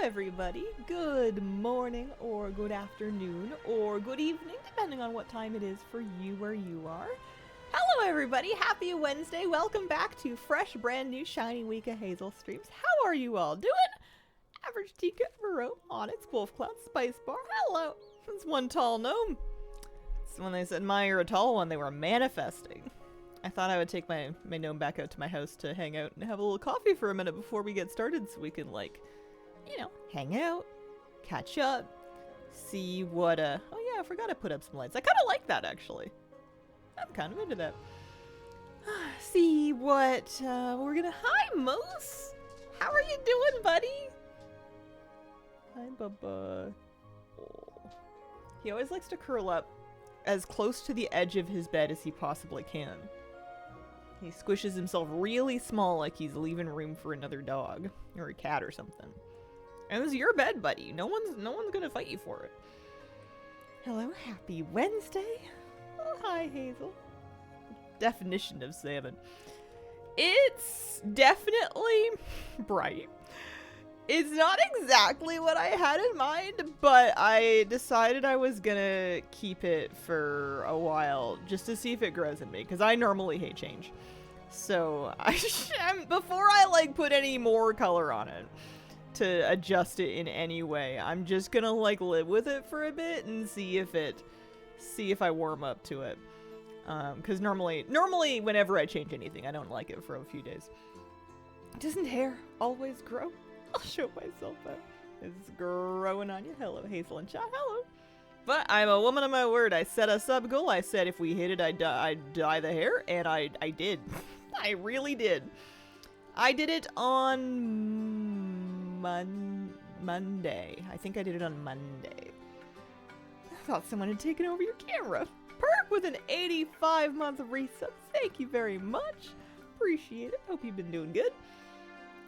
everybody. Good morning, or good afternoon, or good evening, depending on what time it is for you where you are. Hello, everybody. Happy Wednesday. Welcome back to fresh, brand new, shiny week of Hazel Streams. How are you all doing? Average Tika, Vero, Onyx, Wolfcloud, Spice Bar. Hello. It's one tall gnome. It's when they said admire a tall one, they were manifesting. I thought I would take my gnome back out to my house to hang out and have a little coffee for a minute before we get started so we can, like, you know, hang out, catch up, see what, oh yeah, I forgot to put up some lights. I kind of like that, actually. I'm kind of into that. See what, we're gonna, hi, Moose! How are you doing, buddy? Hi, Bubba. Oh. He always likes to curl up as close to the edge of his bed as he possibly can. He squishes himself really small like he's leaving room for another dog or a cat or something. And this is your bed, buddy. No one's gonna fight you for it. Hello, happy Wednesday. Oh, hi, Hazel. Definition of salmon. It's definitely bright. It's not exactly what I had in mind, but I decided I was gonna keep it for a while just to see if it grows in me, because I normally hate change. So before I like put any more color on it to adjust it in any way, I'm just gonna like live with it for a bit and see if I warm up to it. Because normally whenever I change anything, I don't like it for a few days. Doesn't hair always grow? I'll show myself that. It's growing on you. Hello, Hazel and Shot. Hello. But I'm a woman of my word. I set a sub goal. I said if we hit it, I'd dye the hair, and I did. I really did. I did it on Monday. I think I did it on Monday. I thought someone had taken over your camera. Perk with an 85-month resub. Thank you very much. Appreciate it. Hope you've been doing good.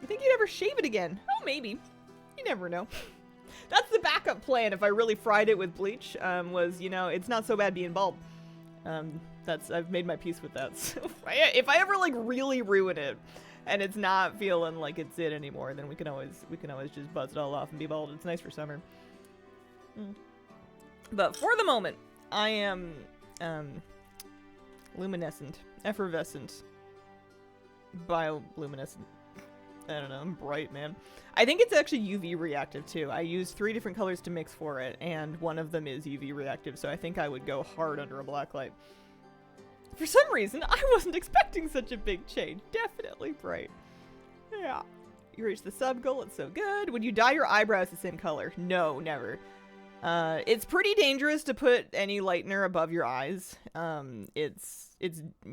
You think you'd ever shave it again? Oh, maybe. You never know. That's the backup plan if I really fried it with bleach, was, you know, it's not so bad being bald. I've made my peace with that. So if I ever, like, really ruin it, and it's not feeling like it's it anymore, then we can always just buzz it all off and be bald. It's nice for summer. But for the moment, I am, luminescent, effervescent, bioluminescent. I don't know, I'm bright, man. I think it's actually UV reactive, too. I used 3 different colors to mix for it, and one of them is UV reactive, so I think I would go hard under a black light. For some reason, I wasn't expecting such a big change. Definitely bright. Yeah. You reached the sub goal, it's so good. Would you dye your eyebrows the same color? No, never. It's pretty dangerous to put any lightener above your eyes. It's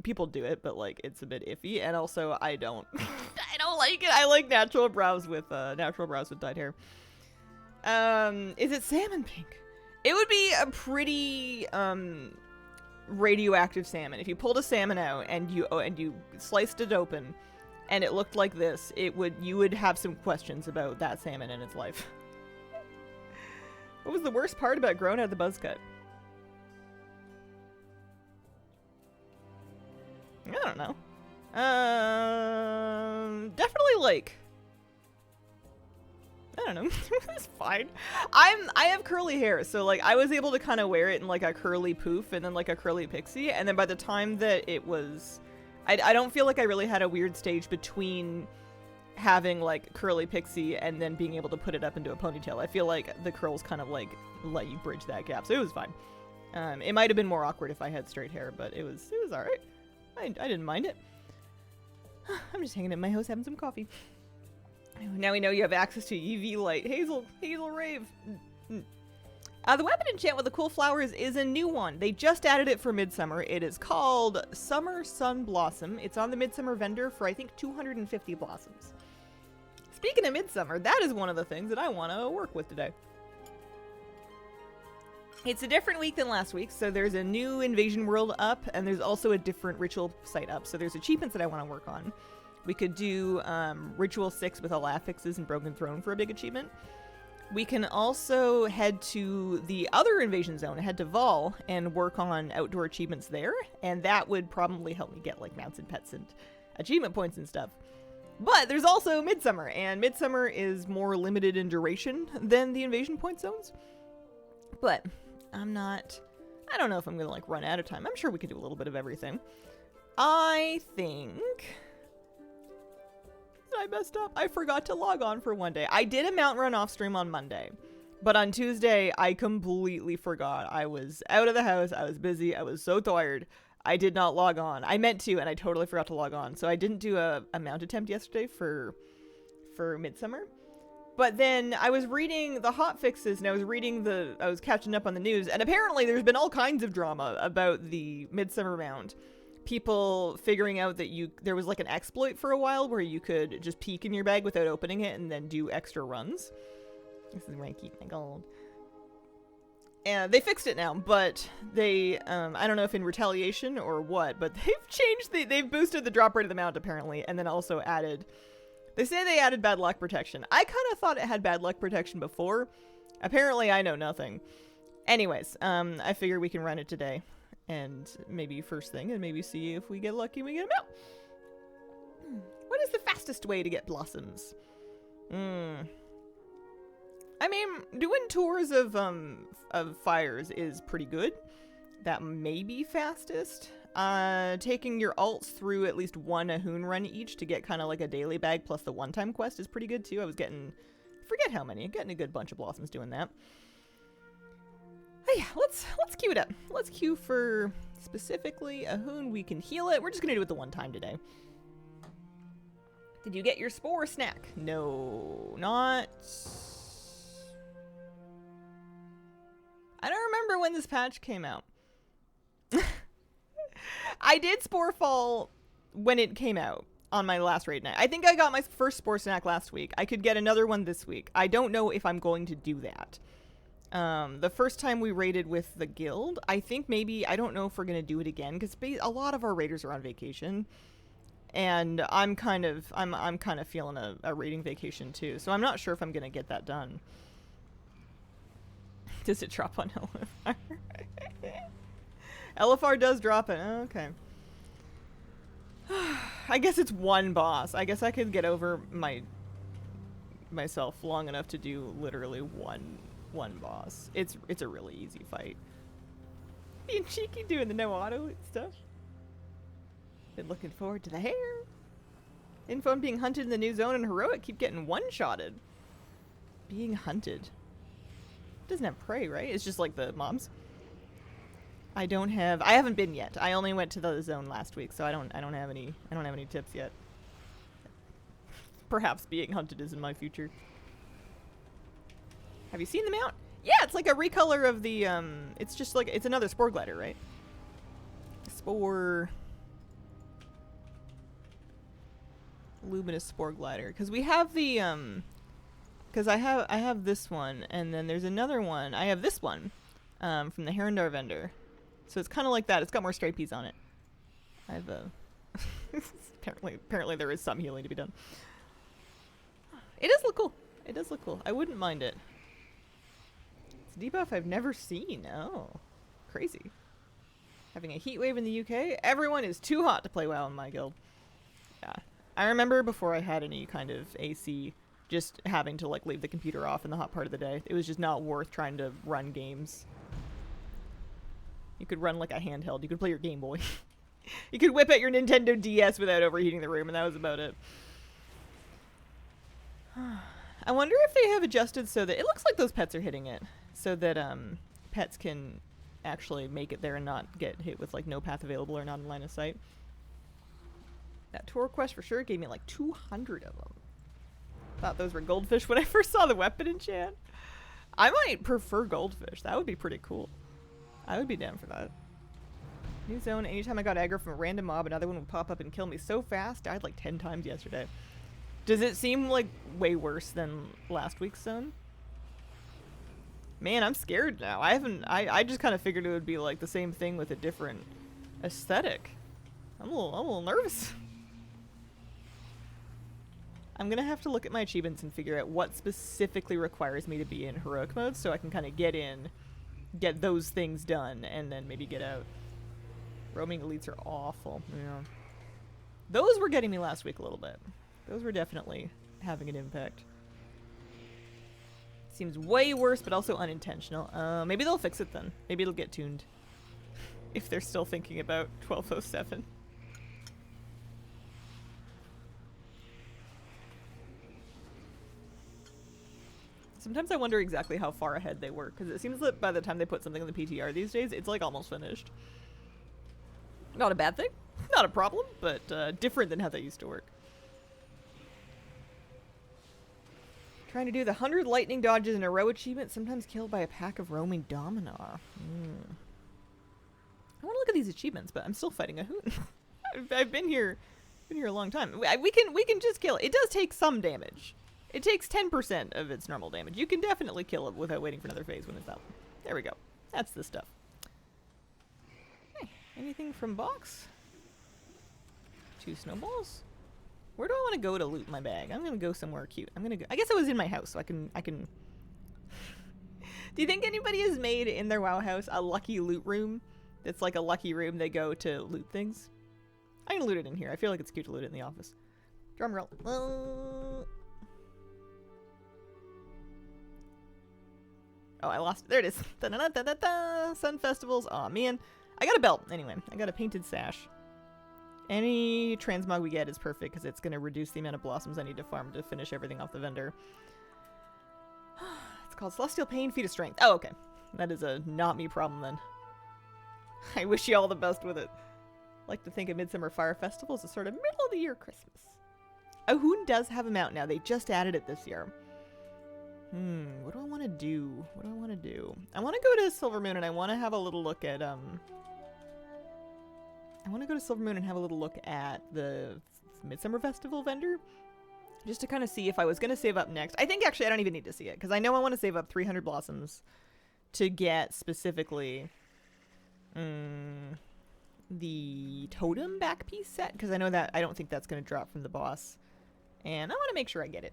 people do it, but like it's a bit iffy, and also I don't I don't like it. I like natural brows with dyed hair. Is it salmon pink? It would be a pretty radioactive salmon. If you pulled a salmon out and you sliced it open and it looked like this, you would have some questions about that salmon and its life. What was the worst part about growing out the buzz cut? I don't know. Definitely like, I don't know. It's fine. I have curly hair, so like I was able to kind of wear it in like a curly poof and then like a curly pixie, and then by the time that it was, I don't feel like I really had a weird stage between having like curly pixie and then being able to put it up into a ponytail. I feel like the curls kind of like let you bridge that gap, so it was fine. It might have been more awkward if I had straight hair, but it was all right. I didn't mind it. I'm just hanging in my house having some coffee. Now we know you have access to UV light. Hazel rave. The weapon enchant with the cool flowers is a new one. They just added it for Midsummer. It is called Summer Sun Blossom. It's on the Midsummer vendor for I think 250 blossoms. Speaking of Midsummer, that is one of the things that I want to work with today. It's a different week than last week, so there's a new Invasion World up, and there's also a different Ritual site up, so there's achievements that I want to work on. We could do Ritual 6 with all affixes and Broken Throne for a big achievement. We can also head to the other Invasion Zone, head to Vol, and work on outdoor achievements there, and that would probably help me get like mounts and pets and achievement points and stuff. But there's also Midsummer, and Midsummer is more limited in duration than the invasion point zones. But I don't know if I'm gonna like run out of time. I'm sure we could do a little bit of everything. I think I messed up. I forgot to log on for one day. I did a mount run off stream on Monday, but on Tuesday I completely forgot. I was out of the house. I was busy. I was so tired. I did not log on. I meant to, and I totally forgot to log on. So I didn't do a mount attempt yesterday for Midsummer. But then I was reading the hot fixes, and I was catching up on the news, and apparently there's been all kinds of drama about the Midsummer mount. People figuring out that there was like an exploit for a while where you could just peek in your bag without opening it and then do extra runs. This is where I keep my gold. And they fixed it now, but they, I don't know if in retaliation or what, but they've boosted the drop rate of the mount apparently, and then also they say they added bad luck protection. I kind of thought it had bad luck protection before. Apparently I know nothing. Anyways, I figure we can run it today, and maybe first thing, and maybe see if we get lucky and we get them out. What is the fastest way to get blossoms? I mean, doing tours of fires is pretty good. That may be fastest. Taking your alts through at least one Ahun run each to get kind of like a daily bag plus the one-time quest is pretty good too. I was getting, forget how many, getting a good bunch of blossoms doing that. Oh yeah, let's queue it up. Let's queue for specifically Ahun. We can heal it. We're just gonna do it the one time today. Did you get your spore snack? No, not. I don't remember when this patch came out. I did Spore Fall when it came out on my last raid night. I think I got my first Spore Snack last week. I could get another one this week. I don't know if I'm going to do that. The first time we raided with the guild, I think maybe, I don't know if we're going to do it again, because a lot of our raiders are on vacation. And I'm kind of feeling a raiding vacation too. So I'm not sure if I'm going to get that done. Does it drop on LFR? LFR does drop it. Oh, okay. I guess it's one boss. I guess I could get over myself long enough to do literally one boss. It's a really easy fight. Being cheeky doing the no auto stuff. Been looking forward to the hair. Info on being hunted in the new zone and heroic. Keep getting one-shotted. Being hunted. Doesn't have prey, right? It's just like the mobs. I haven't been yet. I only went to the zone last week, so I don't have any tips yet. Perhaps being hunted is in my future. Have you seen the mount? Yeah, it's like a recolor of the it's just like it's another spore glider, right? Luminous spore glider, because we have the because I have this one, and then there's another one. I have this one from the Herondar vendor. So it's kind of like that. It's got more stripies on it. I have a... apparently there is some healing to be done. It does look cool. It does look cool. I wouldn't mind it. It's a debuff I've never seen. Oh, crazy. Having a heat wave in the UK. Everyone is too hot to play WoW in my guild. Yeah. I remember before I had any kind of AC, just having to like leave the computer off in the hot part of the day. It was just not worth trying to run games. You could run like a handheld. You could play your Game Boy. You could whip out your Nintendo DS without overheating the room, and that was about it. I wonder if they have adjusted so that it looks like those pets are hitting it, so that pets can actually make it there and not get hit with like no path available or not in line of sight. That tour quest for sure gave me like 200 of them. Thought those were goldfish when I first saw the weapon enchant. I might prefer goldfish. That would be pretty cool. I would be down for that. New zone. Anytime I got aggro from a random mob, another one would pop up and kill me so fast. Died like 10 times yesterday. Does it seem like way worse than last week's zone? Man, I'm scared now. I just kind of figured it would be like the same thing with a different aesthetic. I'm a little nervous. I'm gonna have to look at my achievements and figure out what specifically requires me to be in heroic mode so I can kind of get those things done, and then maybe get out. Roaming elites are awful. Yeah. Those were getting me last week a little bit. Those were definitely having an impact. Seems way worse, but also unintentional. Maybe they'll fix it then. Maybe it'll get tuned. If they're still thinking about 1207. Sometimes I wonder exactly how far ahead they were, because it seems that by the time they put something on the PTR these days, it's like almost finished. Not a bad thing, not a problem, but different than how they used to work. Trying to do the 100 lightning dodges in a row achievement, sometimes killed by a pack of roaming Dominar. I want to look at these achievements, but I'm still fighting a hoot. I've been here a long time. We can just kill it. It does take some damage. It takes 10% of its normal damage. You can definitely kill it without waiting for another phase when it's out. There we go. That's the stuff. Okay. Anything from box? 2 snowballs? Where do I want to go to loot my bag? I'm gonna go somewhere cute. I'm gonna go. I guess I was in my house, so I can. Do you think anybody has made in their WoW house a lucky loot room? That's like a lucky room they go to loot things. I'm gonna loot it in here. I feel like it's cute to loot it in the office. Drum roll. Oh, I lost it. There it is. Da-da-da-da-da-da. Sun festivals. Aw, man. I got a belt. Anyway, I got a painted sash. Any transmog we get is perfect because it's going to reduce the amount of blossoms I need to farm to finish everything off the vendor. It's called Celestial Pain, Feat of Strength. Oh, okay. That is a not me problem then. I wish you all the best with it. Like to think of Midsummer Fire Festival as a sort of middle of the year Christmas. Ahoon does have them out now. They just added it this year. What do I want to do? What do I want to do? I want to go to Silvermoon and I want to have a little look at, I want to go to Silvermoon and have a little look at the Midsummer Festival vendor. Just to kind of see if I was going to save up next. I think actually I don't even need to see it. Because I know I want to save up 300 blossoms to get specifically the totem back piece set. Because I know that I don't think that's going to drop from the boss. And I want to make sure I get it.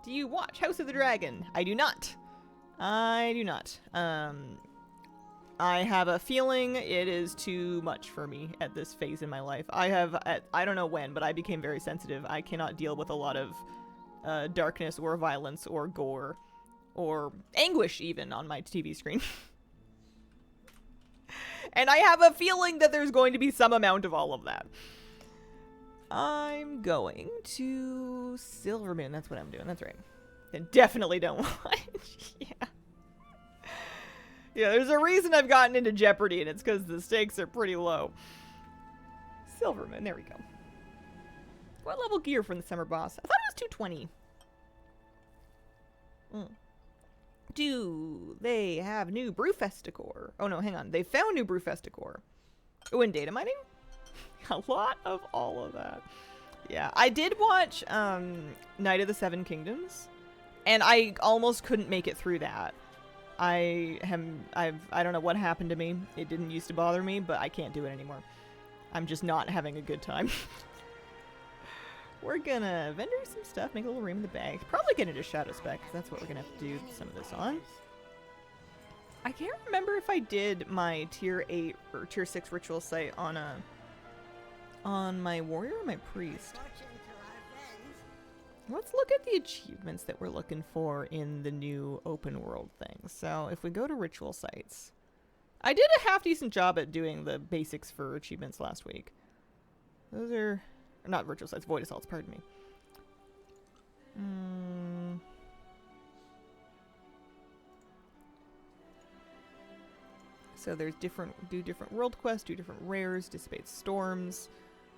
Do you watch House of the Dragon? I do not. I do not. I have a feeling it is too much for me at this phase in my life. I don't know when, but I became very sensitive. I cannot deal with a lot of darkness or violence or gore or anguish even on my TV screen. And I have a feeling that there's going to be some amount of all of that. I'm going to Silvermoon. That's what I'm doing. That's right. I definitely don't watch. Yeah. Yeah, there's a reason I've gotten into Jeopardy, and it's because the stakes are pretty low. Silvermoon. There we go. What level gear from the summer boss? I thought it was 220. Do they have new Brewfest decor? Oh, no, hang on. They found new Brewfest decor. Oh, and data mining? A lot of all of that. Yeah, I did watch Night of the Seven Kingdoms, and I almost couldn't make it through that. I don't know what happened to me. It didn't used to bother me, but I can't do it anymore. I'm just not having a good time. We're gonna vendor some stuff, make a little room in the bag. Probably get into Shadow Spec, because that's what we're gonna have to do some of this on. I can't remember if I did my tier 8 or tier 6 ritual site on my warrior or my priest. Let's look at the achievements that we're looking for in the new open world thing. So if we go to ritual sites, I did a half decent job at doing the basics for achievements last week. Those are not ritual sites, void assaults, pardon me. So there's different world quests, do different rares, dissipate storms.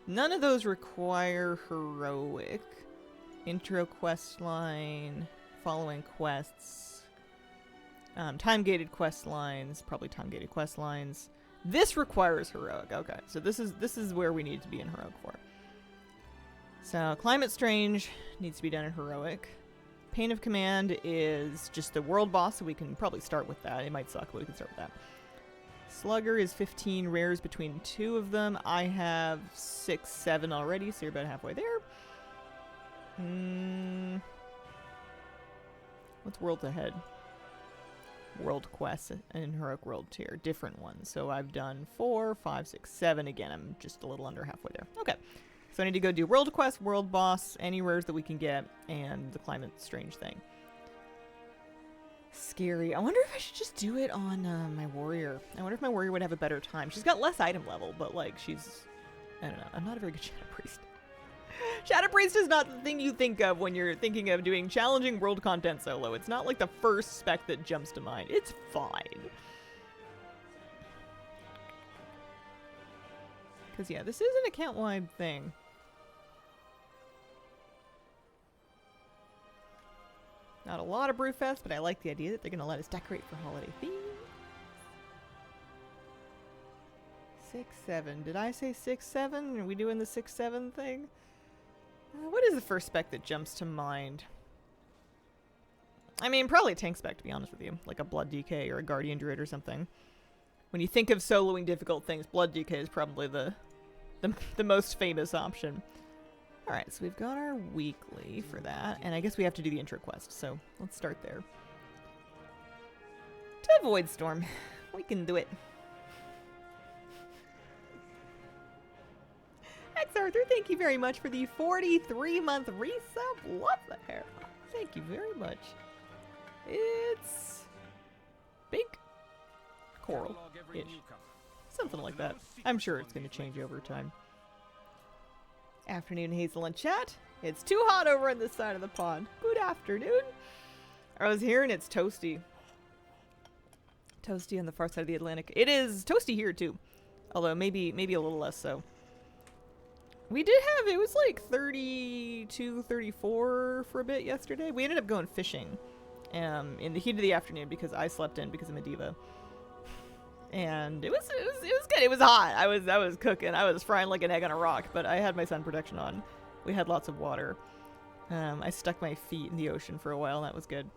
None of those require heroic. Intro quest line, following quests, time-gated quest lines, probably time-gated quest lines. This requires heroic. Okay, so this is where we need to be in heroic for. So Climate Strange needs to be done in heroic. Pain of Command is just the world boss, so we can probably start with that. It might suck, but we can start with that. Slugger is 15 rares between 2 of them. I have 6, 7 already, so you're about halfway there. What's world ahead? World quests and heroic world tier, different ones. So I've done 4, 5, 6, 7. Again, I'm just a little under halfway there. Okay. So I need to go do World Quest, World Boss, any rares that we can get, and the Climate Strange thing. Scary. I wonder if I should just do it on my warrior. I wonder if my warrior would have a better time. She's got less item level, but like she's... I don't know. I'm not a very good Shadow Priest. Shadow Priest is not the thing you think of when you're thinking of doing challenging world content solo. It's not like the first spec that jumps to mind. It's fine. Because yeah, this is an account-wide thing. Not a lot of Brewfest, but I like the idea that they're going to let us decorate for holiday themes. 6-7. Did I say 6-7? Are we doing the 6-7 thing? What is the first spec that jumps to mind? I mean, probably a tank spec, to be honest with you. Like a Blood DK or a Guardian Druid or something. When you think of soloing difficult things, Blood DK is probably the most famous option. Alright, so we've got our weekly for that, and I guess we have to do the intro quest, so let's start there. To avoid Storm. We can do it. X Arthur, thank you very much for the 43-month resub. Love the hair. Thank you very much. It's... big? Coral-ish. Something like that. I'm sure it's going to change over time. Afternoon, Hazel and chat. It's too hot over on this side of the pond. Good afternoon. I was hearing it's toasty. Toasty on the far side of the Atlantic. It is toasty here too. Although maybe a little less so. We did have, it was like 32, 34 for a bit yesterday. We ended up going fishing in the heat of the afternoon because I slept in because I'm a diva. And it was good. It was hot. I was cooking. I was frying like an egg on a rock, but I had my sun protection on. We had lots of water. I stuck my feet in the ocean for a while, and that was good.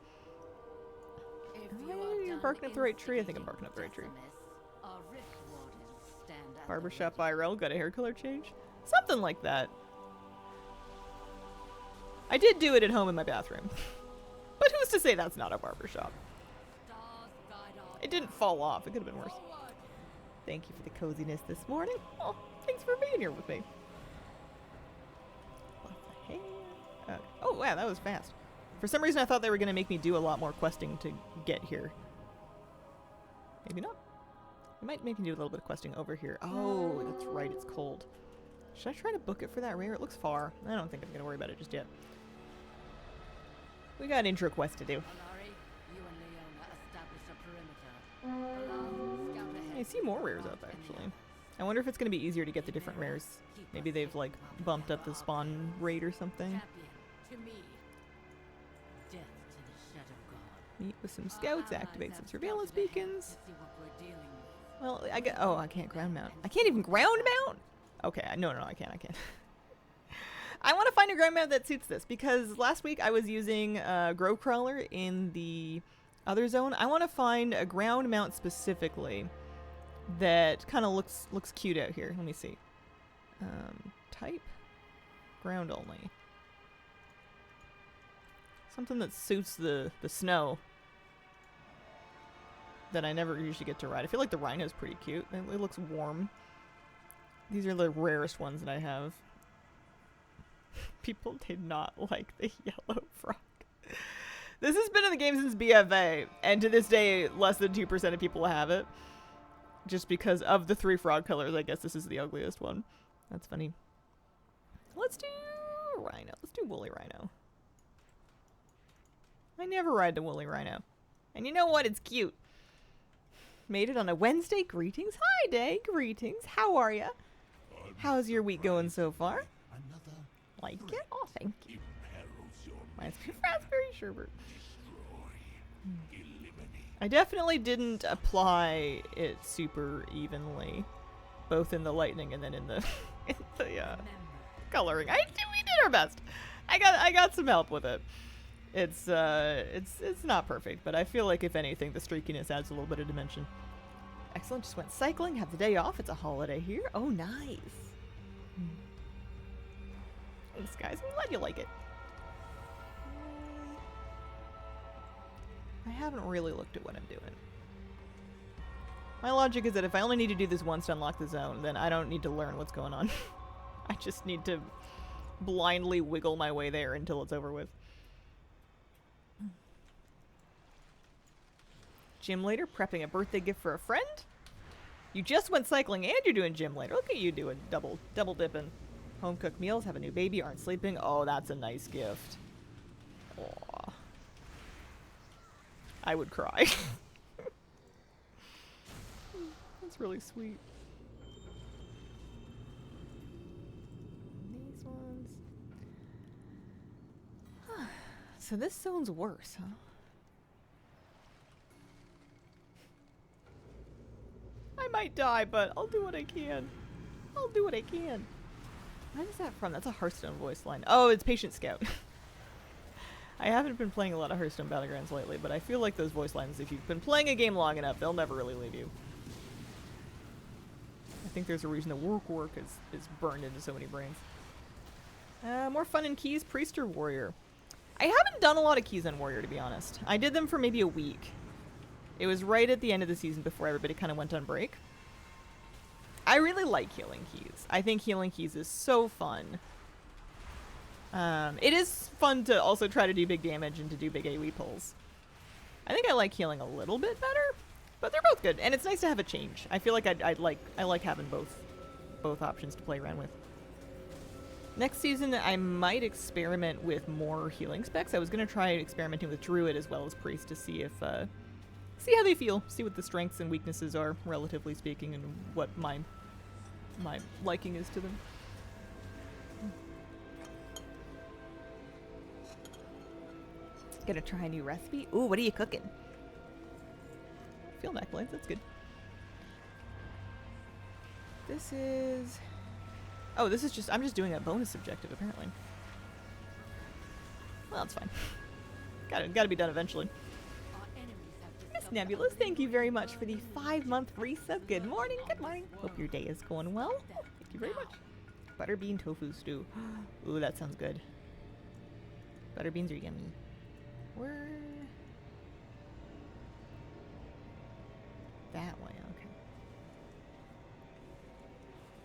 You're barking up the right tree. I think I'm barking up the right tree. Barbershop IRL got a hair color change? Something like that. I did do it at home in my bathroom. But who's to say that's not a barbershop? It didn't fall off. It could have been worse. Thank you for the coziness this morning. Oh, thanks for being here with me. Love the hair. Oh, wow, that was fast. For some reason, I thought they were going to make me do a lot more questing to get here. Maybe not. They might make me do a little bit of questing over here. Oh, that's right. It's cold. Should I try to book it for that rare? It looks far. I don't think I'm going to worry about it just yet. We got an intro quest to do. I see more rares up, actually. I wonder if it's going to be easier to get the different rares. Maybe they've, like, bumped up the spawn rate or something. Meet with some scouts, activate some surveillance beacons. Well, oh, I can't ground mount. I can't even ground mount? Okay, no, I can't. I want to find a ground mount that suits this, because last week I was using Grove Crawler in the other zone. I want to find a ground mount specifically that kind of looks cute out here. Let me see. Type? Ground only. Something that suits the snow that I never usually get to ride. I feel like the rhino's pretty cute. It looks warm. These are the rarest ones that I have. People did not like the yellow frog. This has been in the game since BFA, and to this day, less than 2% of people have it. Just because of the 3 frog colors, I guess this is the ugliest one. That's funny. Let's do rhino. Let's do woolly rhino. I never ride the woolly rhino. And you know what? It's cute. Made it on a Wednesday. Greetings. Hi, Day. Greetings. How are ya? How's your week going so far? Like it? Oh, thank you. Reminds me of raspberry sherbet. I definitely didn't apply it super evenly, both in the lightning and then in the coloring. We did our best. I got some help with it. It's not perfect, but I feel like if anything, the streakiness adds a little bit of dimension. Excellent. Just went cycling. Have the day off. It's a holiday here. Oh, nice. Thanks, guys. I'm glad you like it. I haven't really looked at what I'm doing. My logic is that if I only need to do this once to unlock the zone, then I don't need to learn what's going on. I just need to blindly wiggle my way there until it's over with. Gym later, prepping a birthday gift for a friend? You just went cycling and you're doing gym later. Look at you doing double dipping. Home cooked meals, have a new baby, aren't sleeping. Oh, that's a nice gift. Aww. I would cry. That's really sweet. These ones. So this zone's worse, huh? I might die, but I'll do what I can. I'll do what I can. What is that from? That's a Hearthstone voice line. Oh, it's Patient Scout. I haven't been playing a lot of Hearthstone Battlegrounds lately, but I feel like those voice lines, if you've been playing a game long enough, they'll never really leave you. I think there's a reason that work is burned into so many brains. More fun in Keys, Priest or Warrior? I haven't done a lot of Keys on Warrior, to be honest. I did them for maybe a week. It was right at the end of the season before everybody kind of went on break. I really like Healing Keys. I think Healing Keys is so fun. It is fun to also try to do big damage and to do big AoE pulls. I think I like healing a little bit better, but they're both good, and it's nice to have a change. I feel like I like having both options to play around with. Next season, I might experiment with more healing specs. I was gonna try experimenting with Druid as well as Priest to see if see how they feel, see what the strengths and weaknesses are, relatively speaking, and what my liking is to them. Gonna try a new recipe. Ooh, what are you cooking? Field necklace, that's good. This is... Oh, this is just... I'm just doing a bonus objective, apparently. Well, that's fine. Gotta be done eventually. Miss Nebulous, thank you very much for the 5-month resub. Good morning, good morning. Hope your day is going well. Thank you very much. Butterbean tofu stew. Ooh, that sounds good. Butterbeans are yummy. Where? That way, okay.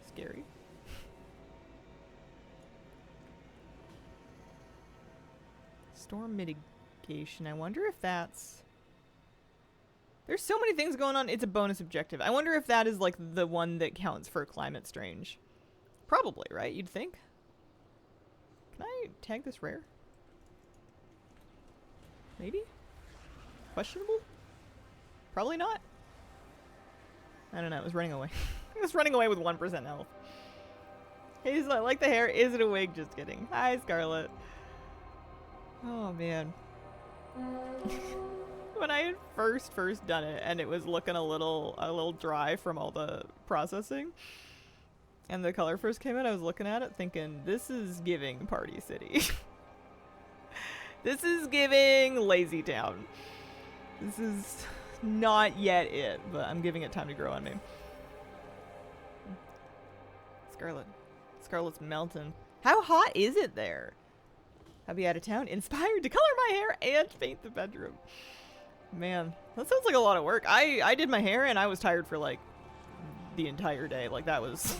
Scary. Storm mitigation. I wonder if that's... There's so many things going on. It's a bonus objective. I wonder if that is like the one that counts for Climate Strange. Probably, right? You'd think? Can I tag this rare? Maybe? Questionable? Probably not. I don't know. It was running away. It was running away with 1% health. He's like the hair. Is it a wig? Just kidding. Hi, Scarlet. Oh, man. When I had first done it and it was looking a little dry from all the processing and the color first came in, I was looking at it thinking, this is giving Party City. This is giving Lazy Town. This is not yet it, but I'm giving it time to grow on me. Scarlet. Scarlet's melting. How hot is it there? I'll be out of town, inspired to color my hair and paint the bedroom. Man, that sounds like a lot of work. I did my hair and I was tired for like the entire day. Like that was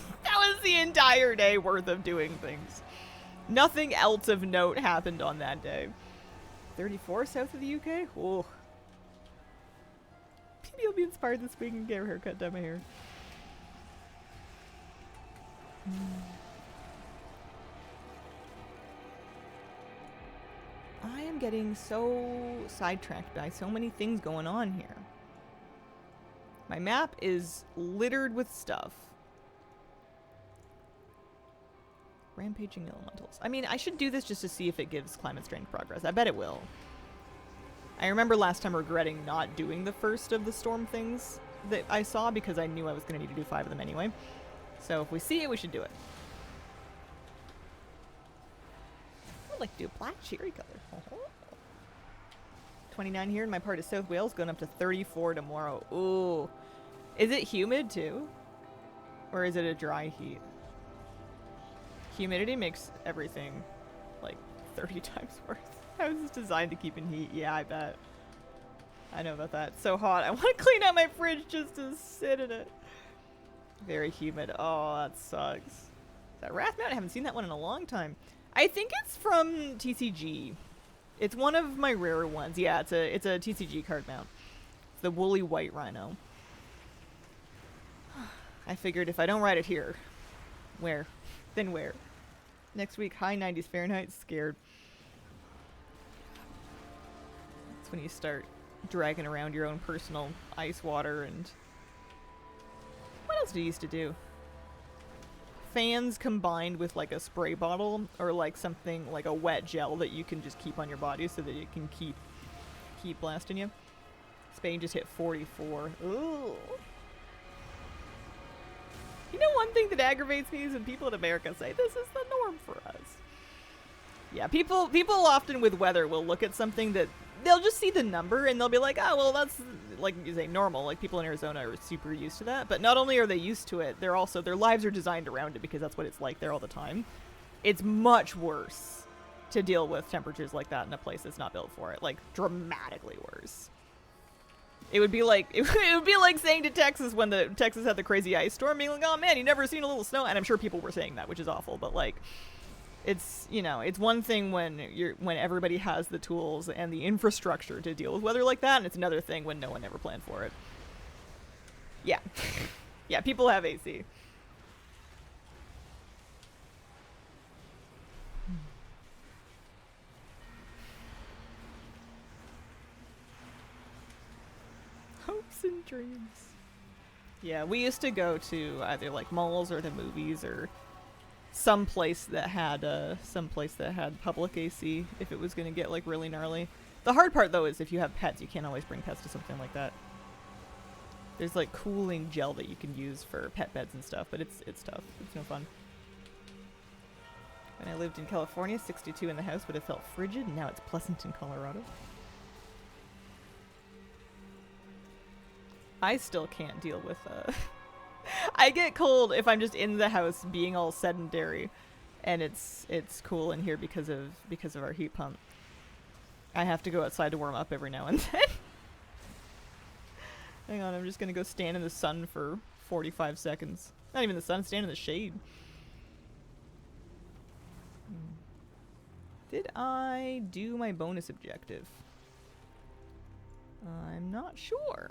the entire day worth of doing things. Nothing else of note happened on that day. 34 south of the UK? Oh. Maybe I'll be inspired this week and get a haircut, dye my hair. I am getting so sidetracked by so many things going on here. My map is littered with stuff. Rampaging elementals. I mean, I should do this just to see if it gives climate strange progress. I bet it will. I remember last time regretting not doing the first of the storm things that I saw because I knew I was going to need to do 5 of them anyway. So if we see it, we should do it. I would like to do a black cherry color. 29 here in my part of South Wales, going up to 34 tomorrow. Ooh. Is it humid too? Or is it a dry heat? Humidity makes everything like 30 times worse. I was just designed to keep in heat. Yeah, I bet. I know about that. It's so hot. I want to clean out my fridge just to sit in it. Very humid. Oh, that sucks. that Wrath Mount? I haven't seen that one in a long time. I think it's from TCG. It's one of my rarer ones. Yeah, it's a TCG card mount. It's the Woolly White Rhino. I figured if I don't ride it here, where? Then where? Next week, high 90s Fahrenheit, scared. That's when you start dragging around your own personal ice water and... What else do you used to do? Fans combined with like a spray bottle or like something like a wet gel that you can just keep on your body so that it can keep blasting you. Spain just hit 44. Ooh. You know, one thing that aggravates me is when people in America say this is the norm for us. Yeah, people often with weather will look at something that they'll just see the number and they'll be like, oh, well, that's, like you say, normal. Like, people in Arizona are super used to that. But not only are they used to it, they're also, their lives are designed around it because that's what it's like there all the time. It's much worse to deal with temperatures like that in a place that's not built for it. Like, dramatically worse. It would be like saying to Texas when Texas had the crazy ice storm, being like, oh man, you never seen a little snow. And I'm sure people were saying that, which is awful. But like, it's, you know, it's one thing when everybody has the tools and the infrastructure to deal with weather like that, and it's another thing when no one ever planned for it. Yeah. Yeah, people have AC. Hopes and dreams. Yeah, we used to go to either like malls or the movies or some place that had public AC if it was going to get like really gnarly. The hard part though is if you have pets, you can't always bring pets to something like that. There's like cooling gel that you can use for pet beds and stuff, but it's tough. It's no fun. When I lived in California, 62 in the house would have felt frigid, and now it's pleasant in Colorado. I still can't deal with I get cold if I'm just in the house being all sedentary and it's cool in here because of our heat pump. I have to go outside to warm up every now and then. Hang on, I'm just gonna go stand in the sun for 45 seconds. Not even the sun, stand in the shade. Did I do my bonus objective? I'm not sure.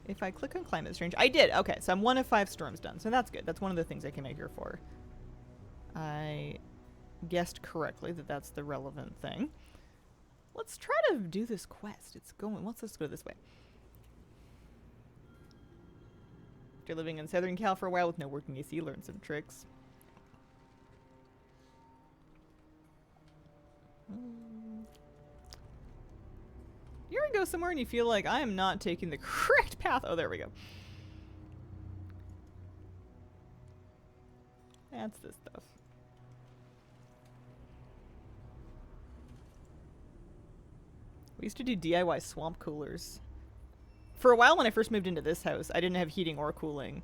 If I click on Climate Strange, I did. Okay, so I'm 1 of 5 storms done, so that's good. That's one of the things I came out here for. I guessed correctly that that's the relevant thing. Let's try to do this quest. It's going. Let's go this way. After living in Southern Cal for a while with no working AC, learn some tricks. You ever go somewhere and you feel like I am not taking the correct path? Oh, there we go. That's this stuff. We used to do DIY swamp coolers. For a while when I first moved into this house, I didn't have heating or cooling.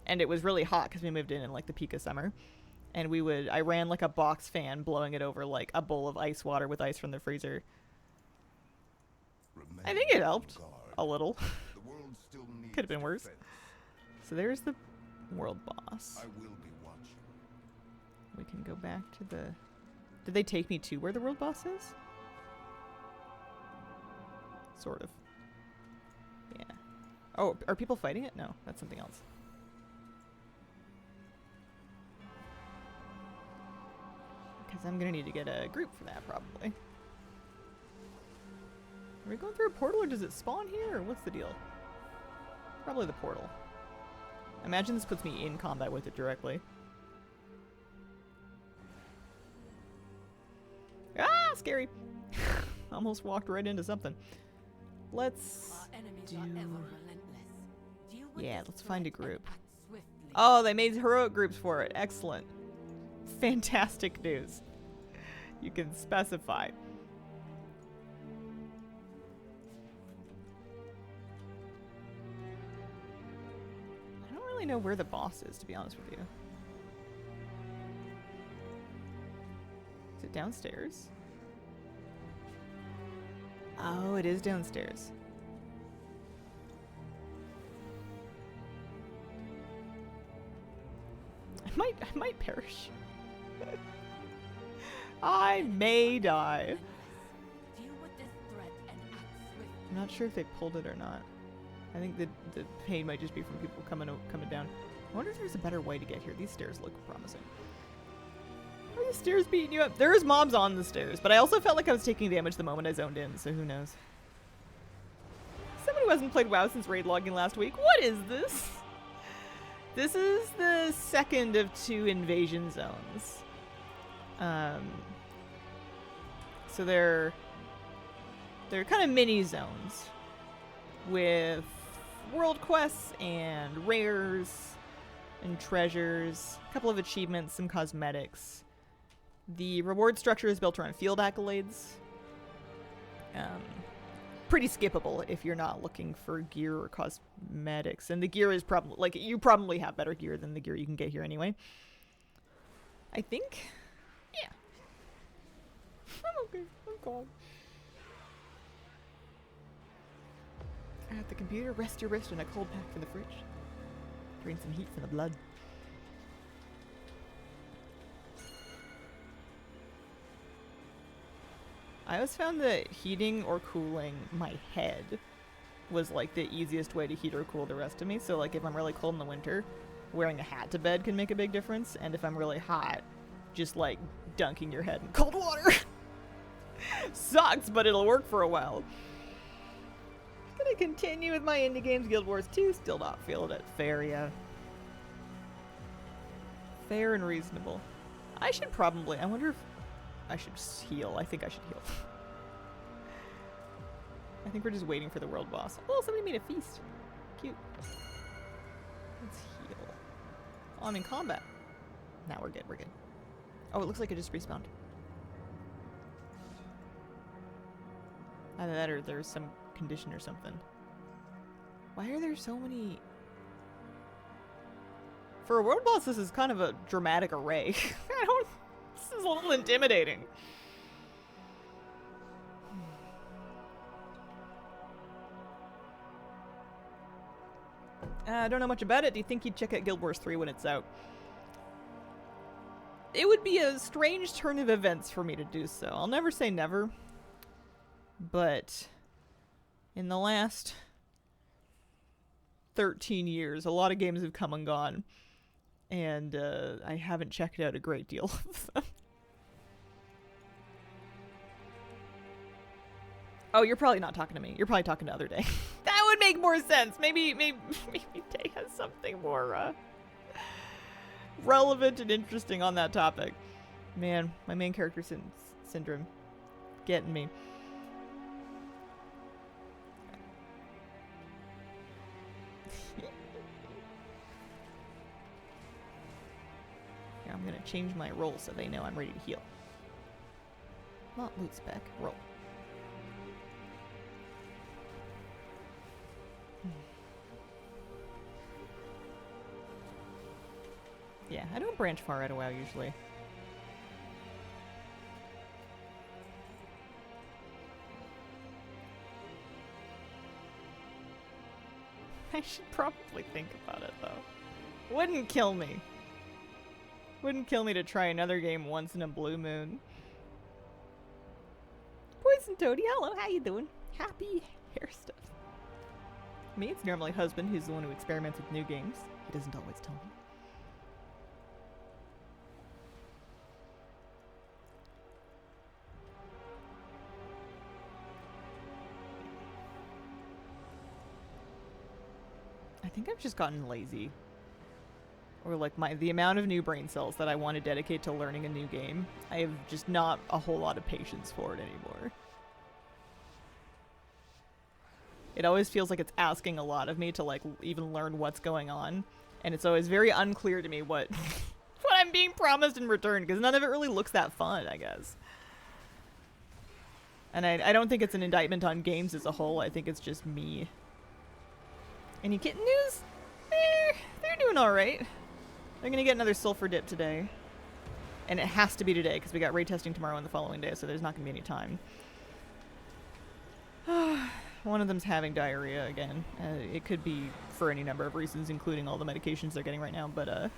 And it was really hot because we moved in like the peak of summer. And I ran like a box fan blowing it over like a bowl of ice water with ice from the freezer. I think it helped a little. Could have been worse. So there's the world boss. We can go back to the... Did they take me to where the world boss is? Sort of. Yeah. Oh, are people fighting it? No, that's something else. Because I'm going to need to get a group for that, probably. Are we going through a portal or does it spawn here or what's the deal? Probably the portal. Imagine this puts me in combat with it directly. Ah, scary. Almost walked right into something. Let's do... Yeah, let's find a group. Oh, they made heroic groups for it. Excellent. Fantastic news. You can specify. I don't really know where the boss is, to be honest with you. Is it downstairs? Oh, it is downstairs. might perish. I may die. Deal with this threat and act swiftly. I'm not sure if they pulled it or not. I think the pain might just be from people coming down. I wonder if there's a better way to get here. These stairs look promising. Are the stairs beating you up? There's mobs on the stairs, but I also felt like I was taking damage the moment I zoned in, so who knows. Somebody who hasn't played WoW since raid logging last week. What is this? This is the second of 2 invasion zones. So they're kind of mini zones with world quests and rares and treasures, a couple of achievements, some cosmetics. The reward structure is built around field accolades. Pretty skippable if you're not looking for gear or cosmetics. And the gear is probably, like, you probably have better gear than the gear you can get here anyway. I think? Yeah. I'm okay. I'm calm. At the computer, rest your wrist in a cold pack from the fridge. Drain some heat from the blood. I always found that heating or cooling my head was like the easiest way to heat or cool the rest of me. So like if I'm really cold in the winter, wearing a hat to bed can make a big difference. And if I'm really hot, just like dunking your head in cold water sucks, but it'll work for a while. Gonna continue with my indie games, Guild Wars 2, still not feeling it. Fair, yeah. Fair and reasonable. I should probably, I wonder if I should heal. I think I should heal. I think we're just waiting for the world boss. Oh, somebody made a feast. Cute. Let's heal. Oh, I'm in combat. Now we're good, we're good. Oh, it looks like it just respawned. Either that or there's some condition or something. Why are there so many? For a world boss, this is kind of a dramatic array. This is a little intimidating. I don't know much about it. Do you think you'd check out Guild Wars 3 when it's out? It would be a strange turn of events for me to do so. I'll never say never. But in the last 13 years, a lot of games have come and gone. And I haven't checked out a great deal of them. Oh, you're probably not talking to me. You're probably talking to Other Day. That would make more sense. Maybe Day has something more relevant and interesting on that topic. Man, my main character syndrome getting me. Here, I'm gonna change my roll so they know I'm ready to heal. Not loot spec, roll. Yeah, I don't branch far out of WoW usually. I should probably think about it though. Wouldn't kill me. Wouldn't kill me to try another game once in a blue moon. Poison Toady, hello, how you doing? Happy hair stuff. Me, it's normally husband who's the one who experiments with new games. He doesn't always tell me. I think I've just gotten lazy. Or like the amount of new brain cells that I want to dedicate to learning a new game, I have just not a whole lot of patience for it anymore. It always feels like it's asking a lot of me to like even learn what's going on, and it's always very unclear to me what what I'm being promised in return, because none of it really looks that fun, I guess. And I don't think it's an indictment on games as a whole. I think it's just me. Any kitten news? They're doing alright. They're gonna get another sulfur dip today. And it has to be today, because we got raid testing tomorrow and the following day, so there's not gonna be any time. One of them's having diarrhea again. It could be for any number of reasons, including all the medications they're getting right now, but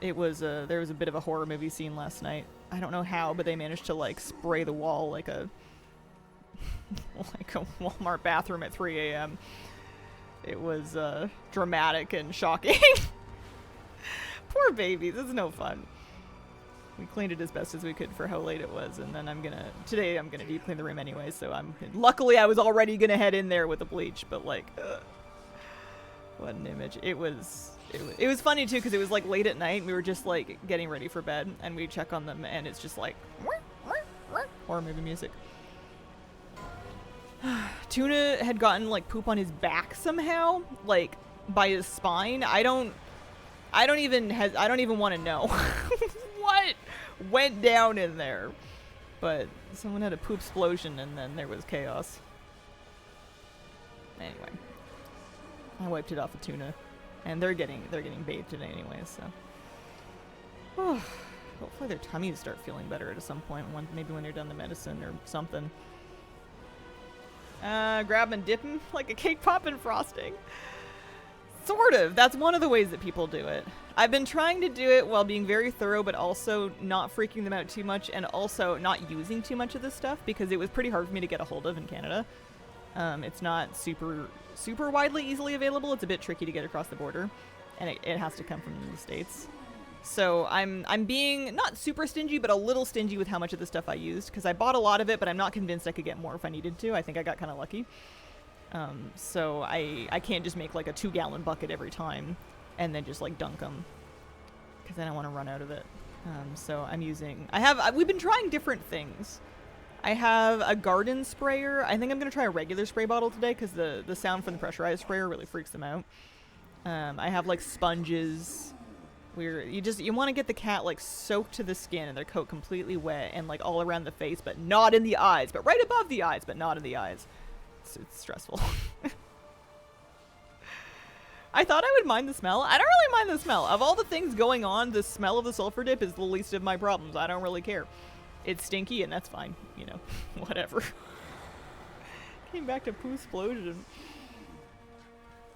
It was there was a bit of a horror movie scene last night. I don't know how, but they managed to like spray the wall like a like a Walmart bathroom at 3 a.m. It was dramatic and shocking. Poor baby, this is no fun. We cleaned it as best as we could for how late it was, and then today I'm gonna deep clean the room anyway, so luckily I was already gonna head in there with the bleach, but like, what an image. It was funny too, because it was like late at night, and we were just like getting ready for bed, and we check on them, and it's just like, horror movie music. Tuna had gotten like poop on his back somehow, like by his spine. I don't even want to know what went down in there. But someone had a poop explosion and then there was chaos. Anyway, I wiped it off the tuna, and they're getting bathed today anyway. So hopefully their tummies start feeling better at some point. Maybe when they're done the medicine or something. Grab and dip them like a cake pop in frosting. Sort of. That's one of the ways that people do it. I've been trying to do it while being very thorough, but also not freaking them out too much, and also not using too much of this stuff, because it was pretty hard for me to get a hold of in Canada. It's not super widely easily available. It's a bit tricky to get across the border, and it has to come from the States. So I'm being not super stingy, but a little stingy with how much of the stuff I used, because I bought a lot of it, but I'm not convinced I could get more if I needed to. I think I got kind of lucky. So I can't just make like a 2-gallon bucket every time and then just like dunk them, because then I want to run out of it. So we've been trying different things. I have a garden sprayer. I think I'm going to try a regular spray bottle today, because the sound from the pressurized sprayer really freaks them out. I have like sponges where you want to get the cat like soaked to the skin and their coat completely wet and like all around the face, but not in the eyes, but right above the eyes, but not in the eyes. It's stressful. I thought I would mind the smell. I don't really mind the smell. Of all the things going on, the smell of the sulfur dip is the least of my problems. I don't really care. It's stinky, and that's fine. You know, whatever. Came back to poo explosion.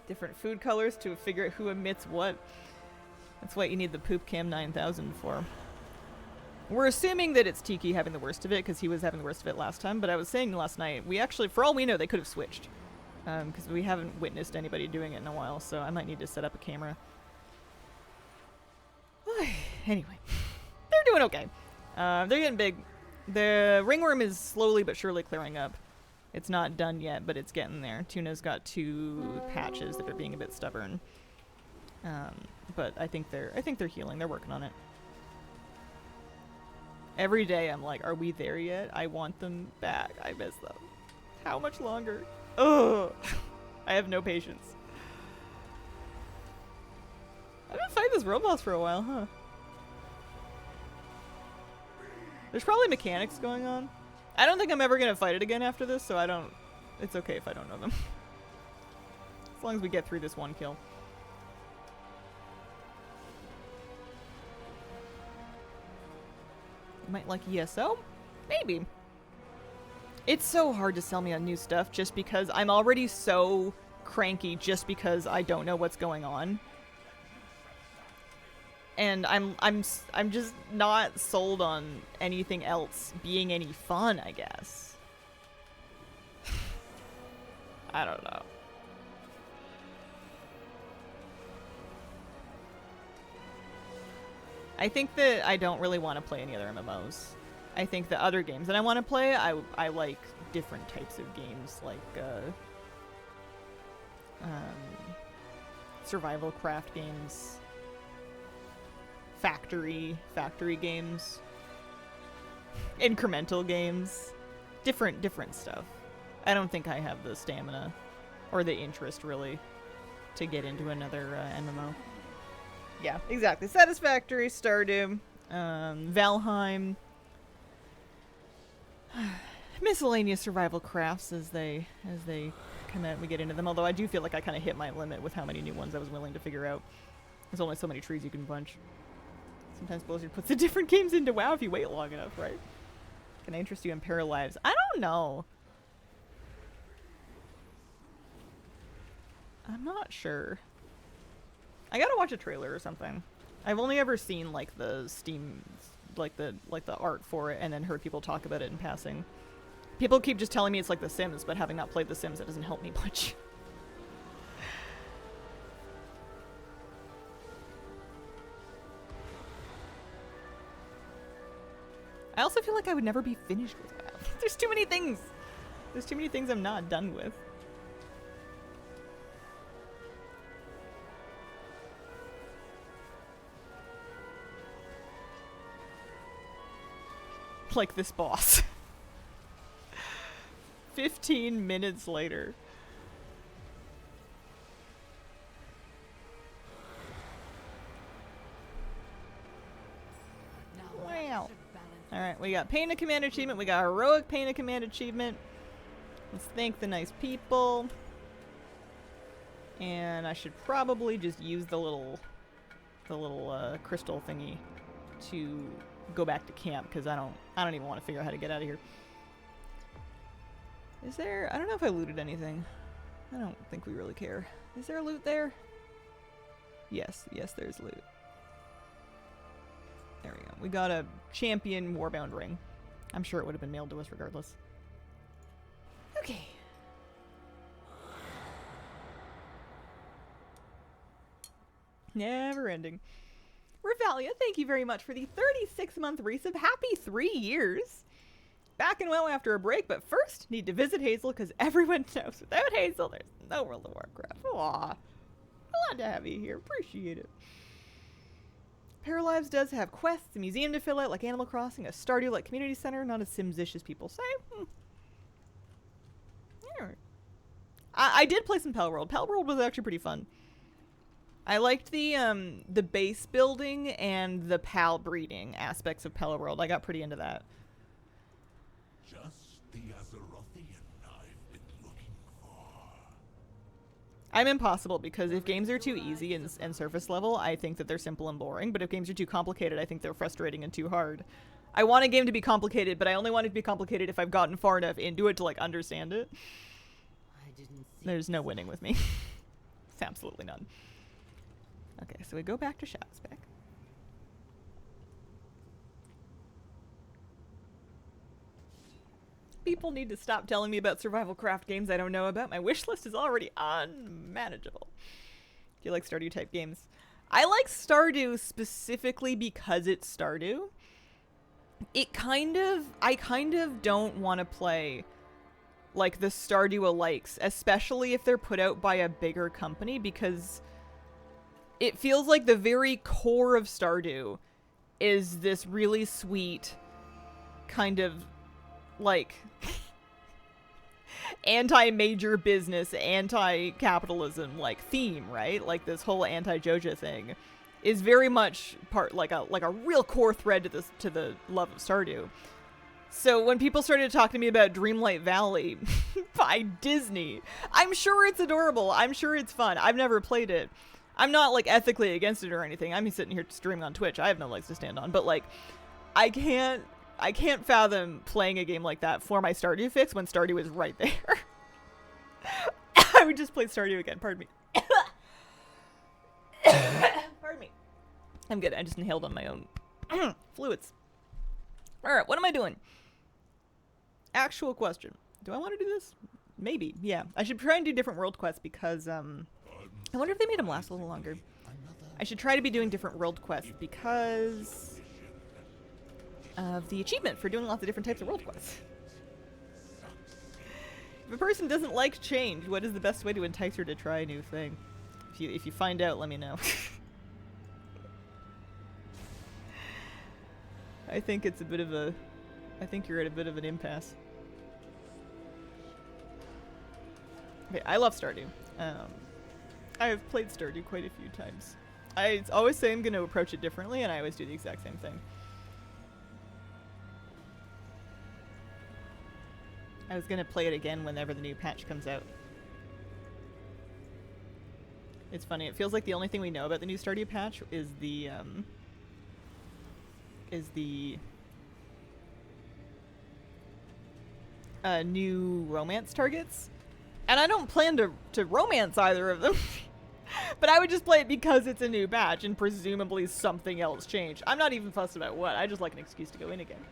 Different food colors to figure out who emits what. That's what you need the Poop Cam 9000 for. We're assuming that it's Tiki having the worst of it, because he was having the worst of it last time, but I was saying last night, we actually, for all we know, they could have switched. Because we haven't witnessed anybody doing it in a while, so I might need to set up a camera. Anyway, they're doing okay. They're getting big. The ringworm is slowly but surely clearing up. It's not done yet, but it's getting there. Tuna's got 2 patches that are being a bit stubborn. But I think they're healing. They're working on it. Every day I'm like, are we there yet? I want them back. I miss them. How much longer? Ugh. I have no patience. I've been fighting this road boss for a while, huh? There's probably mechanics going on. I don't think I'm ever gonna fight it again after this, so it's okay if I don't know them. As long as we get through this one kill. You might like ESO? Maybe. It's so hard to sell me on new stuff just because I'm already so cranky just because I don't know what's going on. And I'm just not sold on anything else being any fun, I guess. I don't know. I think that I don't really want to play any other MMOs. I think the other games that I want to play, I like different types of games, like survival craft games, factory games, incremental games, different stuff. I don't think I have the stamina or the interest really to get into another MMO. Yeah, exactly. Satisfactory, Stardew, Valheim, miscellaneous survival crafts as they come out and we get into them. Although I do feel like I kind of hit my limit with how many new ones I was willing to figure out. There's only so many trees you can punch. Sometimes Blizzard puts the different games into WoW if you wait long enough, right? Can I interest you in Para Lives? I don't know. I'm not sure. I gotta watch a trailer or something. I've only ever seen like the Steam, like the art for it, and then heard people talk about it in passing. People keep just telling me it's like The Sims, but having not played The Sims, it doesn't help me much. I also feel like I would never be finished with WoW. There's too many things. There's too many things I'm not done with. Like this boss. 15 minutes later. Now Wow. that should balance. Alright, we got Pain of Command achievement. We got Heroic Pain of Command achievement. Let's thank the nice people. And I should probably just use the little crystal thingy to go back to camp, because I don't even want to figure out how to get out of here. Is there... I don't know if I looted anything. I don't think we really care. Is there loot there? Yes, there's loot. There we go. We got a champion warbound ring. I'm sure it would have been mailed to us regardless. Okay. Never ending. Revalia, thank you very much for the 36-month resub. Happy 3 years. Back in WoW after a break, but first, need to visit Hazel, because everyone knows without Hazel, there's no World of Warcraft. Aw. Glad to have you here. Appreciate it. Paralives does have quests, a museum to fill out like Animal Crossing, a Stardew like community center, not as Sims-ish as people say. Alright. I did play some Palworld. Palworld was actually pretty fun. I liked the base building and the pal breeding aspects of Palworld. I got pretty into that. Just the Azerothian I've been looking for. I'm impossible, because if games are too easy and surface level, I think that they're simple and boring. But if games are too complicated, I think they're frustrating and too hard. I want a game to be complicated, but I only want it to be complicated if I've gotten far enough into it to like understand it. I didn't see There's no winning with me. It's absolutely none. Okay, so we go back to Shadowspec. People need to stop telling me about survival craft games I don't know about. My wish list is already unmanageable. Do you like Stardew type games? I like Stardew specifically because it's Stardew. I kind of don't want to play like the Stardew alikes, especially if they're put out by a bigger company, because it feels like the very core of Stardew is this really sweet kind of like anti-major business, anti-capitalism like theme, right? Like this whole anti-Joja thing is very much part like a real core thread to the love of Stardew. So when people started talking to me about Dreamlight Valley by Disney, I'm sure it's adorable. I'm sure it's fun. I've never played it. I'm not like ethically against it or anything. I'm sitting here streaming on Twitch. I have no legs to stand on, but like I can't fathom playing a game like that for my Stardew fix when Stardew is right there. I would just play Stardew again. Pardon me. Pardon me. I'm good. I just inhaled on my own fluids. Alright, what am I doing? Actual question. Do I want to do this? Maybe. Yeah. I should try and do different world quests because, I wonder if they made them last a little longer. I should try to be doing different world quests because of the achievement for doing lots of different types of world quests. If a person doesn't like change, what is the best way to entice her to try a new thing? If you find out, let me know. I think it's a bit of a... I think you're at a bit of an impasse. Okay, I love Stardew. I have played Stardew quite a few times. I always say I'm going to approach it differently, and I always do the exact same thing. I was going to play it again whenever the new patch comes out. It's funny, it feels like the only thing we know about the new Stardew patch is the new romance targets. And I don't plan to romance either of them. But I would just play it because it's a new patch and presumably something else changed. I'm not even fussed about what. I just like an excuse to go in again.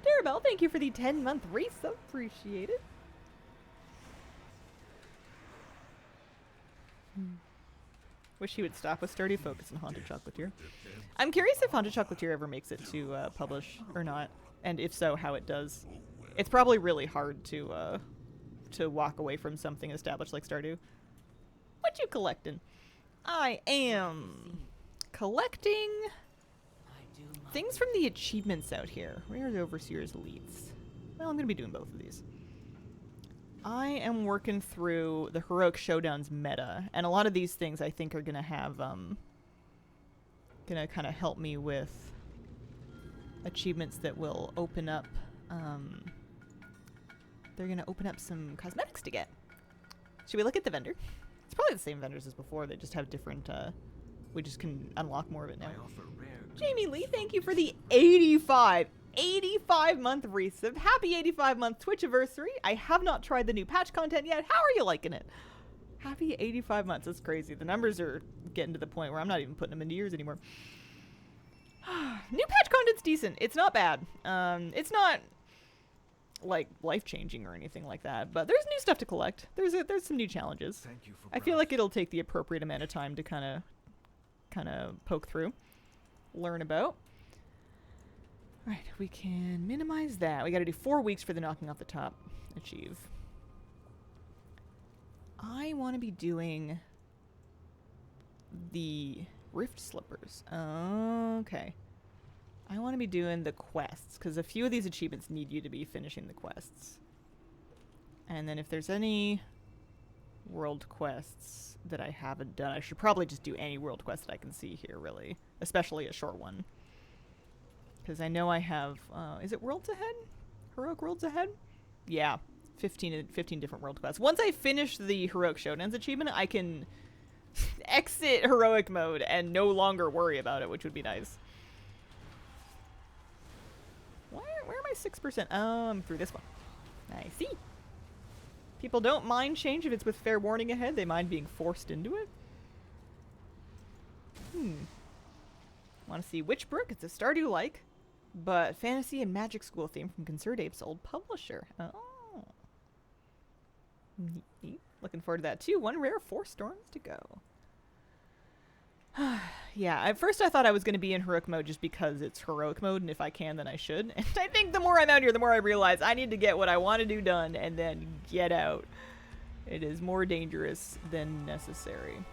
Darabelle, thank you for the 10-month race. Appreciate it. Wish he would stop with Sturdy Focus and Haunted Chocolatier. I'm curious if Haunted Chocolatier ever makes it to publish or not, and if so, how it does. It's probably really hard to walk away from something established like Stardew. What you collecting? I am collecting things from the achievements out here. Where are the Overseer's Elites? Well, I'm going to be doing both of these. I am working through the Heroic Showdown's meta, and a lot of these things I think are going to have, gonna kind of help me with achievements that will open up, they're going to open up some cosmetics to get. Should we look at the vendor? It's probably the same vendors as before, they just have different, we just can unlock more of it now. Jamie Lee, thank you for the 85-month resub. Happy 85-month Twitchiversary. I have not tried the new patch content yet. How are you liking it? Happy 85 months. That's crazy. The numbers are getting to the point where I'm not even putting them into years anymore. New patch content's decent. It's not bad. It's not like life-changing or anything like that, but there's new stuff to collect. There's some new challenges. Thank you for I feel like it'll take the appropriate amount of time to kind of poke through, learn about. Alright, we can minimize that. We gotta do 4 weeks for the knocking off the top achieve. I want to be doing the Rift Slippers. Okay. I want to be doing the quests, because a few of these achievements need you to be finishing the quests. And then if there's any world quests that I haven't done, I should probably just do any world quest that I can see here, really. Especially a short one. Because I know I have, is it Worlds Ahead? Heroic Worlds Ahead? Yeah, 15 different world quests. Once I finish the Heroic Showdown's achievement, I can exit Heroic mode and no longer worry about it, which would be nice. Where am I 6%? I'm through this one. I see. People don't mind change if it's with fair warning ahead. They mind being forced into it. Want to see Witchbrook? It's a Stardew-like, but fantasy and magic school theme from Concerned Ape's old publisher. Oh. Neat. Looking forward to that too. 1 rare, 4 storms to go. Yeah, at first I thought I was going to be in heroic mode just because it's heroic mode, and if I can, then I should. And I think the more I'm out here, the more I realize I need to get what I want to do done and then get out. It is more dangerous than necessary.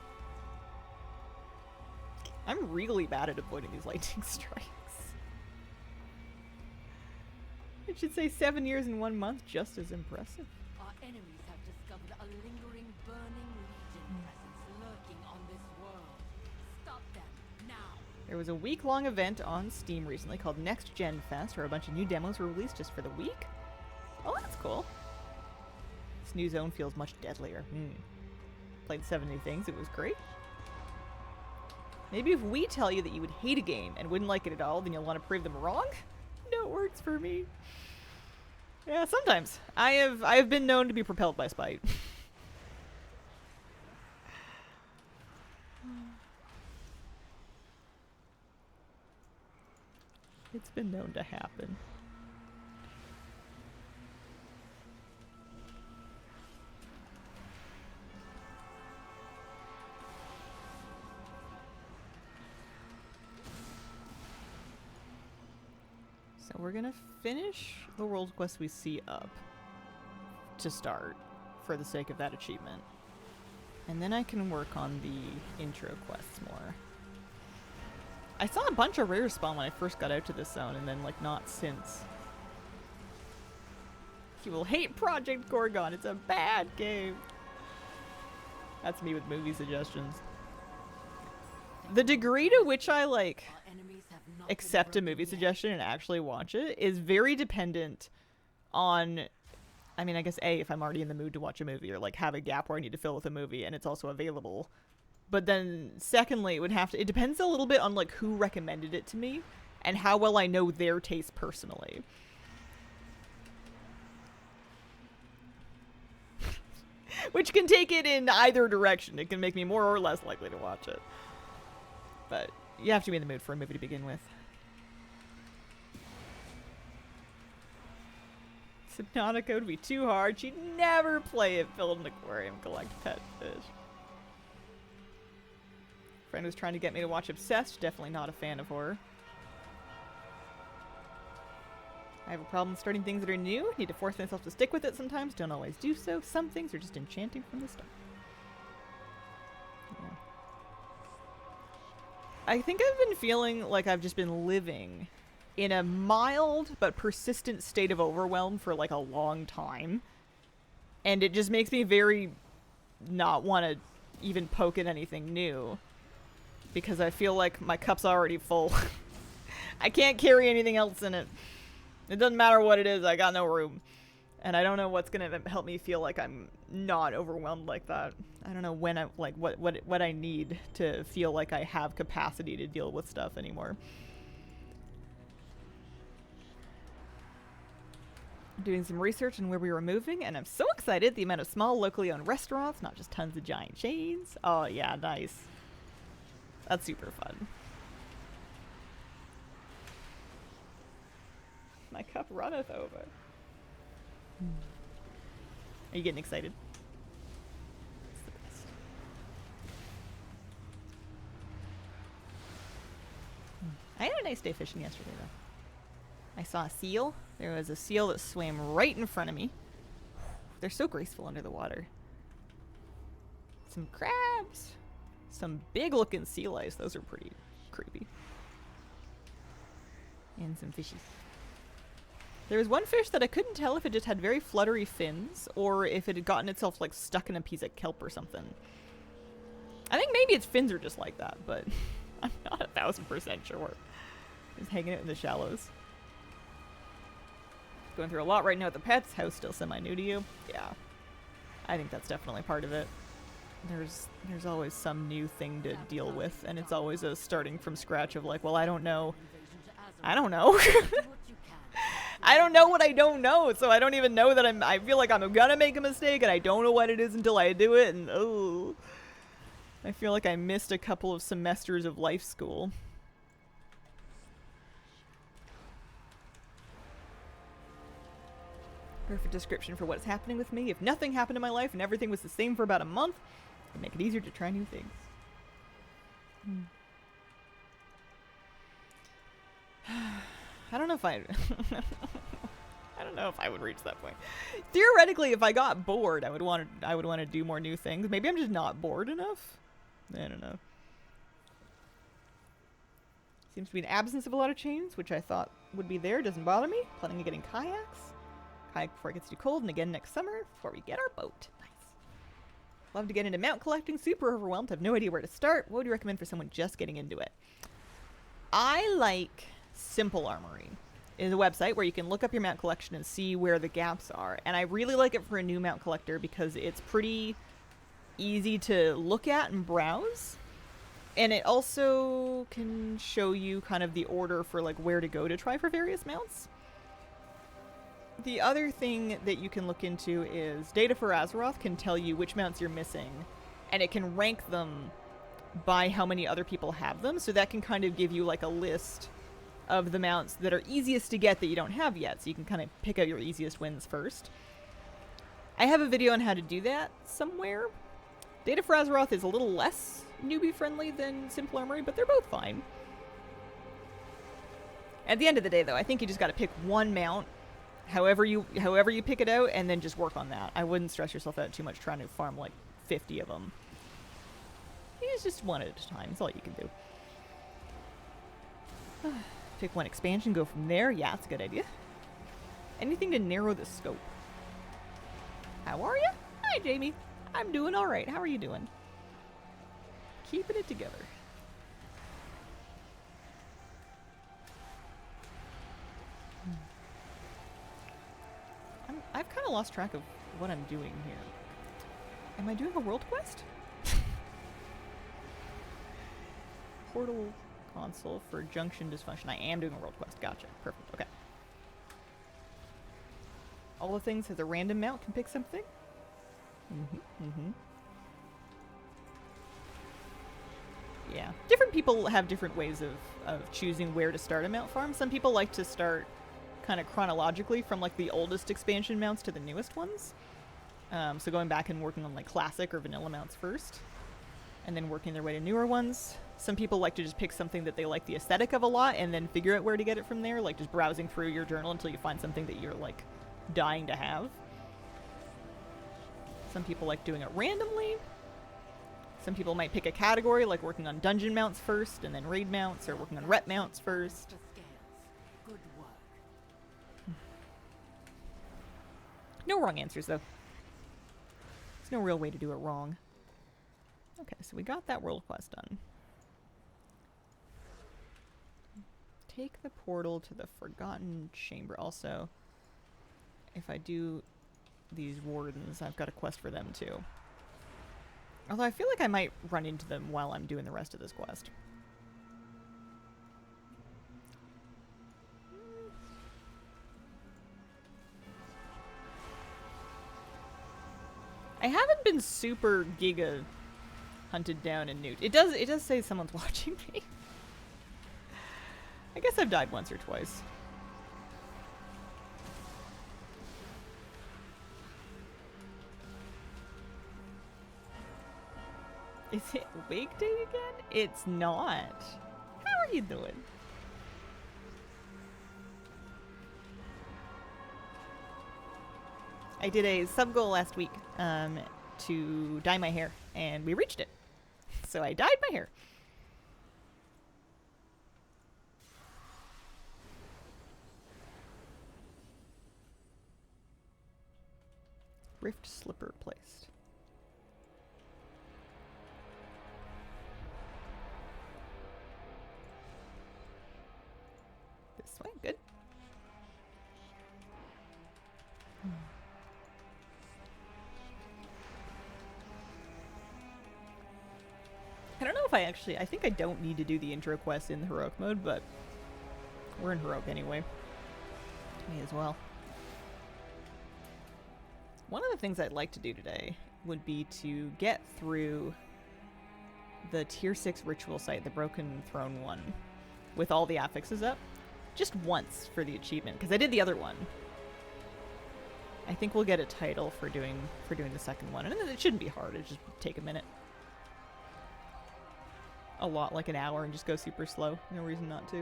I'm really bad at avoiding these lightning strikes. It should say 7 years and 1 month, just as impressive. Our enemies have discovered a lingering, burning legion presence lurking on this world. Stop them now. There was a week-long event on Steam recently called Next Gen Fest, where a bunch of new demos were released just for the week. Oh, that's cool. This new zone feels much deadlier. Played 70 things, it was great. Maybe if we tell you that you would hate a game and wouldn't like it at all, then you'll want to prove them wrong? No, it works for me. Yeah, sometimes. I have been known to be propelled by spite. It's been known to happen. So we're gonna finish the world quest we see up to start for the sake of that achievement. And then I can work on the intro quests more. I saw a bunch of rares spawn when I first got out to this zone and then like not since. You will hate Project Gorgon, it's a bad game. That's me with movie suggestions. The degree to which I like Our enemies have not accept a been movie broken yet. suggestion and actually watch it is very dependent on, I mean, I guess A, if I'm already in the mood to watch a movie or like have a gap where I need to fill with a movie and it's also available. But then secondly, it depends a little bit on like who recommended it to me and how well I know their taste personally. Which can take it in either direction. It can make me more or less likely to watch it. But you have to be in the mood for a movie to begin with. Subnautica would be too hard. She'd never play it. Build an aquarium, collect pet fish. Friend was trying to get me to watch Obsessed. Definitely not a fan of horror. I have a problem starting things that are new. Need to force myself to stick with it sometimes. Don't always do so. Some things are just enchanting from the start. Yeah. I think I've been feeling like I've just been living in a mild but persistent state of overwhelm for like a long time. And it just makes me very not want to even poke at anything new. Because I feel like my cup's already full. I can't carry anything else in it. It doesn't matter what it is, I got no room. And I don't know what's gonna help me feel like I'm not overwhelmed like that. I don't know when I like what I need to feel like I have capacity to deal with stuff anymore. Doing some research on where we were moving, and I'm so excited the amount of small locally owned restaurants, not just tons of giant chains. Oh yeah, nice. That's super fun. My cup runneth over. Are you getting excited? It's the best. I had a nice day fishing yesterday, though. I saw a seal. There was a seal that swam right in front of me. They're so graceful under the water. Some crabs. Some big-looking sea lice. Those are pretty creepy. And some fishies. There was one fish that I couldn't tell if it just had very fluttery fins or if it had gotten itself like stuck in a piece of kelp or something. I think maybe its fins are just like that, but I'm not 1000% sure. Just hanging out in the shallows. Going through a lot right now at the pets. House still semi-new to you. Yeah. I think that's definitely part of it. There's always some new thing to deal with, and it's always a starting from scratch of like, well, I don't know. I don't know. I don't know what I don't know, so I don't even know that I feel like I'm gonna make a mistake, and I don't know what it is until I do it, and oh. I feel like I missed a couple of semesters of life school. Perfect description for what's happening with me. If nothing happened in my life and everything was the same for about a month, it'd make it easier to try new things. I don't know if I don't know if I would reach that point. Theoretically, if I got bored, I would want to do more new things. Maybe I'm just not bored enough. I don't know. Seems to be an absence of a lot of chains, which I thought would be there. Doesn't bother me. Planning on getting kayaks. Kayak before it gets too cold, and again next summer before we get our boat. Nice. Love to get into mount collecting. Super overwhelmed. Have no idea where to start. What would you recommend for someone just getting into it? I like Simple Armory. Is a website where you can look up your mount collection and see where the gaps are. And I really like it for a new mount collector because it's pretty easy to look at and browse. And it also can show you kind of the order for like where to go to try for various mounts. The other thing that you can look into is Data for Azeroth can tell you which mounts you're missing, and it can rank them by how many other people have them, so that can kind of give you like a list of the mounts that are easiest to get that you don't have yet, so you can kind of pick out your easiest wins first. I have a video on how to do that somewhere. Data for Azeroth is a little less newbie friendly than Simple Armory, but they're both fine. At the end of the day, though, I think you just got to pick one mount, however you pick it out, and then just work on that. I wouldn't stress yourself out too much trying to farm like 50 of them. It's just one at a time. That's all you can do. Pick one expansion, go from there. Yeah, that's a good idea. Anything to narrow the scope. How are you? Hi, Jamie. I'm doing all right. How are you doing? Keeping it together. I've kind of lost track of what I'm doing here. Am I doing a world quest? Portal console for junction dysfunction. I am doing a world quest. Gotcha. Perfect. Okay. All the things has a random mount can pick something. Yeah. Different people have different ways of choosing where to start a mount farm. Some people like to start kind of chronologically from like the oldest expansion mounts to the newest ones. So going back and working on like classic or vanilla mounts first, and then working their way to newer ones. Some people like to just pick something that they like the aesthetic of a lot and then figure out where to get it from there, like just browsing through your journal until you find something that you're like dying to have. Some people like doing it randomly. Some people might pick a category, like working on dungeon mounts first and then raid mounts, or working on rep mounts first. The scales. Good work. No wrong answers, though. There's no real way to do it wrong. Okay, so we got that world quest done. Take the portal to the Forgotten Chamber. Also, if I do these wardens, I've got a quest for them, too. Although I feel like I might run into them while I'm doing the rest of this quest. I haven't been super giga hunted down in Newt. It does say someone's watching me. I guess I've died once or twice. Is it wake day again? It's not. How are you doing? I did a sub goal last week to dye my hair, and we reached it. So I dyed my hair. Rift slipper placed. This way, good. I don't know if I think I don't need to do the intro quest in the heroic mode, but we're in heroic anyway. May as well. One of the things I'd like to do today would be to get through the tier 6 ritual site, the Broken Throne one, with all the affixes up, just once for the achievement, because I did the other one. I think we'll get a title for doing the second one, and it shouldn't be hard. It just take a minute. A lot, like an hour, and just go super slow. No reason not to.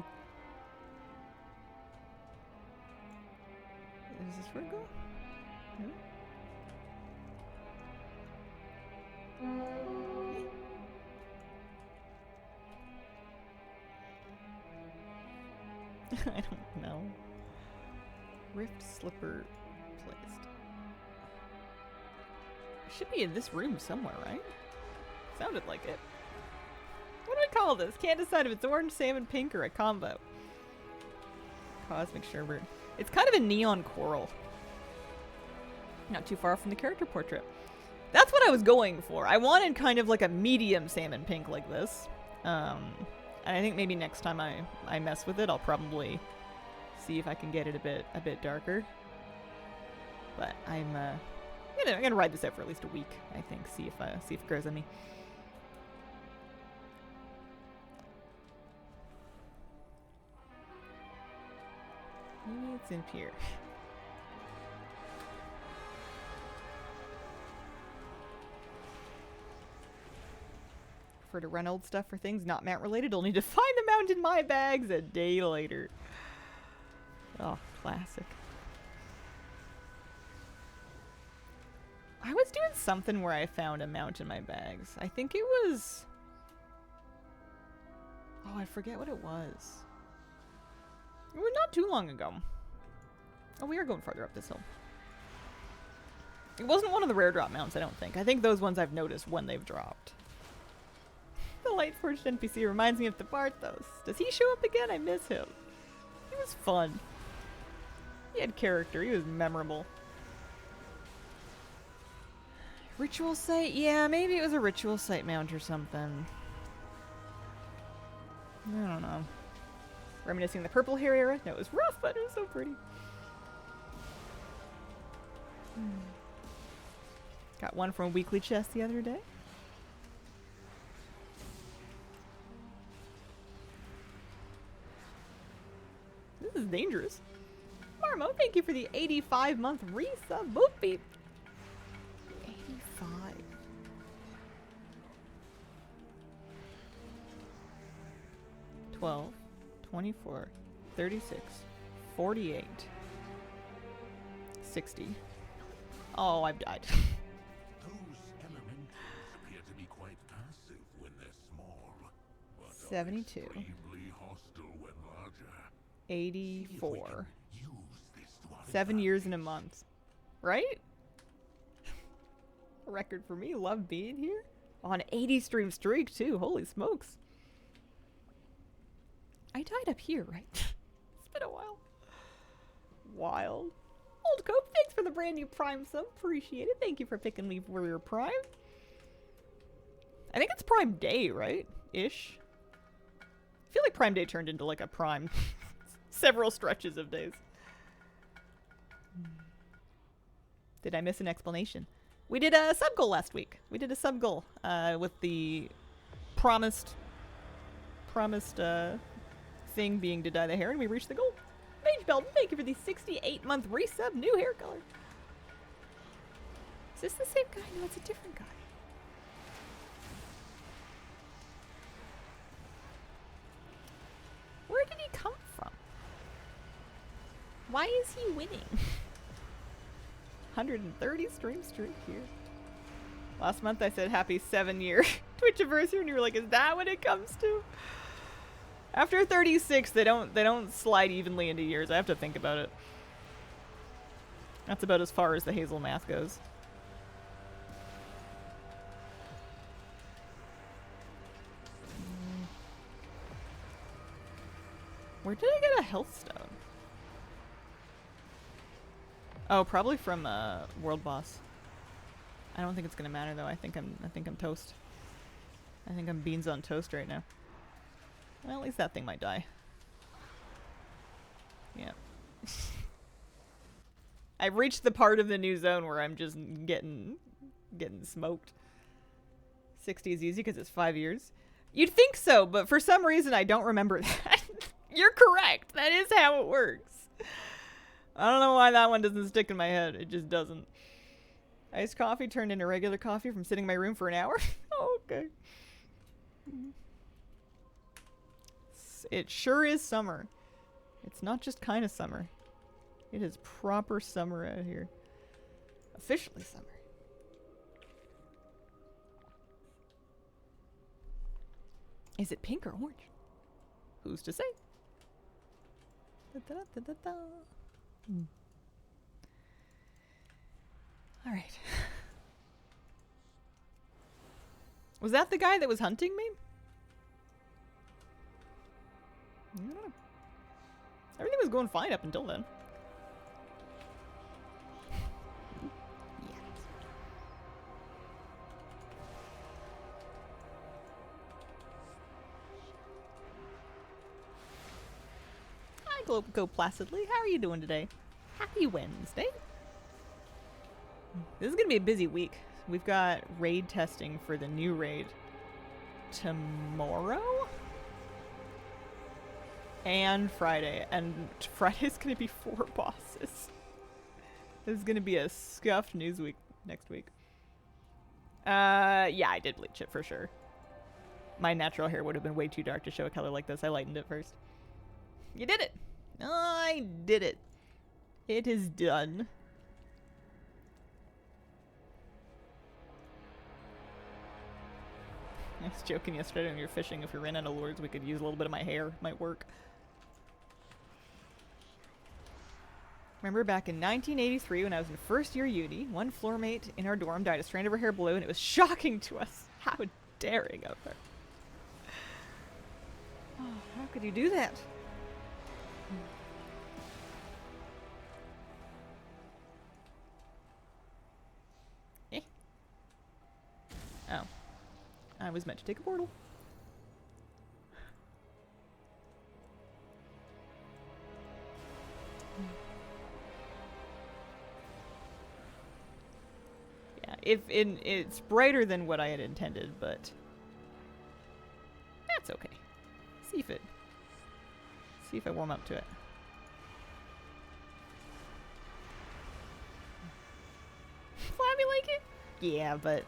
Is this where it goes? No? I don't know. Rift slipper placed. It should be in this room somewhere, right? Sounded like it. What do I call this? Can't decide if it's orange, salmon, pink, or a combo. Cosmic sherbet. It's kind of a neon coral. Not too far from the character portrait. That's what I was going for. I wanted kind of like a medium salmon pink like this. And I think maybe next time I mess with it, I'll probably see if I can get it a bit darker. But I'm gonna ride this out for at least a week. I think see if it grows on me. Maybe it's in here. To run old stuff for things not mount related, I'll need to find the mount in my bags a day later. Oh, classic. I was doing something where I found a mount in my bags. I think it was... Oh, I forget what it was. It was not too long ago. Oh, we are going farther up this hill. It wasn't one of the rare drop mounts, I don't think. I think those ones I've noticed when they've dropped. The Lightforged NPC reminds me of the Barthos. Does he show up again? I miss him. He was fun. He had character. He was memorable. Ritual site? Yeah, maybe it was a ritual site mount or something. I don't know. Reminiscing the purple hair era? No, it was rough, but it was so pretty. Got one from Weekly Chess the other day. This is dangerous. Marmo, thank you for the 85-month resub. Boop beep. 85. $12, $24, $36, $48, $60. Oh, I've died. Those elementals appear to be quite passive when they're small, but are 72. extremely hostile when larger. 84. Use this to our 7 years and a month. Right? A record for me. Love being here. On 80 stream streak, too. Holy smokes. I died up here, right? It's been a while. Wild. Old Cope, thanks for the brand new Prime sub. Appreciate it. Thank you for picking me for your Prime. I think it's Prime Day, right? Ish. I feel like Prime Day turned into like a Prime. Several stretches of days. Did I miss an explanation? We did a sub goal last week. We did a sub goal with the promised thing being to dye the hair, and we reached the goal. Mage Belton, thank you for the 68-month resub. New hair color. Is this the same guy? No, it's a different guy. Where did he come from? Why is he winning? 130 stream streak here. Last month I said happy 7-year Twitch anniversary, and you were like, is that what it comes to? After 36, they don't slide evenly into years. I have to think about it. That's about as far as the Hazel math goes. Where did I get a health stone? Oh, probably from World Boss. I don't think it's gonna matter though. I think I'm toast. I think I'm beans on toast right now. Well, at least that thing might die. Yeah. I've reached the part of the new zone where I'm just getting smoked. 60 is easy because it's 5 years. You'd think so, but for some reason I don't remember that. You're correct. That is how it works. I don't know why that one doesn't stick in my head. It just doesn't. Iced coffee turned into regular coffee from sitting in my room for an hour? Oh, okay. It sure is summer. It's not just kind of summer. It is proper summer out here. Officially summer. Is it pink or orange? Who's to say? All right. Was that the guy that was hunting me? I don't know. Everything was going fine up until then. Hi, Go Placidly. How are you doing today? Happy Wednesday. This is going to be a busy week. We've got raid testing for the new raid tomorrow? And Friday. And Friday's going to be 4 bosses. This is going to be a scuffed news week next week. Yeah, I did bleach it for sure. My natural hair would have been way too dark to show a color like this. I lightened it first. You did it! I did it. It is done. I was joking yesterday when you were fishing. If we ran out of lures, we could use a little bit of my hair. Might work. Remember back in 1983 when I was in first year uni, one floor mate in our dorm died of strand of her hair blue, and it was shocking to us. How daring of her. Oh, how could you do that? Eh. Oh. I was meant to take a portal. Yeah, It's brighter than what I had intended, but that's okay. See if I warm up to it. Flabby like it? Yeah, but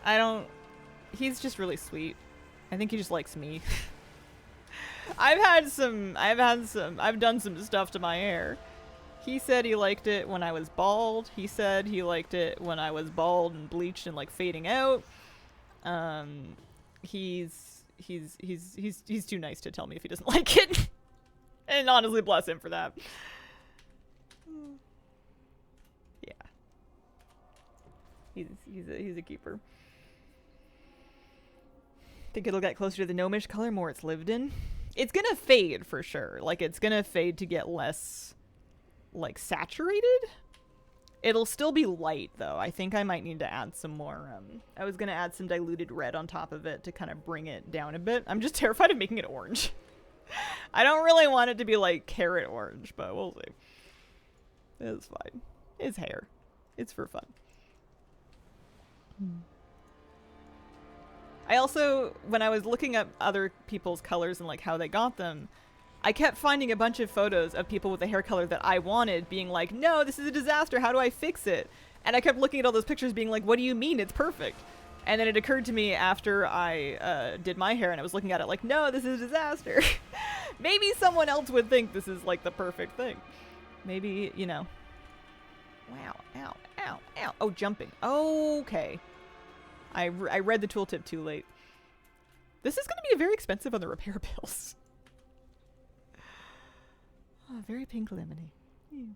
I don't. He's just really sweet. I think he just likes me. I've done some stuff to my hair. He said he liked it when I was bald. He said he liked it when I was bald and bleached and like fading out. He's too nice to tell me if he doesn't like it. And honestly, bless him for that. Yeah. He's a keeper. Think it'll get closer to the gnomish color more it's lived in. It's gonna fade for sure. Like, it's gonna fade to get less, like, saturated. It'll still be light, though. I think I might need to add some more, I was gonna add some diluted red on top of it to kind of bring it down a bit. I'm just terrified of making it orange. I don't really want it to be, like, carrot orange, but we'll see. It's fine. It's hair. It's for fun. I also, when I was looking up other people's colors and like how they got them, I kept finding a bunch of photos of people with the hair color that I wanted being like, no, this is a disaster. How do I fix it? And I kept looking at all those pictures being like, what do you mean? It's perfect. And then it occurred to me after I did my hair and I was looking at it like, no, this is a disaster. Maybe someone else would think this is like the perfect thing. Maybe, you know. Wow. Ow. Ow. Ow. Oh, jumping. Okay. I read the tooltip too late. This is going to be very expensive on the repair bills. Oh, very pink lemony. It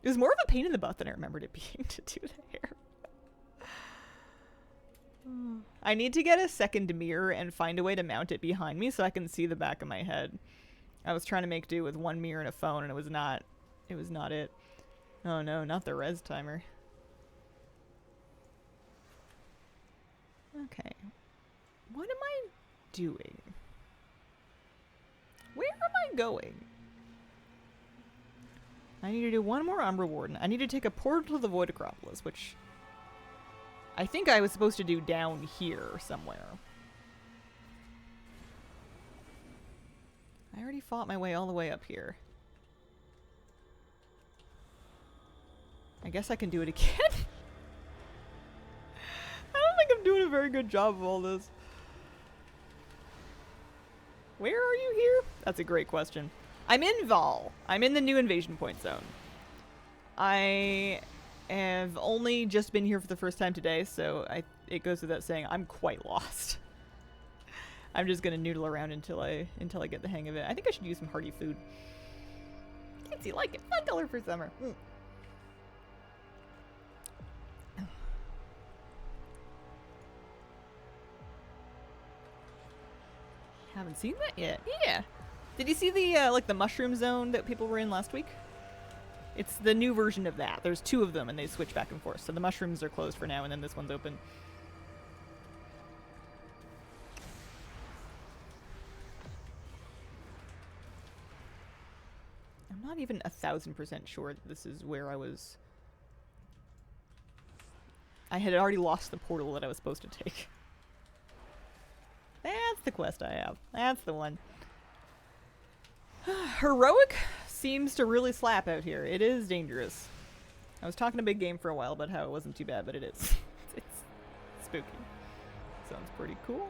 was more of a pain in the butt than I remembered it being to do the hair. I need to get a second mirror and find a way to mount it behind me so I can see the back of my head. I was trying to make do with one mirror and a phone and it was not it. Oh no, not the res timer. Okay. What am I doing? Where am I going? I need to do one more Umbra Warden. I need to take a portal to the Void Acropolis, which I think I was supposed to do down here somewhere. I already fought my way all the way up here. I guess I can do it again. I don't think I'm doing a very good job of all this. Where are you here? That's a great question. I'm in Val. I'm in the new invasion point zone. I have only just been here for the first time today, so it goes without saying I'm quite lost. I'm just gonna noodle around until I get the hang of it. I think I should use some hearty food. Fancy like it. Fun color for summer. Haven't seen that yet. Yeah. Did you see the like the mushroom zone that people were in last week? It's the new version of that. There's two of them and they switch back and forth. So the mushrooms are closed for now and then this one's open. I'm not even 1,000% sure that this is where I was. I had already lost the portal that I was supposed to take. That's the quest I have. That's the one. Heroic seems to really slap out here. It is dangerous. I was talking a big game for a while about how it wasn't too bad, but it is. It's spooky. Sounds pretty cool.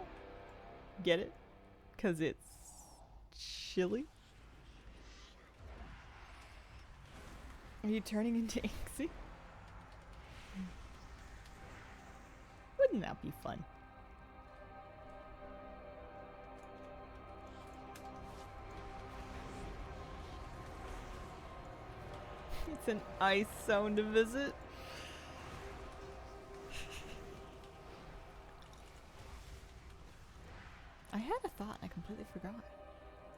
Get it? 'Cause it's chilly. Are you turning into Inksy? Wouldn't that be fun? It's an ice zone to visit. I had a thought and I completely forgot.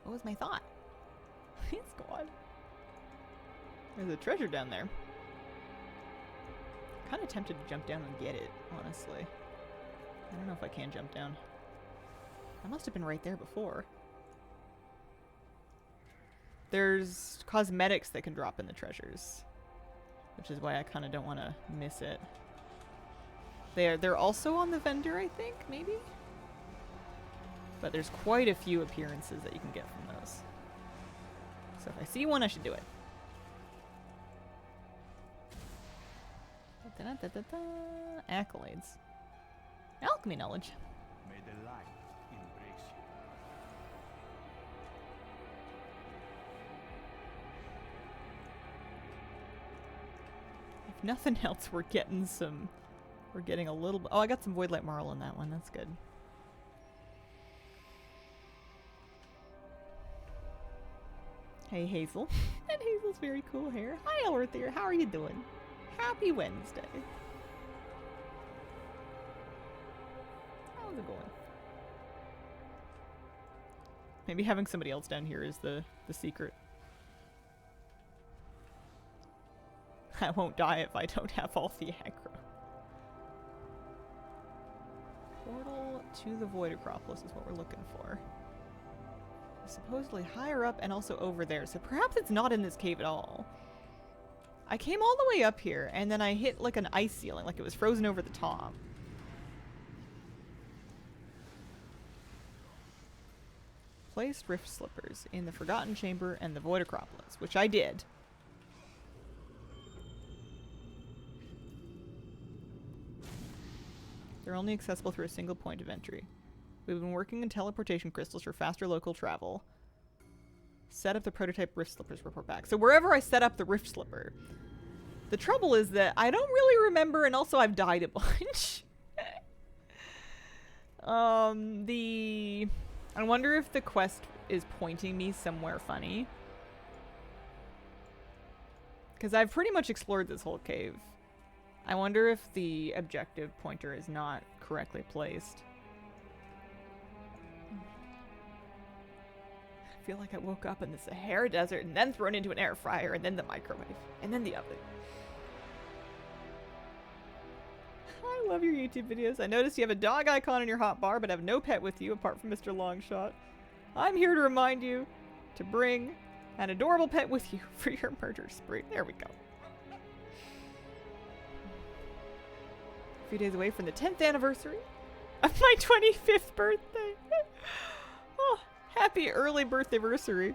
What was my thought? It's gone. There's a treasure down there. Kind of tempted to jump down and get it, honestly. I don't know if I can jump down. I must have been right there before. There's cosmetics that can drop in the treasures. which is why I kind of don't want to miss it. They're also on the vendor, I think, maybe? But there's quite a few appearances that you can get from those. So if I see one, I should do it. Da-da-da-da-da. Accolades. Alchemy knowledge. May the light embrace you. If nothing else, we're getting some... We're getting a little... Oh, I got some Voidlight Marl in that one. That's good. Hey, Hazel. And Hazel's very cool hair. Hi, Elrithier. How are you doing? Happy Wednesday. How's it going? Maybe having somebody else down here is the secret. I won't die if I don't have all the aggro. Portal to the Void Acropolis is what we're looking for. Supposedly higher up and also over there, so perhaps it's not in this cave at all. I came all the way up here, and then I hit like an ice ceiling, like it was frozen over the top. Placed Rift Slippers in the Forgotten Chamber and the Void Acropolis, which I did. They're only accessible through a single point of entry. We've been working on teleportation crystals for faster local travel. Set up the prototype Rift Slippers, report back. So wherever I set up the Rift Slipper. The trouble is that I don't really remember, and also I've died a bunch. I wonder if the quest is pointing me somewhere funny. Because I've pretty much explored this whole cave. I wonder if the objective pointer is not correctly placed. I feel like I woke up in the Sahara Desert and then thrown into an air fryer and then the microwave and then the oven. I love your YouTube videos. I noticed you have a dog icon in your hotbar but have no pet with you apart from Mr. Longshot. I'm here to remind you to bring an adorable pet with you for your murder spree. There we go. A few days away from the 10th anniversary of my 25th birthday. Oh, happy early birthday anniversary.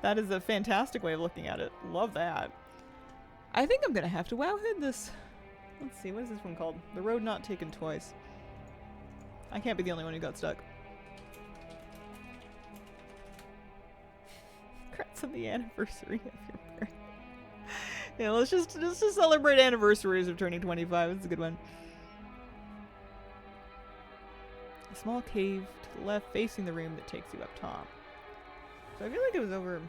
That is a fantastic way of looking at it. Love that. I think I'm gonna have to wowhead this. Let's see, what is this one called? The Road Not Taken Twice. I can't be the only one who got stuck. Congrats on the anniversary of your birthday. Yeah, let's just celebrate anniversaries of turning 25. It's a good one. A small cave to the left facing the room that takes you up top. So I feel like it was over...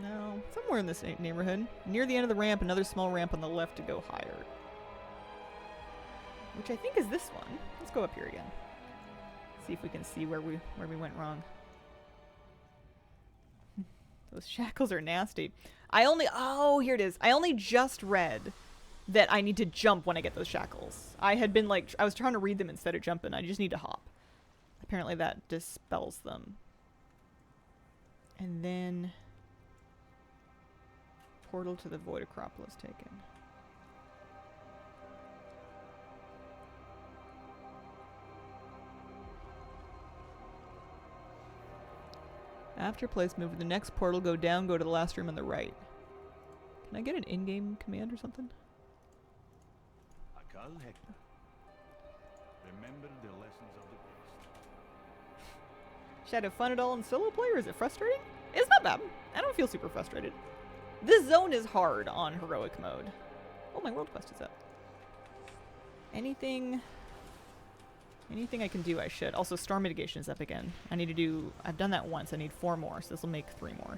No, somewhere in this neighborhood. Near the end of the ramp, another small ramp on the left to go higher. Which I think is this one. Let's go up here again. See if we can see where we went wrong. Those shackles are nasty. Oh, here it is. I only just read that I need to jump when I get those shackles. I had been like, I was trying to read them instead of jumping. I just need to hop. Apparently that dispels them. And then portal to the Void Acropolis taken. After place, move to the next portal, go down, go to the last room on the right. Can I get an in-game command or something? Akal Hector. Remember the lessons of the past. Shadow fun at all in solo play, or is it frustrating? It's not bad. I don't feel super frustrated. This zone is hard on heroic mode. Oh, my world quest is up. Anything I can do, I should. Also, storm mitigation is up again. I need to do... I've done that once. I need 4 more, so this will make 3 more.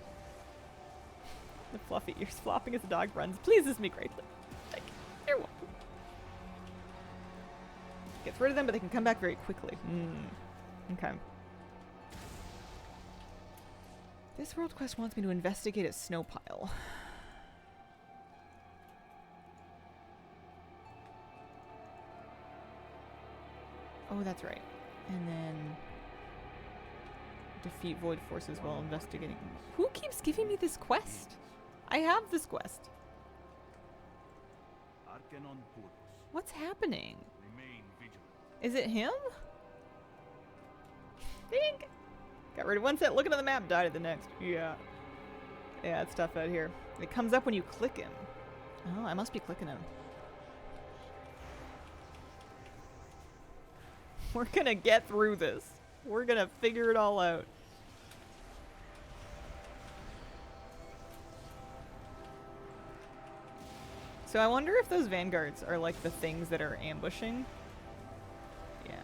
The fluffy ears flopping as the dog runs pleases me greatly. Thank you. You're welcome. Gets rid of them, but they can come back very quickly. Okay. This world quest wants me to investigate a snow pile. Oh, that's right. And then defeat void forces while investigating. Who keeps giving me this quest? I have this quest. Arcanon Purus. What's happening? Remain vigilant. Is it him? Think. Got rid of one set, looking at the map, died at the next. Yeah. Yeah, it's tough out here. It comes up when you click him. Oh, I must be clicking him. We're gonna get through this. We're gonna figure it all out. So I wonder if those vanguards are like the things that are ambushing. Yeah.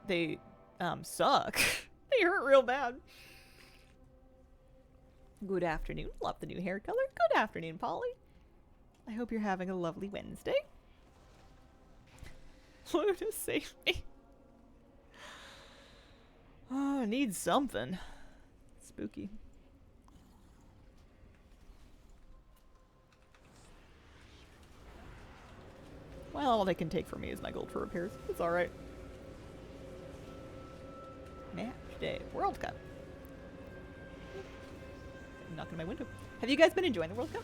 They suck. They hurt real bad. Good afternoon. Love the new hair color. Good afternoon, Polly. I hope you're having a lovely Wednesday. Luna, save me. Oh, I need something. Spooky. Well, all they can take from me is my gold for repairs. It's alright. Match day. World Cup. Knocking on my window. Have you guys been enjoying the World Cup?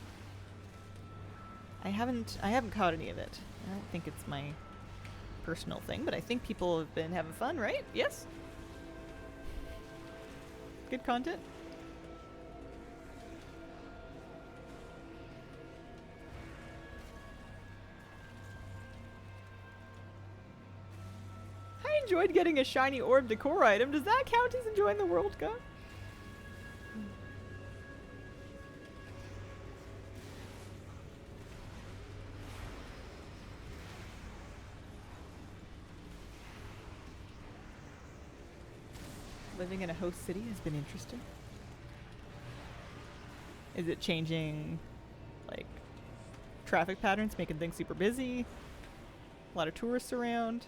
I haven't caught any of it. I don't think it's my personal thing, but I think people have been having fun, right? Yes? Good content? I enjoyed getting a shiny orb decor item. Does that count as enjoying the World Cup? Living in a host city has been interesting. Is it changing, like, traffic patterns, making things super busy? A lot of tourists around.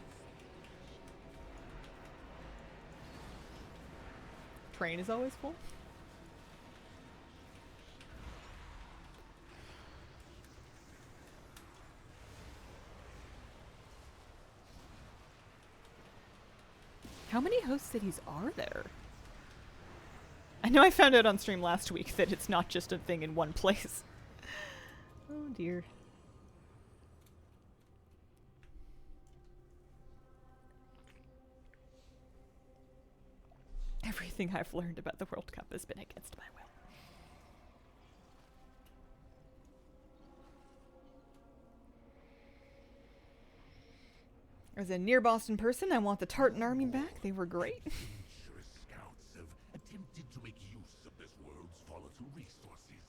Train is always full. How many host cities are there? I know I found out on stream last week that it's not just a thing in one place. Oh dear. Everything I've learned about the World Cup has been against my will. As a near Boston person, I want the Tartan Army back. They were great. Adventurous scouts have attempted to make use of this world's volatile resources.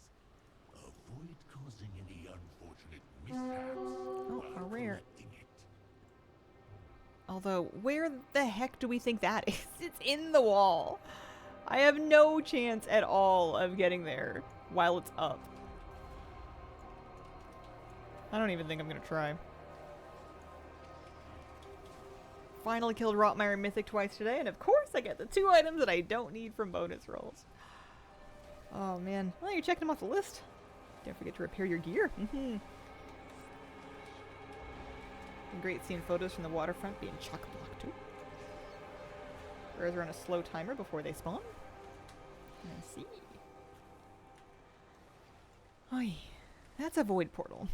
Avoid causing any unfortunate mishaps Oh, a while rare. collecting it. Although, where the heck do we think that is? It's in the wall. I have no chance at all of getting there while it's up. I don't even think I'm gonna try. Finally killed Rotmire Mythic twice today, and of course I get the 2 items that I don't need from bonus rolls. Oh man. Well, you're checking them off the list. Don't forget to repair your gear. Great seeing photos from the waterfront being chock-a-block too. Rares are on a slow timer before they spawn. I see. Oy. That's a void portal.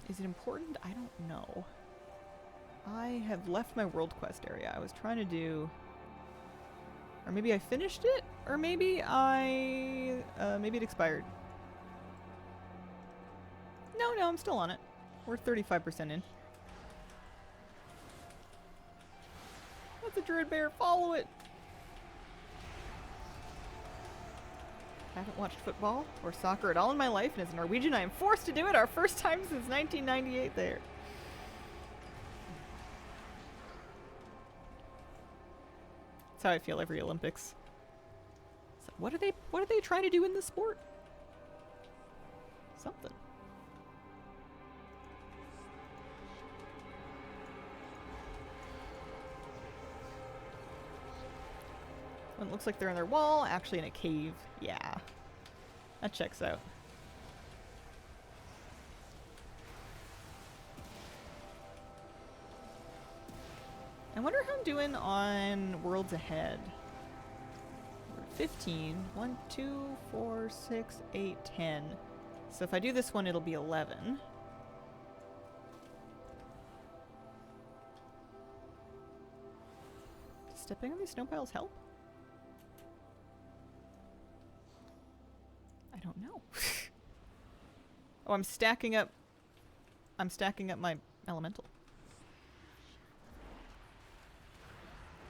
Is it important? I don't know. I have left my world quest area. I was trying to do... Or maybe I finished it? Or maybe I... maybe it expired. No, I'm still on it. We're 35% in. That's a druid bear. Follow it. Haven't watched football or soccer at all in my life, and as a Norwegian, I am forced to do it. Our first time since 1998 there. That's how I feel every Olympics. So what are they trying to do in this sport? Something. Well, it looks like they're on their wall, actually in a cave. Yeah. That checks out. I wonder how I'm doing on Worlds Ahead. We're at 15. 1, 2, 4, 6, 8, 10. So if I do this one, it'll be 11. Does stepping on these snow piles help? I don't know. Oh, I'm stacking up my elemental.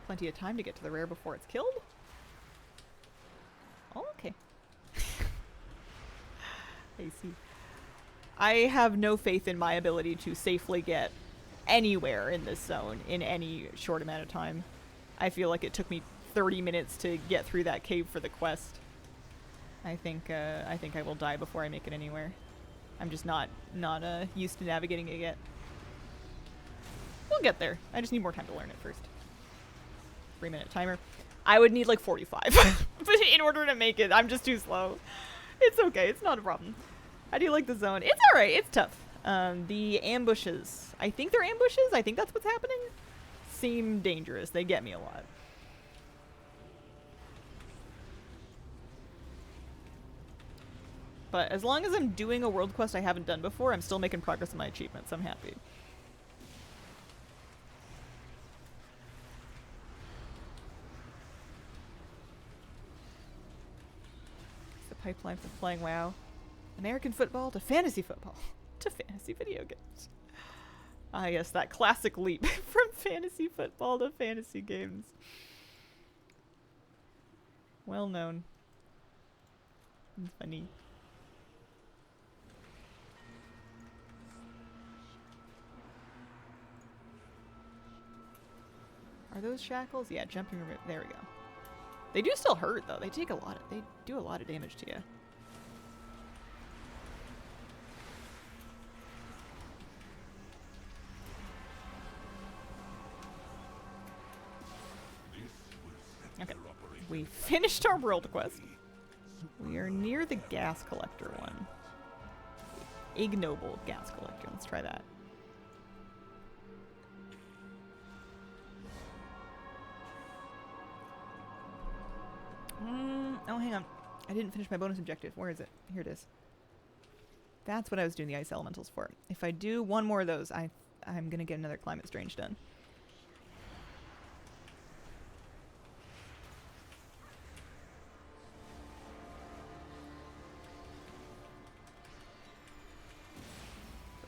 Plenty of time to get to the rare before it's killed. Oh, okay. I see. I have no faith in my ability to safely get anywhere in this zone in any short amount of time. I feel like it took me 30 minutes to get through that cave for the quest. I think I will die before I make it anywhere. I'm just not used to navigating it yet. We'll get there. I just need more time to learn it first. 3-minute timer. I would need like 45 but in order to make it. I'm just too slow. It's okay. It's not a problem. How do you like the zone? It's alright. It's tough. The ambushes. I think they're ambushes. I think that's what's happening. Seem dangerous. They get me a lot. But as long as I'm doing a world quest I haven't done before, I'm still making progress in my achievements. I'm happy. It's the pipeline from playing WoW. American football to fantasy football to fantasy video games. Ah, yes, that classic leap from fantasy football to fantasy games. Well known. It's funny. Are those shackles? Yeah, jumping. There we go. They do still hurt though. They take a lot. They do a lot of damage to you. Okay, we finished our world quest. We are near the gas collector one. Ignoble gas collector. Let's try that. Oh, hang on. I didn't finish my bonus objective. Where is it? Here it is. That's what I was doing the ice elementals for. If I do one more of those, I'm gonna get another climate strange done.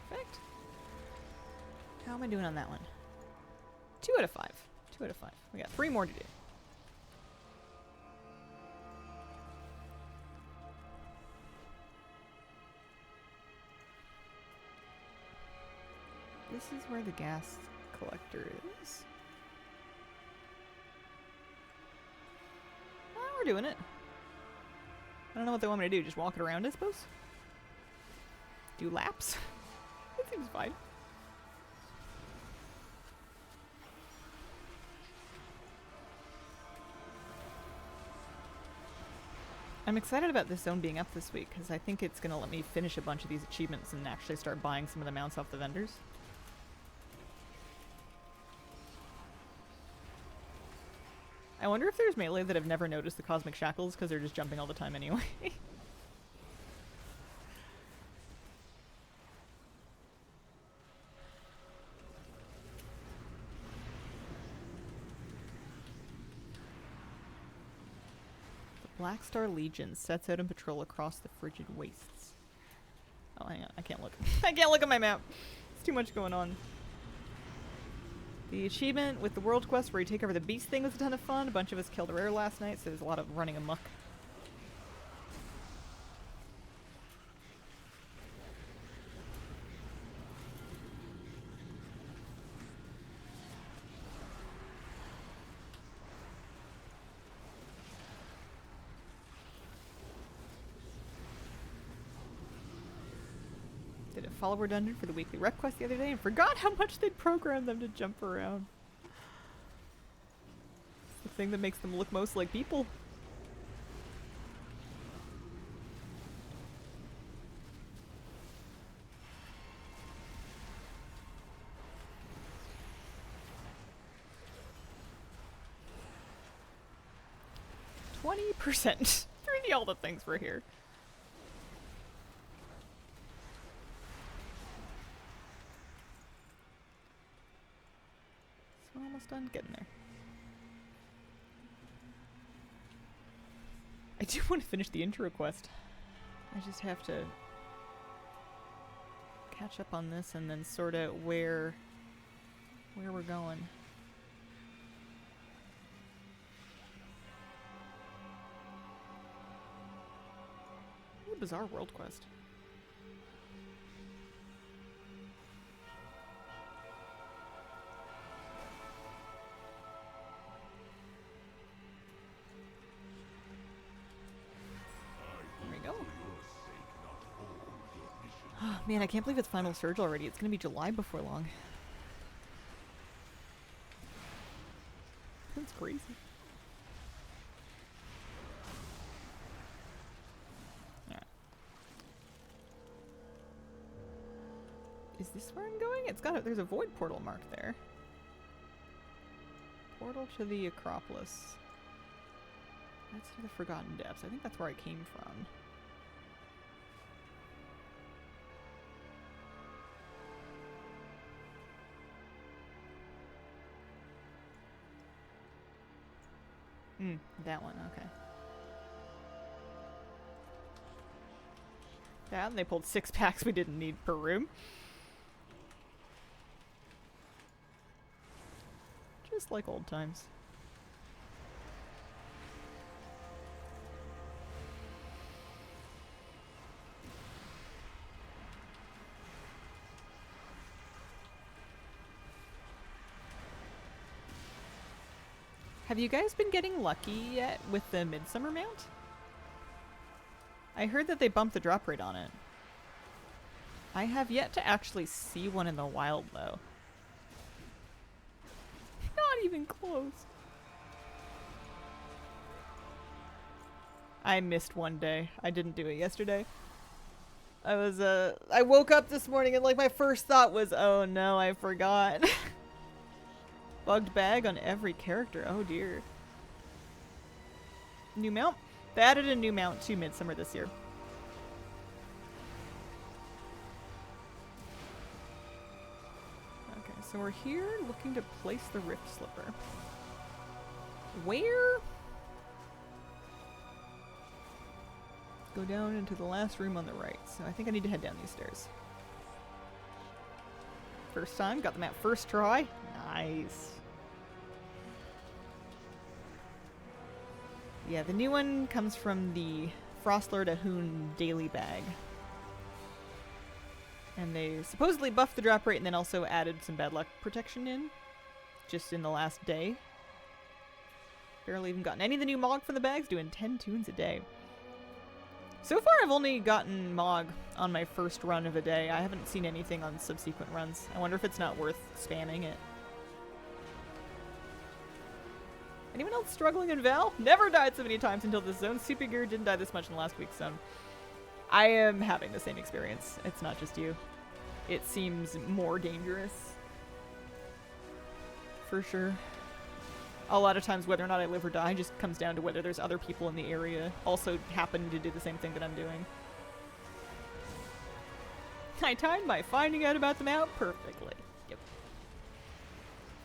Perfect. How am I doing on that one? 2 out of 5. 2 out of 5. We got 3 more to do. This is where the gas collector is. Oh, we're doing it. I don't know what they want me to do. Just walk it around, I suppose? Do laps? That seems fine. I'm excited about this zone being up this week because I think it's going to let me finish a bunch of these achievements and actually start buying some of the mounts off the vendors. I wonder if there's melee that have never noticed the cosmic shackles because they're just jumping all the time anyway. The Black Star Legion sets out in patrol across the frigid wastes. Oh, hang on. I can't look. I can't look at my map. There's too much going on. The achievement with the world quest where you take over the beast thing was a ton of fun. A bunch of us killed a rare last night, so there's a lot of running amok. Did a follower dungeon for the weekly rep quest the other day and forgot how much they'd programmed them to jump around. It's the thing that makes them look most like people. 20%. 3D all the things for here. So we're almost done getting there. I do want to finish the intro quest. I just have to catch up on this and then sort out where we're going. Ooh, bizarre world quest. There we go. Oh, man, I can't believe it's Final Surge already. It's gonna be July before long. That's crazy. Alright. Is this where I'm going? It's got there's a void portal marked there. Portal to the Acropolis. That's to the Forgotten Depths. I think that's where I came from. That one, okay. Yeah, and they pulled 6 packs we didn't need per room. Just like old times. Have you guys been getting lucky yet with the Midsummer mount? I heard that they bumped the drop rate on it. I have yet to actually see one in the wild, though. Not even close. I missed one day. I didn't do it yesterday. I woke up this morning and like my first thought was, oh no, I forgot. Bugged bag on every character. Oh dear. New mount? They added a new mount to Midsummer this year. Okay, so we're here looking to place the Rift Slipper. Where? Go down into the last room on the right. So I think I need to head down these stairs. First time, got the map first try. Nice. Yeah, the new one comes from the Frostlord Ahun daily bag. And they supposedly buffed the drop rate and then also added some bad luck protection in. Just in the last day. Barely even gotten any of the new Mog from the bags, doing 10 tunes a day. So far I've only gotten Mog on my first run of a day. I haven't seen anything on subsequent runs. I wonder if it's not worth spamming it. Anyone else struggling in Val? Never died so many times until this zone. Super Gear didn't die this much in the last week's zone. I am having the same experience. It's not just you. It seems more dangerous. For sure. A lot of times whether or not I live or die just comes down to whether there's other people in the area also happening to do the same thing that I'm doing. I timed my finding out about them out perfectly. Yep.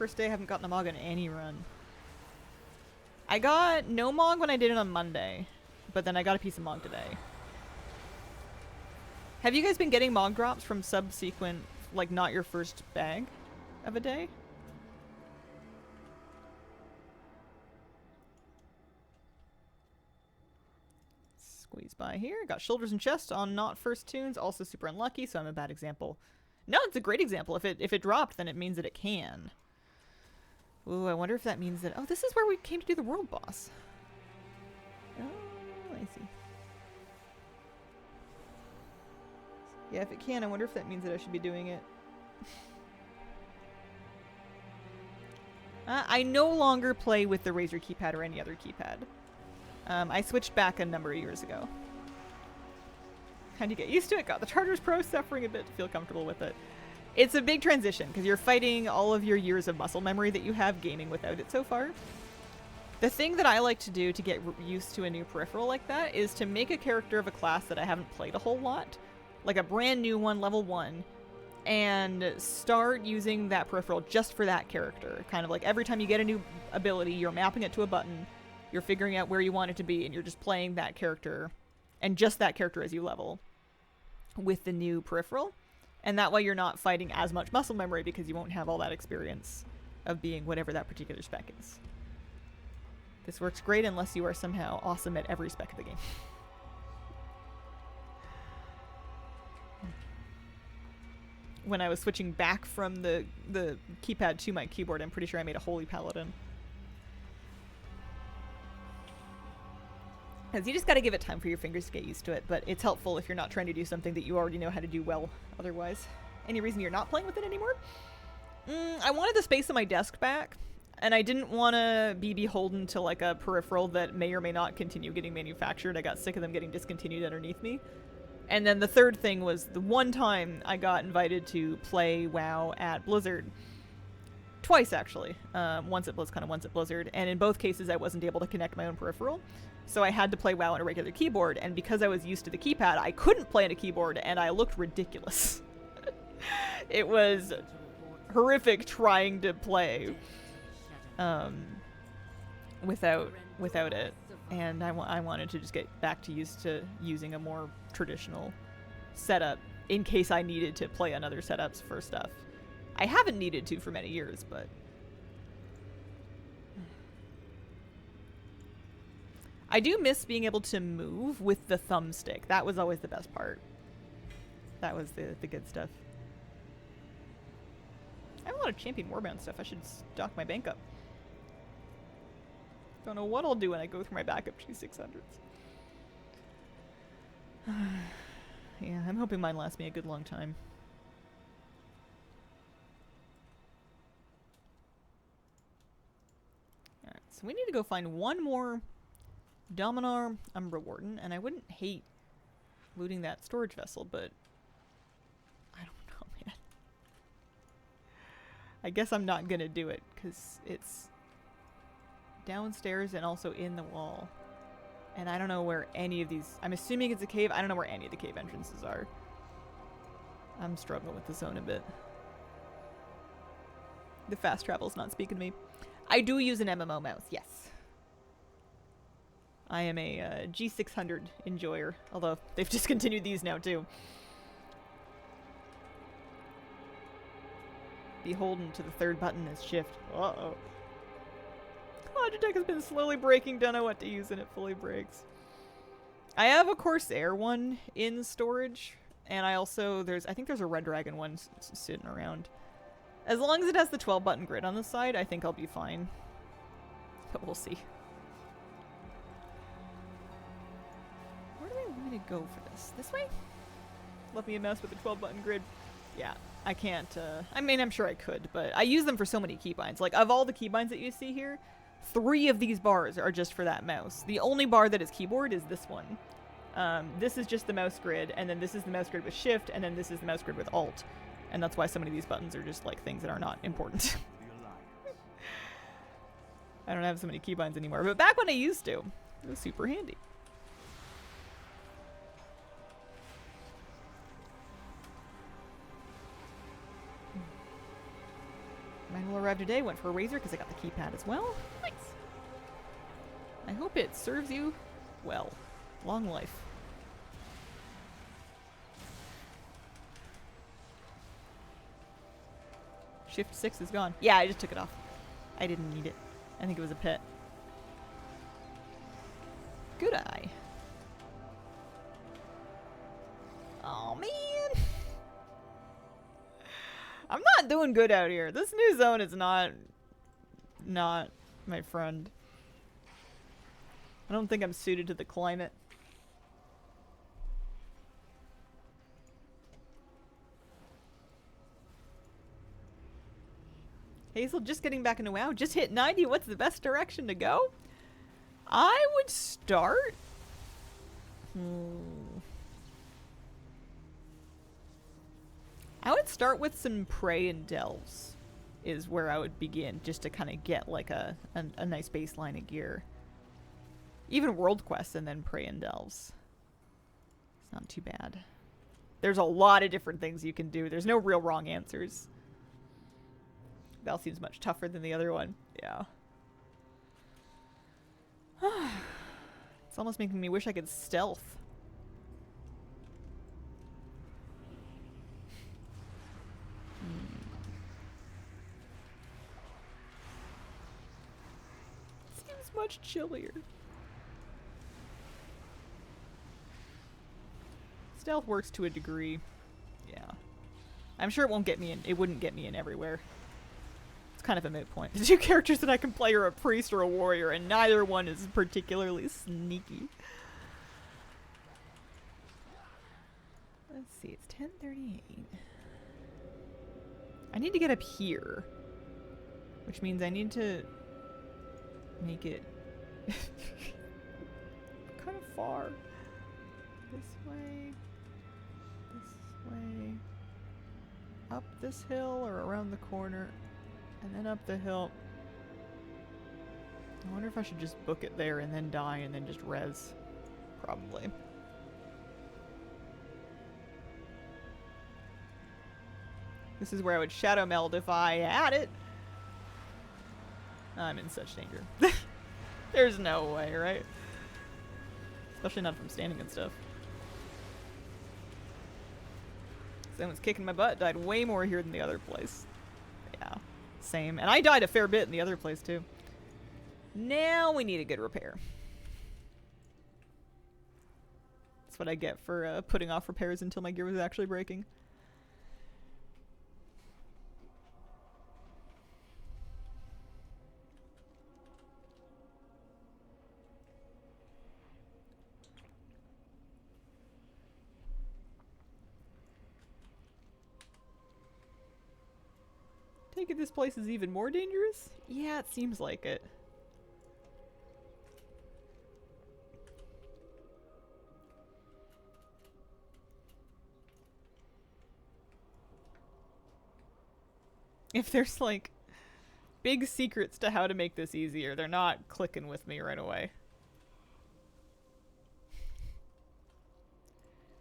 First day I haven't gotten a Mog on any run. I got no Mog when I did it on Monday, but then I got a piece of Mog today. Have you guys been getting Mog drops from subsequent, like not your first bag of a day? Squeeze by here. Got shoulders and chest on not first tunes, also super unlucky, so I'm a bad example. No, it's a great example. If it dropped, then it means that it can. Ooh, I wonder if that means that... Oh, this is where we came to do the world boss. Oh, I see. Yeah, if it can, I wonder if that means that I should be doing it. I no longer play with the Razer keypad or any other keypad. I switched back a number of years ago. Had to get used to it. Got the Charters Pro, suffering a bit to feel comfortable with it. It's a big transition, because you're fighting all of your years of muscle memory that you have gaming without it so far. The thing that I like to do to get used to a new peripheral like that is to make a character of a class that I haven't played a whole lot, like a brand new one, level 1, and start using that peripheral just for that character. Kind of like every time you get a new ability, you're mapping it to a button, you're figuring out where you want it to be, and you're just playing that character, and just that character as you level, with the new peripheral. And that way you're not fighting as much muscle memory because you won't have all that experience of being whatever that particular spec is. This works great unless you are somehow awesome at every spec of the game. When I was switching back from the keypad to my keyboard, I'm pretty sure I made a Holy Paladin. Because you just gotta give it time for your fingers to get used to it, but it's helpful if you're not trying to do something that you already know how to do well otherwise. Any reason you're not playing with it anymore? I wanted the space on my desk back, and I didn't want to be beholden to like a peripheral that may or may not continue getting manufactured. I got sick of them getting discontinued underneath me. And then the third thing was the one time I got invited to play WoW at Blizzard. Twice, actually. Once at BlizzCon and once at Blizzard. And in both cases, I wasn't able to connect my own peripheral. So I had to play WoW on a regular keyboard. And because I was used to the keypad, I couldn't play on a keyboard, and I looked ridiculous. It was horrific trying to play without it. And I wanted to just get back to used to using a more traditional setup in case I needed to play on other setups for stuff. I haven't needed to for many years, but I do miss being able to move with the thumbstick. That was always the best part. That was the good stuff. I have a lot of Champion Warband stuff. I should stock my bank up. Don't know what I'll do when I go through my backup G600s. Yeah, I'm hoping mine lasts me a good long time. Alright, so we need to go find one more Dominar Umbra Warden, and I wouldn't hate looting that storage vessel, but I don't know, man. I guess I'm not gonna do it, because it's downstairs and also in the wall. And I don't know where any of these... I'm assuming it's a cave. I don't know where any of the cave entrances are. I'm struggling with the zone a bit. The fast travel's not speaking to me. I do use an MMO mouse, yes. I am a G600 enjoyer, although they've discontinued these now too. Beholden to the third button is shift. Uh-oh. Logitech has been slowly breaking. Don't know what to use and it fully breaks. I have a Corsair one in storage, and I also I think there's a Red Dragon one sitting around. As long as it has the 12-button grid on the side, I think I'll be fine. But we'll see. Where do I want to go for this? This way? Let me mess with the 12-button grid. Yeah, I can't. I mean, I'm sure I could, but I use them for so many keybinds. Like, of all the keybinds that you see here, 3 of these bars are just for that mouse. The only bar that is keyboard is this one. This is just the mouse grid, and then this is the mouse grid with shift, and then this is the mouse grid with alt. And that's why so many of these buttons are just like things that are not important. I don't have so many keybinds anymore, but back when I used to, it was super handy. Mine will arrive today. Went for a Razer because I got the keypad as well. Nice. I hope it serves you well. Long life. Shift 6 is gone. Yeah, I just took it off. I didn't need it. I think it was a pet. Good eye. Oh, man. I'm not doing good out here. This new zone is not my friend. I don't think I'm suited to the climate. Hazel, just getting back into WoW. Just hit 90. What's the best direction to go? I would start... I would start with some Prey and Delves. is where I would begin, just to kind of get like a nice baseline of gear. Even World Quests and then Prey and Delves. It's not too bad. There's a lot of different things you can do. There's no real wrong answers. Val seems much tougher than the other one. Yeah. It's almost making me wish I could stealth. Seems much chillier. Stealth works to a degree. Yeah. I'm sure it won't get me in. It wouldn't get me in everywhere. It's kind of a moot point. The two characters that I can play are a priest or a warrior, and neither one is particularly sneaky. Let's see, it's 10:38. I need to get up here, which means I need to make it kind of far. This way. Up this hill or around the corner, and then up the hill. I wonder if I should just book it there and then die and then just res. Probably. This is where I would shadow meld if I had it. I'm in such danger. There's no way, right? Especially not from standing and stuff. Someone's kicking my butt. Died way more here than the other place. Yeah, same. And I died a fair bit in the other place too. Now we need a good repair. That's what I get for putting off repairs until my gear was actually breaking. Take it this place is even more dangerous? Yeah, it seems like it. If there's like big secrets to how to make this easier, they're not clicking with me right away.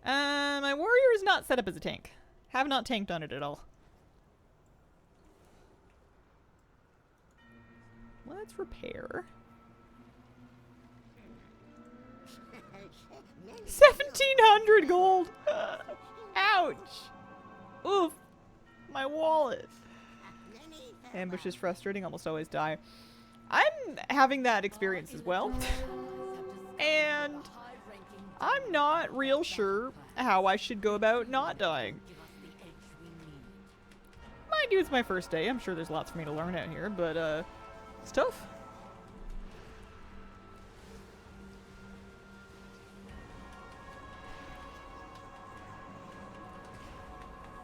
My warrior is not set up as a tank. Have not tanked on it at all. Let's repair. 1,700 gold! Ouch! Oof! My wallet. Ambush is frustrating, almost always die. I'm having that experience as well. And I'm not real sure how I should go about not dying. Mind you, it's my first day. I'm sure there's lots for me to learn out here, but it's tough.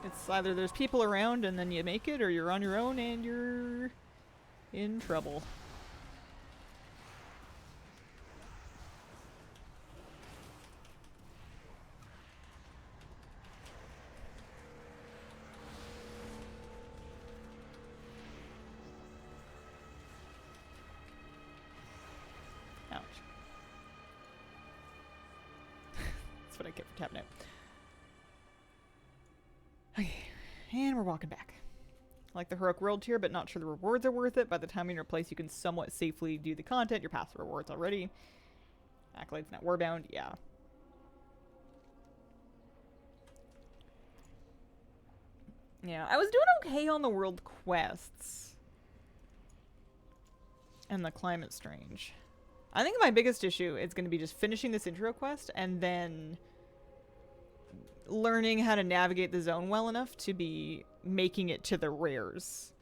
It's either there's people around and then you make it, or you're on your own and you're in trouble. Ouch. That's what I get for tapping out. Okay, and we're walking back. I like the heroic world tier, but not sure the rewards are worth it. By the time you're in a place, you can somewhat safely do the content. You're past the rewards already. Accolades not warbound, yeah. Yeah, I was doing okay on the world quests. And the Climate Strange. I think my biggest issue is going to be just finishing this intro quest and then learning how to navigate the zone well enough to be making it to the rares.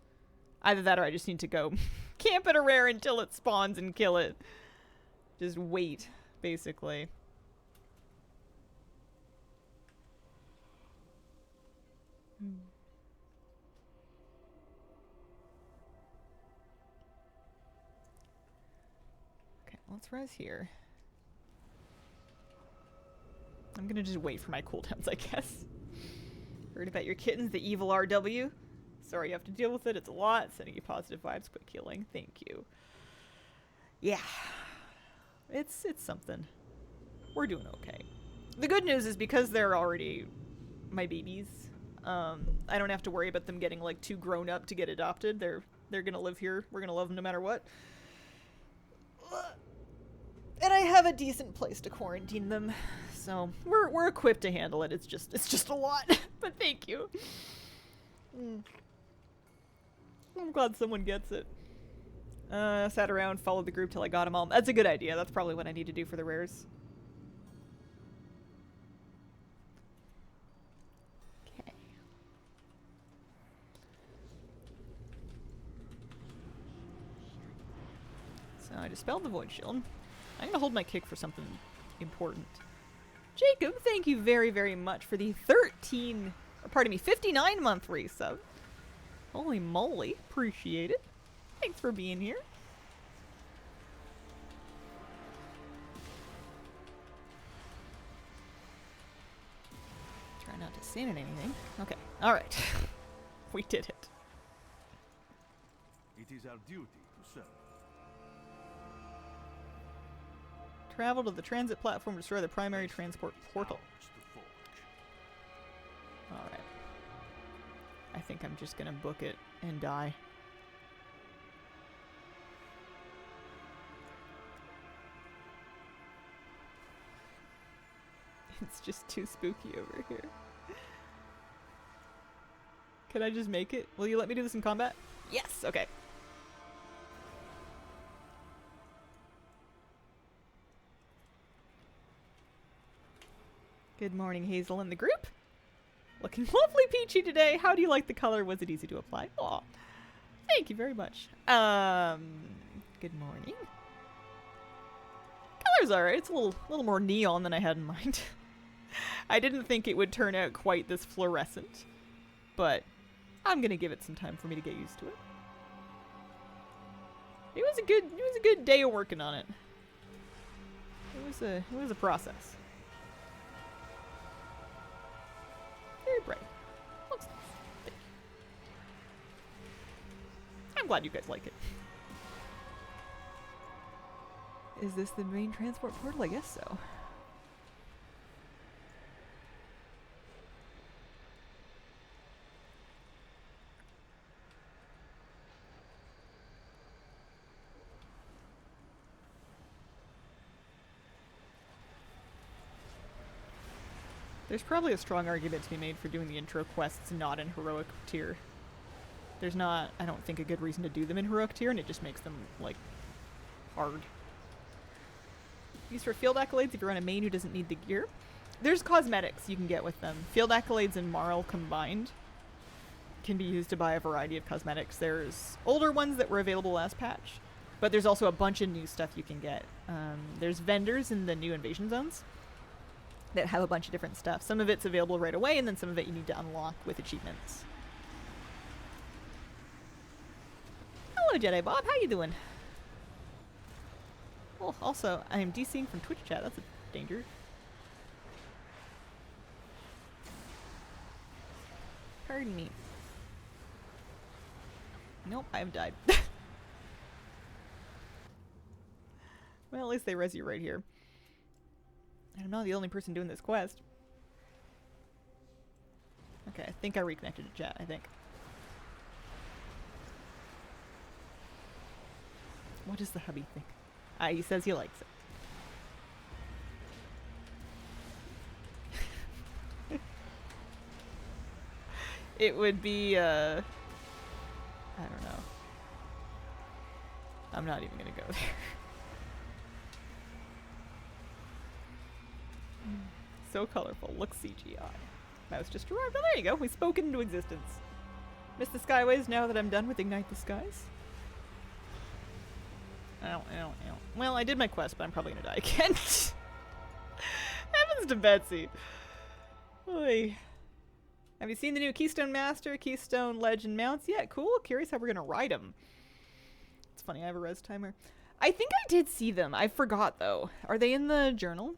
Either that or I just need to go camp at a rare until it spawns and kill it. Just wait, basically. Okay, let's res here. I'm gonna just wait for my cooldowns, I guess. Heard about your kittens, the evil RW? Sorry you have to deal with it. It's a lot. Sending you positive vibes. Quick healing. Thank you. Yeah. It's something. We're doing okay. The good news is because they're already my babies, I don't have to worry about them getting like too grown up to get adopted. They're gonna live here. We're gonna love them no matter what. And I have a decent place to quarantine them, so we're equipped to handle it. It's just a lot. But thank you. I'm glad someone gets it. Sat around, followed the group till I got them all. That's a good idea. That's probably what I need to do for the rares. Okay. So I dispelled the Void Shield. I'm gonna hold my kick for something important. Jacob, thank you very, very much for the 59-month resub. Holy moly, appreciate it. Thanks for being here. Try not to stand in anything. Okay, alright. We did it. It is our duty to serve. Travel to the transit platform to destroy the primary transport portal. Alright. I think I'm just gonna book it and die. It's just too spooky over here. Can I just make it? Will you let me do this in combat? Yes! Okay. Good morning, Hazel and the group. Looking lovely peachy today. How do you like the color? Was it easy to apply? Aw. Thank you very much. Good morning. Color's alright. It's a little more neon than I had in mind. I didn't think it would turn out quite this fluorescent, but I'm gonna give it some time for me to get used to it. It was a good day of working on it. It was a process. Very bright. Looks nice. Thank you. I'm glad you guys like it. Is this the main transport portal? I guess so. There's probably a strong argument to be made for doing the intro quests not in heroic tier. There's not, I don't think, a good reason to do them in heroic tier, and it just makes them, like, hard. Used for field accolades if you're on a main who doesn't need the gear. There's cosmetics you can get with them. Field accolades and Marl combined can be used to buy a variety of cosmetics. There's older ones that were available last patch, but there's also a bunch of new stuff you can get. There's vendors in the new invasion zones that have a bunch of different stuff. Some of it's available right away, and then some of it you need to unlock with achievements. Hello, Jedi Bob. How you doing? Oh, also, I am DCing from Twitch chat. That's a danger. Pardon me. Nope, I have died. Well, at least they res you right here. And I'm not the only person doing this quest. Okay, I think I reconnected to chat, I think. What does the hubby think? He says he likes it. It would be, I don't know. I'm not even gonna go there. So colorful. Looks CGI. Mouse just arrived. Oh, there you go. We spoke it into existence. Miss the Skyways now that I'm done with Ignite the Skies. Ow, ow, ow. Well, I did my quest, but I'm probably gonna die again. Heavens to Betsy. Oy. Have you seen the new Keystone Master, Keystone Legend mounts yet? Cool. Curious how we're gonna ride them. It's funny, I have a res timer. I think I did see them. I forgot, though. Are they in the journal?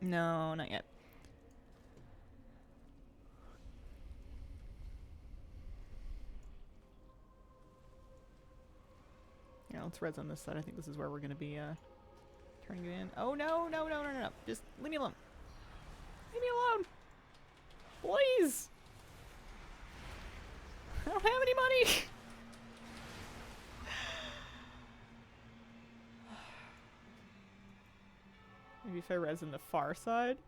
No, not yet. let's res on this side. I think this is where we're gonna be turning you in. Oh no, no, no, no, no, no. Just leave me alone. Leave me alone. Please. I don't have any money. Maybe if I res in the far side.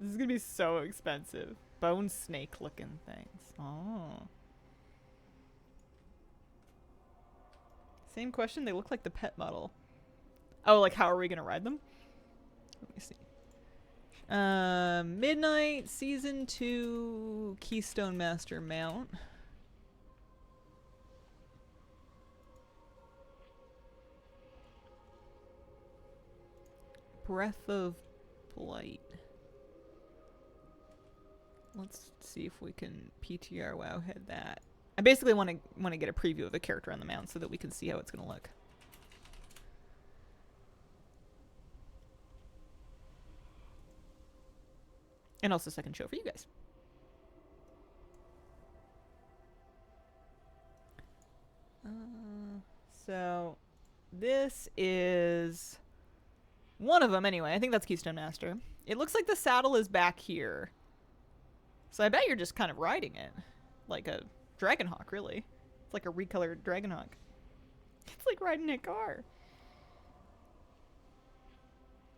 This is gonna be so expensive. Bone snake looking things. Oh. Same question, they look like the pet model. Oh, like how are we gonna ride them? Let me see. Midnight Season 2 Keystone Master mount. Breath of Blight. Let's see if we can PTR Wowhead that. I basically want to get a preview of the character on the mount so that we can see how it's going to look. And also second show for you guys. So this is one of them anyway. I think that's Keystone Master. It looks like the saddle is back here. So I bet you're just kind of riding it. Like a Dragonhawk, really. It's like a recolored Dragonhawk. It's like riding a car.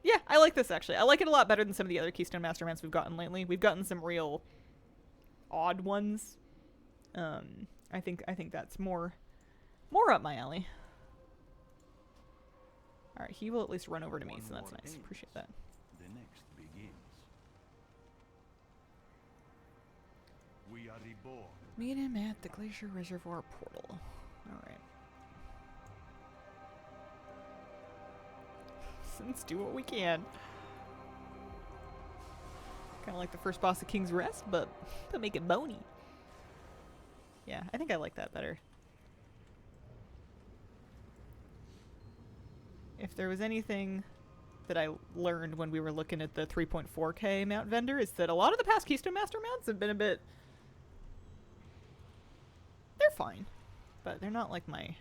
Yeah, I like this actually. I like it a lot better than some of the other Keystone Master mounts we've gotten lately. We've gotten some real odd ones. I think that's more up my alley. All right, he will at least run over to me, so that's nice. Appreciate that. The next begins. We are reborn. Meet him at the Glacier Reservoir portal. All right. Let's do what we can. Kind of like the first boss of King's Rest, but make it bony. Yeah, I think I like that better. If there was anything that I learned when we were looking at the 3.4K mount vendor, is that a lot of the past Keystone Master mounts have been a bit... They're fine, but they're not like my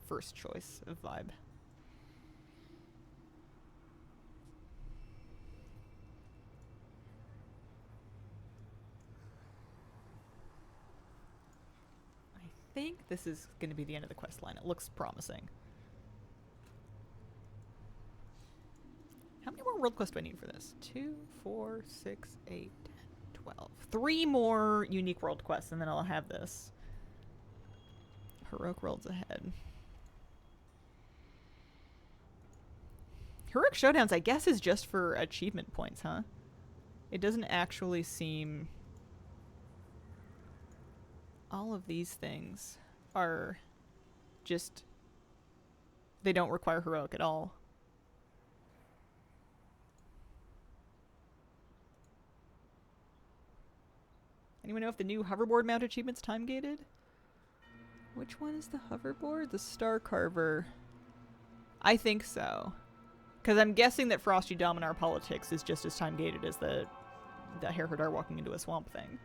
first choice of vibe. I think this is going to be the end of the quest line. It looks promising. How many more world quests do I need for this? 2, 4, 6, 8, 10, 12. 3 more unique world quests, and then I'll have this. Heroic Worlds ahead. Heroic Showdowns, I guess, is just for achievement points, huh? It doesn't actually seem... All of these things are just... They don't require heroic at all. Anyone know if the new hoverboard mount achievement's time gated? Which one is the hoverboard? The Star Carver. I think so. Because I'm guessing that Frosty Dominar Politics is just as time gated as the Herherdar walking into a swamp thing.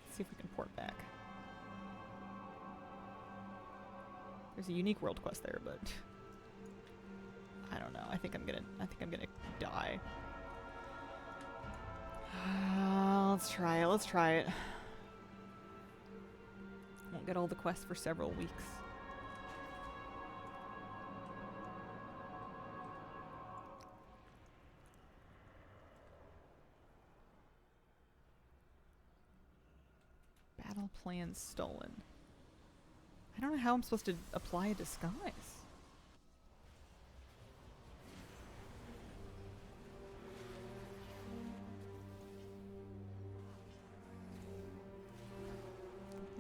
Let's see if we can port back. There's a unique world quest there, but I don't know. I think I'm gonna die. Let's try it. Let's try it. Won't get all the quests for several weeks. Battle plan stolen. I don't know how I'm supposed to apply a disguise.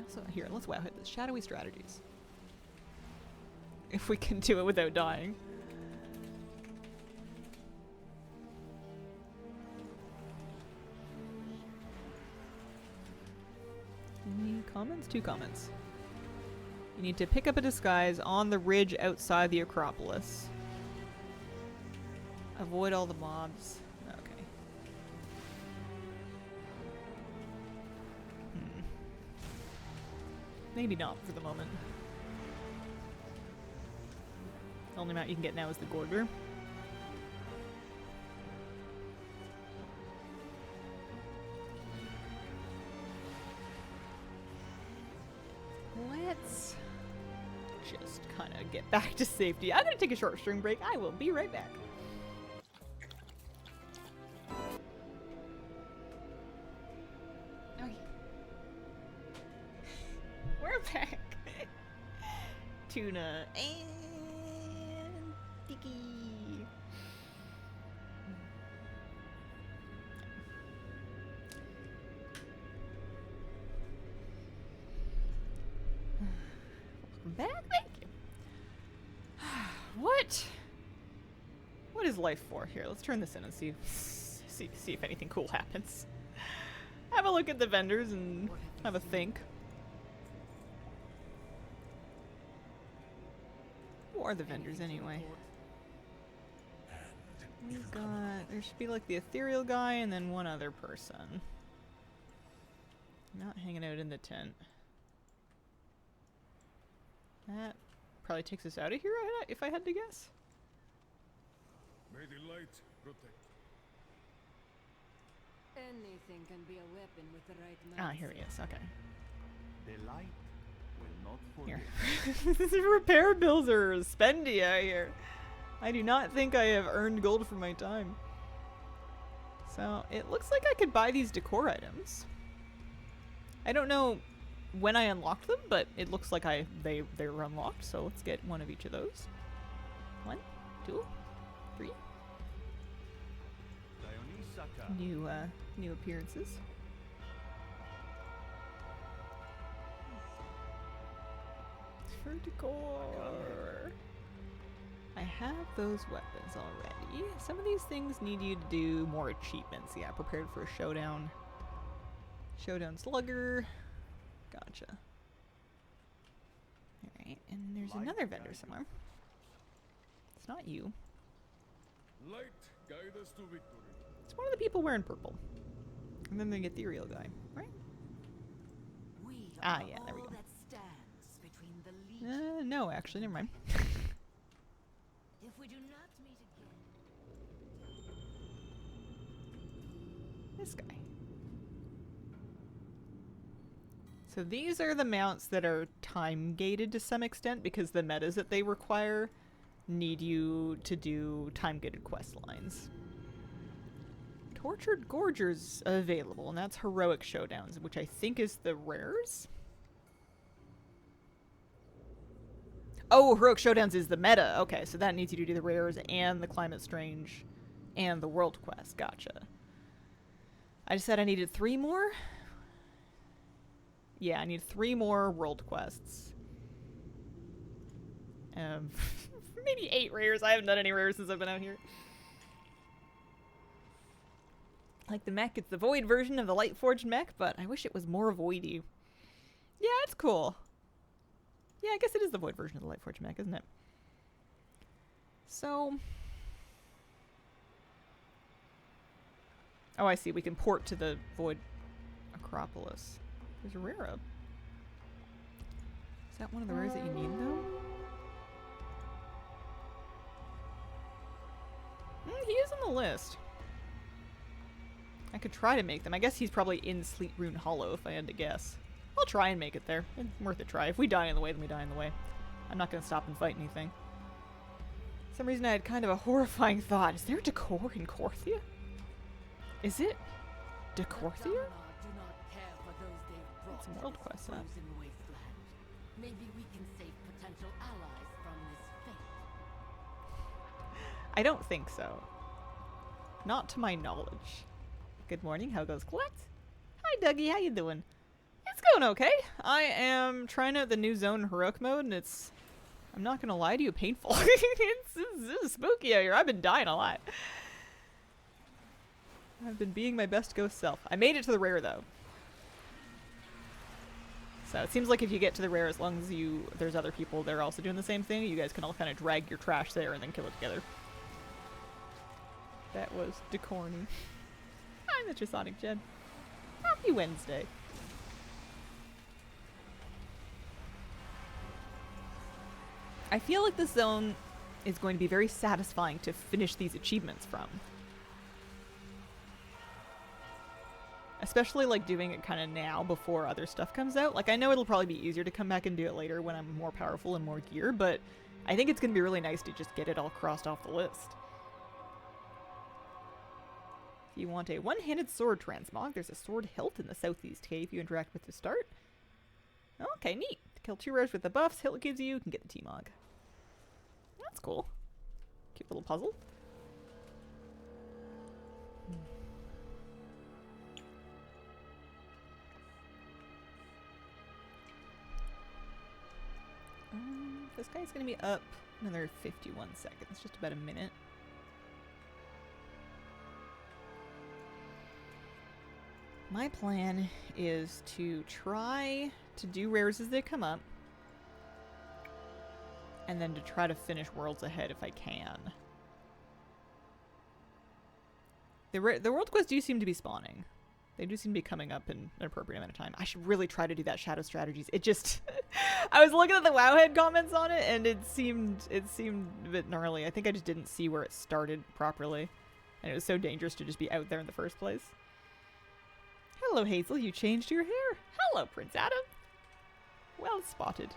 So here, let's wow hit this. Shadowy strategies. If we can do it without dying. Any comments? 2 comments. You need to pick up a disguise on the ridge outside the Acropolis. Avoid all the mobs. Okay. Maybe not for the moment. The only mount you can get now is the Gorger. Let's just kind of get back to safety. I'm gonna take a short string break. I will be right back. Okay. We're back. Tuna and Tiki. Welcome back, thank you. What is life for here? Let's turn this in and see if anything cool happens. Have a look at the vendors and have a think. Who are the vendors anyway? We've got, there should be like the ethereal guy and then one other person. Not hanging out in the tent. That probably takes us out of here if I had to guess. May the light protect. Anything can be a weapon with the right mindset. Ah, here he is. Okay. The light will not Here. forget. These repair bills are spendy out here. I do not think I have earned gold for my time. So, it looks like I could buy these decor items. I don't know when I unlocked them, but it looks like they're unlocked, so let's get one of each of those. 1, 2, 3. Dionysaka. New appearances. For decor. I have those weapons already. Some of these things need you to do more achievements. Yeah, prepared for a showdown. Showdown slugger. Gotcha. Alright, and there's another vendor somewhere. It's not you. Light guide us to victory. It's one of the people wearing purple. And then the ethereal guy, right? We Ah, are yeah, there we all go. that stands between the legion. No, actually, never mind. If we do not meet again, This guy. So these are the mounts that are time gated to some extent because the metas that they require need you to do time gated quest lines. Tortured Gorgers available, and that's heroic showdowns, which I think is the rares. Oh, heroic showdowns is the meta. Okay, so that needs you to do the rares and the Climate Strange and the world quest. Gotcha. I just said I needed 3 more. Yeah, I need 3 more world quests. Maybe 8 rares. I haven't done any rares since I've been out here. Like the mech, it's the void version of the Lightforged mech, but I wish it was more voidy. Yeah, it's cool. Yeah, I guess it is the void version of the Lightforged mech, isn't it? So... Oh, I see. We can port to the void Acropolis. There's a rare up. Is that one of the rares that you need, though? He is on the list. I could try to make them. I guess he's probably in Sleet Rune Hollow, if I had to guess. I'll try and make it there. It's worth a try. If we die in the way, then we die in the way. I'm not going to stop and fight anything. For some reason I had kind of a horrifying thought. Is there decor in Korthia? Is it Decorthia? do not care for those they've brought It's a to world this quest, huh? frozen wasteland. Maybe we can save potential allies from this fate. I don't think so. Not to my knowledge. Good morning, how goes Colette? Hi Dougie, how you doing? It's going okay. I am trying out the new zone heroic mode and it's, I'm not gonna lie to you, painful. it's spooky out here. I've been dying a lot. I've been being my best ghost self. I made it to the rare though. So it seems like if you get to the rare, as long as there's other people that are also doing the same thing, you guys can all kind of drag your trash there and then kill it together. That was decorny. Hi, Mr. Sonic Jen. Happy Wednesday. I feel like this zone is going to be very satisfying to finish these achievements from. Especially like doing it kind of now before other stuff comes out. Like I know it'll probably be easier to come back and do it later when I'm more powerful and more gear, but I think it's going to be really nice to just get it all crossed off the list. If you want a one-handed sword transmog, there's a sword hilt in the southeast cave you interact with to start. Okay, neat. Kill 2 rares with the buffs hilt gives you, you can get the T-Mog. That's cool. Cute little puzzle. This guy's gonna be up another 51 seconds, just about a minute. My plan is to try to do rares as they come up, and then to try to finish Worlds ahead if I can. The World Quests do seem to be spawning. They do seem to be coming up in an appropriate amount of time. I should really try to do that Shadow Strategies. It just... I was looking at the Wowhead comments on it, and it seemed a bit gnarly. I think I just didn't see where it started properly. And it was so dangerous to just be out there in the first place. Hello, Hazel. You changed your hair. Hello, Prince Adam. Well spotted.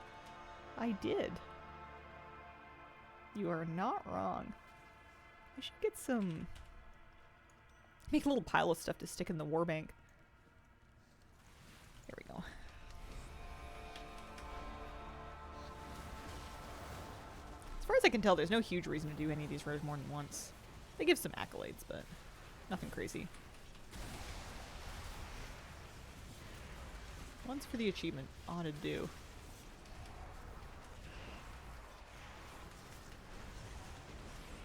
I did. You are not wrong. I should get some... Make a little pile of stuff to stick in the warbank. Here we go. As far as I can tell, there's no huge reason to do any of these rares more than once. They give some accolades, but nothing crazy. Once for the achievement ought to do.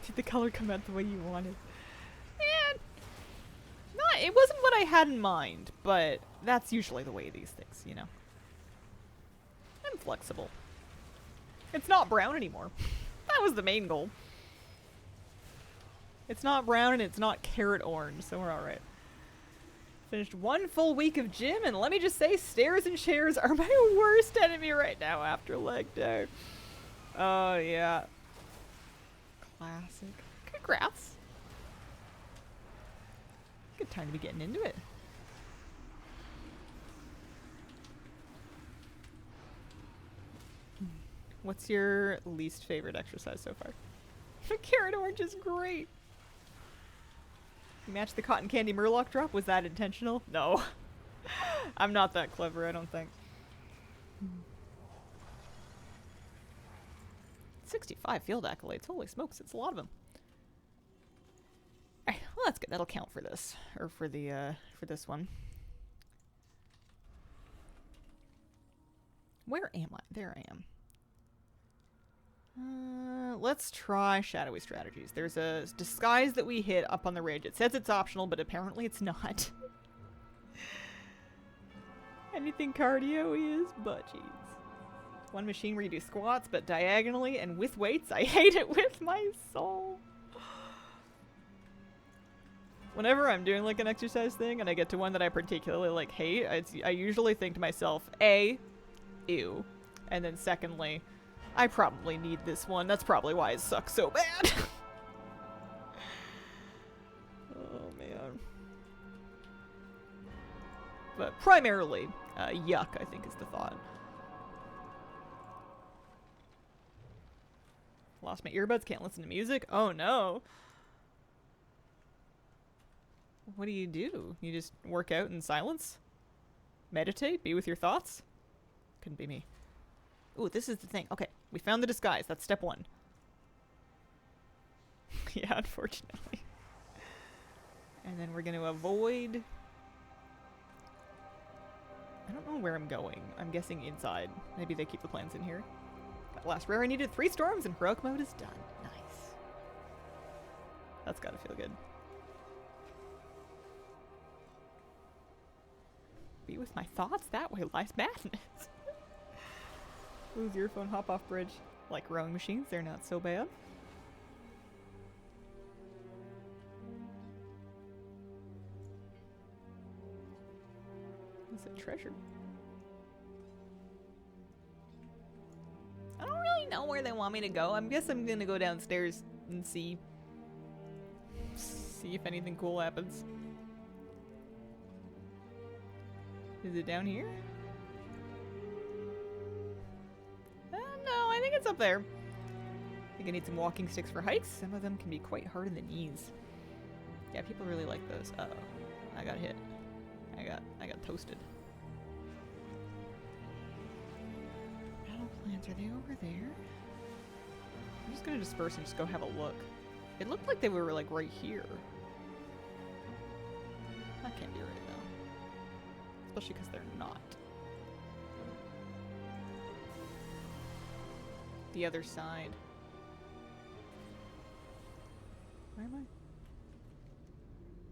Did the color come out the way you wanted? It wasn't what I had in mind, but that's usually the way these things, you know. I'm flexible. It's not brown anymore. That was the main goal. It's not brown and it's not carrot orange, so we're alright. Finished 1 full week of gym, and let me just say, stairs and chairs are my worst enemy right now after leg day. Oh, yeah. Classic. Congrats. Good time to be getting into it. What's your least favorite exercise so far? Carrot orange is great. You matched the cotton candy Murloc drop? Was that intentional? No. I'm not that clever, I don't think. 65 field accolades. Holy smokes, it's a lot of them. Alright, well that's good. That'll count for this. Or for the, for this one. Where am I? There I am. Let's try Shadowy Strategies. There's a disguise that we hit up on the ridge. It says it's optional, but apparently it's not. Anything cardio is butt cheeks. One machine where you do squats, but diagonally and with weights. I hate it with my soul. Whenever I'm doing like an exercise thing and I get to one that I particularly like hate, I usually think to myself, A, ew. And then secondly, I probably need this one. That's probably why it sucks so bad. Oh, man. But primarily, yuck, I think is the thought. Lost my earbuds, can't listen to music? Oh, no. What do? You just work out in silence? Meditate? Be with your thoughts? Couldn't be me. Ooh, this is the thing. Okay, we found the disguise. That's step 1. Yeah, unfortunately. And then we're going to avoid... I don't know where I'm going. I'm guessing inside. Maybe they keep the plans in here. That last rare I needed 3 storms and heroic mode is done. Nice. That's gotta feel good. Be with my thoughts? That way lies madness. Lose your phone, hop off bridge. Like rowing machines, they're not so bad. What's a treasure? I don't really know where where they want me to go. I guess I'm gonna go downstairs and see if anything cool happens. Is it down here? No, I think it's up there. I think I need some walking sticks for hikes. Some of them can be quite hard in the knees. Yeah, people really like those. Uh-oh. I got hit. I got toasted. Battle plants, are they over there? I'm just gonna disperse and just go have a look. It looked like they were like right here. That can't be right though. Especially because they're not. The other side. Where am I?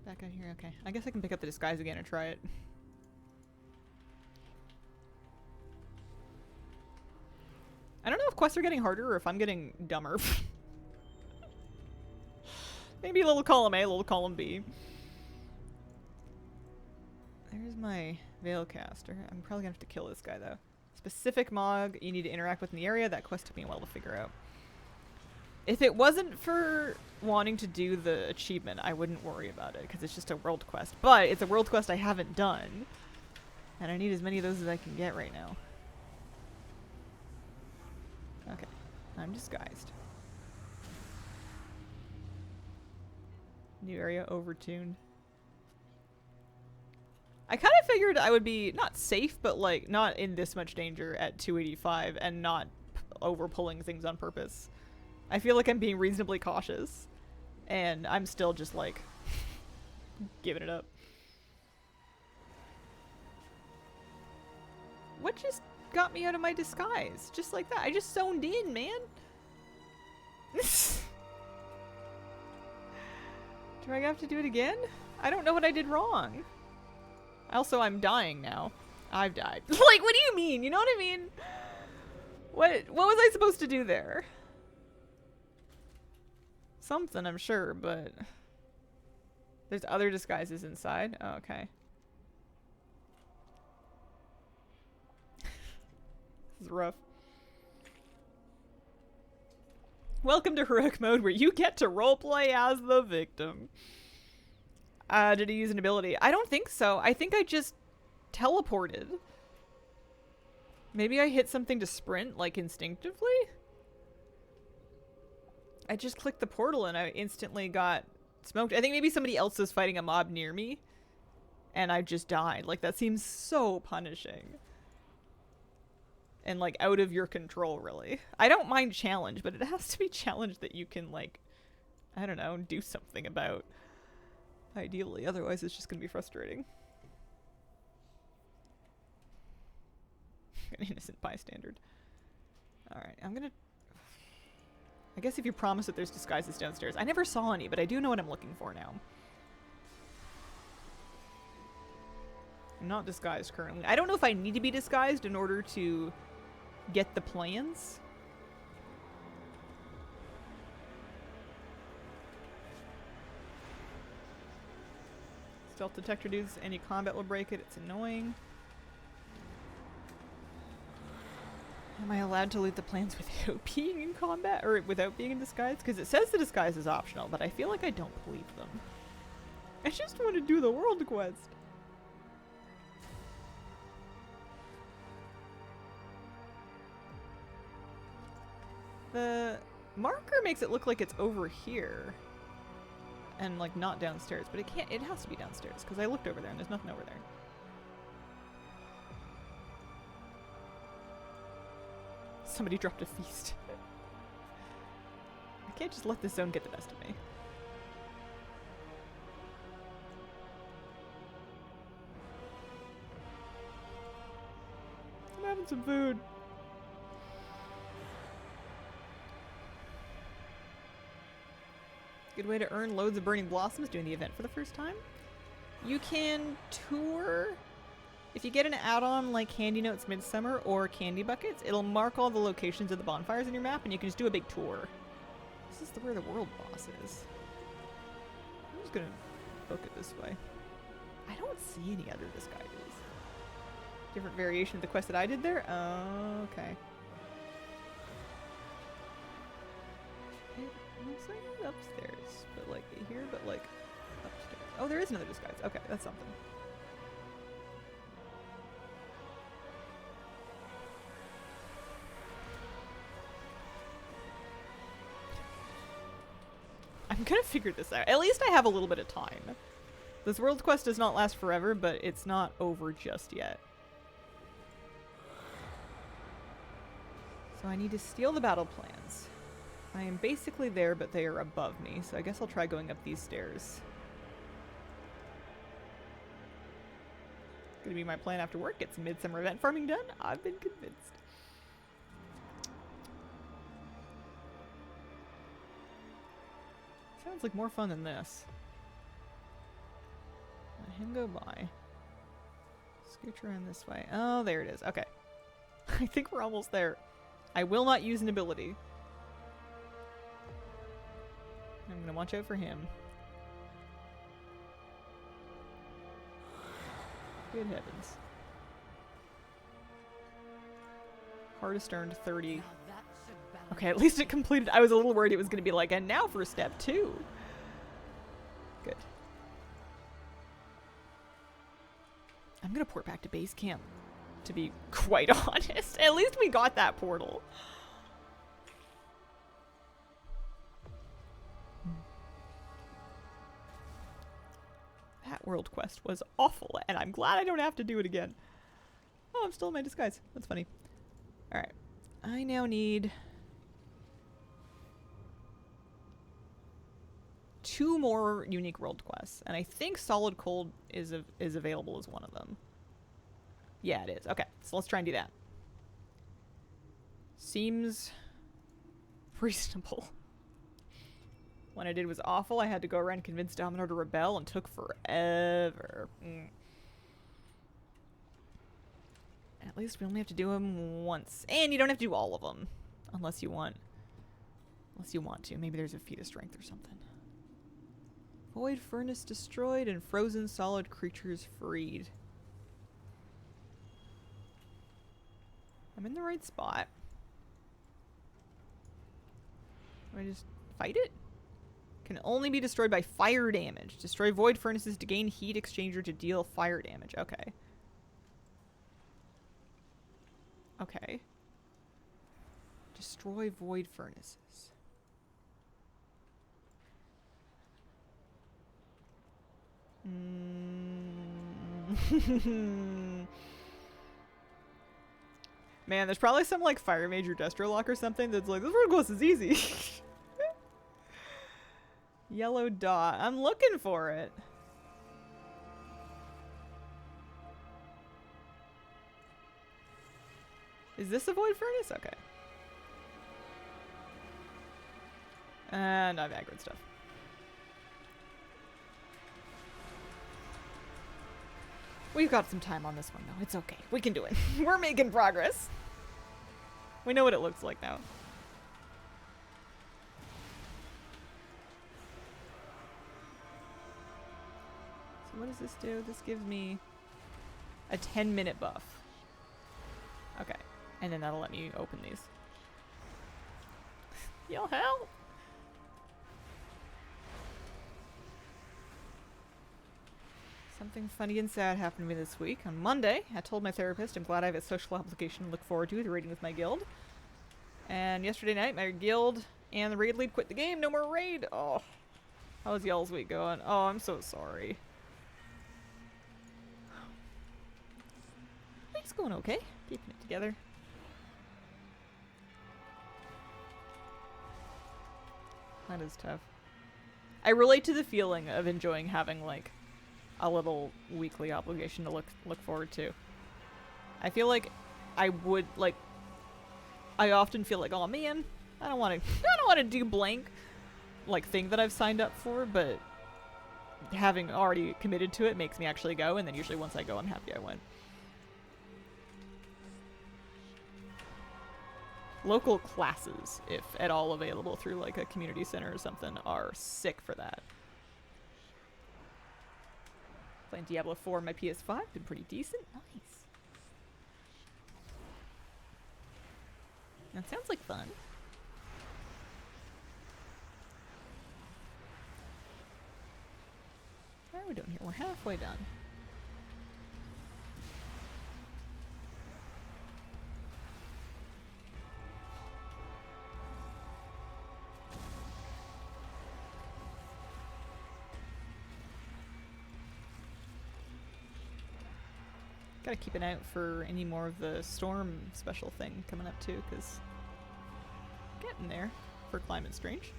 Back out here, okay. I guess I can pick up the disguise again and try it. I don't know if quests are getting harder or if I'm getting dumber. Maybe a little column A, a little column B. There's my Veilcaster. I'm probably gonna have to kill this guy though. Specific Mog you need to interact with in the area. That quest took me a while to figure out. If it wasn't for wanting to do the achievement, I wouldn't worry about it because it's just a world quest. But it's a world quest I haven't done. And I need as many of those as I can get right now. Okay. I'm disguised. New area overtuned. I kind of figured I would be not safe, but like not in this much danger at 285 and not over pulling things on purpose. I feel like I'm being reasonably cautious, and I'm still just like giving it up. What just got me out of my disguise? Just like that. I just zoned in, man. Do I have to do it again? I don't know what I did wrong. Also, I'm dying now. I've died. Like, what do you mean? You know what I mean? What was I supposed to do there? Something, I'm sure, but... There's other disguises inside? Oh, okay. This is rough. Welcome to heroic mode where you get to roleplay as the victim. Did he use an ability? I don't think so. I think I just teleported. Maybe I hit something to sprint, like instinctively? I just clicked the portal and I instantly got smoked. I think maybe somebody else was fighting a mob near me and I just died. Like, that seems so punishing. And, like, out of your control, really. I don't mind challenge, but it has to be challenge that you can, like, I don't know, do something about. Ideally, otherwise it's just gonna be frustrating. An innocent bystander. Alright, I'm gonna... I guess if you promise that there's disguises downstairs. I never saw any, but I do know what I'm looking for now. I'm not disguised currently. I don't know if I need to be disguised in order to get the plans. Stealth detector dudes, any combat will break it. It's annoying. Am I allowed to loot the plans without being in combat? Or without being in disguise? Because it says the disguise is optional, but I feel like I don't believe them. I just want to do the world quest. The marker makes it look like it's over here. And like not downstairs, but it has to be downstairs because I looked over there and there's nothing over there. Somebody dropped a feast. I can't just let this zone get the best of me. I'm having some food. Good way to earn loads of burning blossoms doing the event for the first time. You can tour. If you get an add-on like Handy Notes Midsummer or Candy Buckets, it'll mark all the locations of the bonfires in your map and you can just do a big tour. This is where the world boss is. I'm just gonna book it this way. I don't see any other disguises. Different variation of the quest that I did there? Oh, okay. So I need upstairs, but like here, but like upstairs. Oh, there is another disguise. Okay, that's something. I'm gonna figure this out. At least I have a little bit of time. This world quest does not last forever, but it's not over just yet. So I need to steal the battle plans. I am basically there, but they are above me, so I guess I'll try going up these stairs. Gonna be my plan after work. Get some midsummer event farming done. I've been convinced. Sounds like more fun than this. Let him go by. Scooch around this way. Oh, there it is. Okay. I think we're almost there. I will not use an ability. I'm gonna watch out for him. Good heavens. Hardest earned 30. Now that should balance. Okay, at least it completed. I was a little worried it was gonna be like, and now for step 2. Good. I'm gonna port back to base camp, to be quite honest. At least we got that portal. That world quest was awful, and I'm glad I don't have to do it again. Oh, I'm still in my disguise. That's funny. Alright. I now need 2 more unique world quests, and I think Solid Cold is available as one of them. Yeah, it is. Okay, so let's try and do that. Seems reasonable. When I did was awful. I had to go around and convince Dominor to rebel and took forever. At least we only have to do them once. And you don't have to do all of them. Unless you want. Unless you want to. Maybe there's a feat of strength or something. Void furnace destroyed and frozen solid creatures freed. I'm in the right spot. Do I just fight it? Can only be destroyed by fire damage. Destroy void furnaces to gain heat exchanger to deal fire damage. Okay. Okay. Destroy void furnaces. Man, there's probably some like fire mage or Destrolock or something that's like, this world quest is easy. Yellow dot. I'm looking for it. Is this a void furnace? Okay. And I've aggroed stuff. We've got some time on this one though. It's okay. We can do it. We're making progress. We know what it looks like now. What does this do? This gives me a 10-minute buff. Okay. And then that'll let me open these. Y'all help! Something funny and sad happened to me this week. On Monday, I told my therapist I'm glad I have a social obligation to look forward to with raiding with my guild. And yesterday night, my guild and the raid lead quit the game. No more raid! Oh. How's y'all's week going? Oh, I'm so sorry. It's going okay. Keeping it together. That is tough. I relate to the feeling of enjoying having like a little weekly obligation to look forward to. I feel like I would like. I often feel like, oh man, I don't want to do blank like thing that I've signed up for, but having already committed to it makes me actually go, and then usually once I go, I'm happy I went. Local classes, if at all available through like a community center or something, are sick for that. Playing Diablo 4 on my PS5, been pretty decent. Nice. That sounds like fun. are we doing here? We're halfway done. Gotta keep an eye out for any more of the storm special thing coming up too, because getting there for Climate Strange.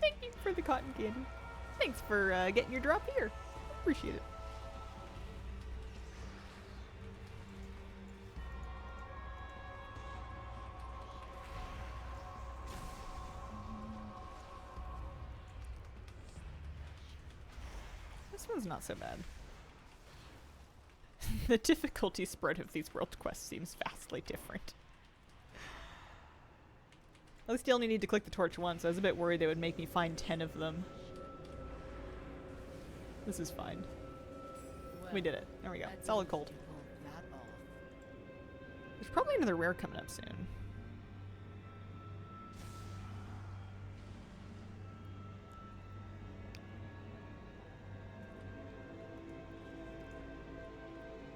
Thank you for the cotton candy. Thanks for getting your drop here. Appreciate it. This one's not so bad. The difficulty spread of these world quests seems vastly different. At least you only need to click the torch once. I was a bit worried they would make me find 10 of them. This is fine. We did it. There we go. Solid cold. There's probably another rare coming up soon.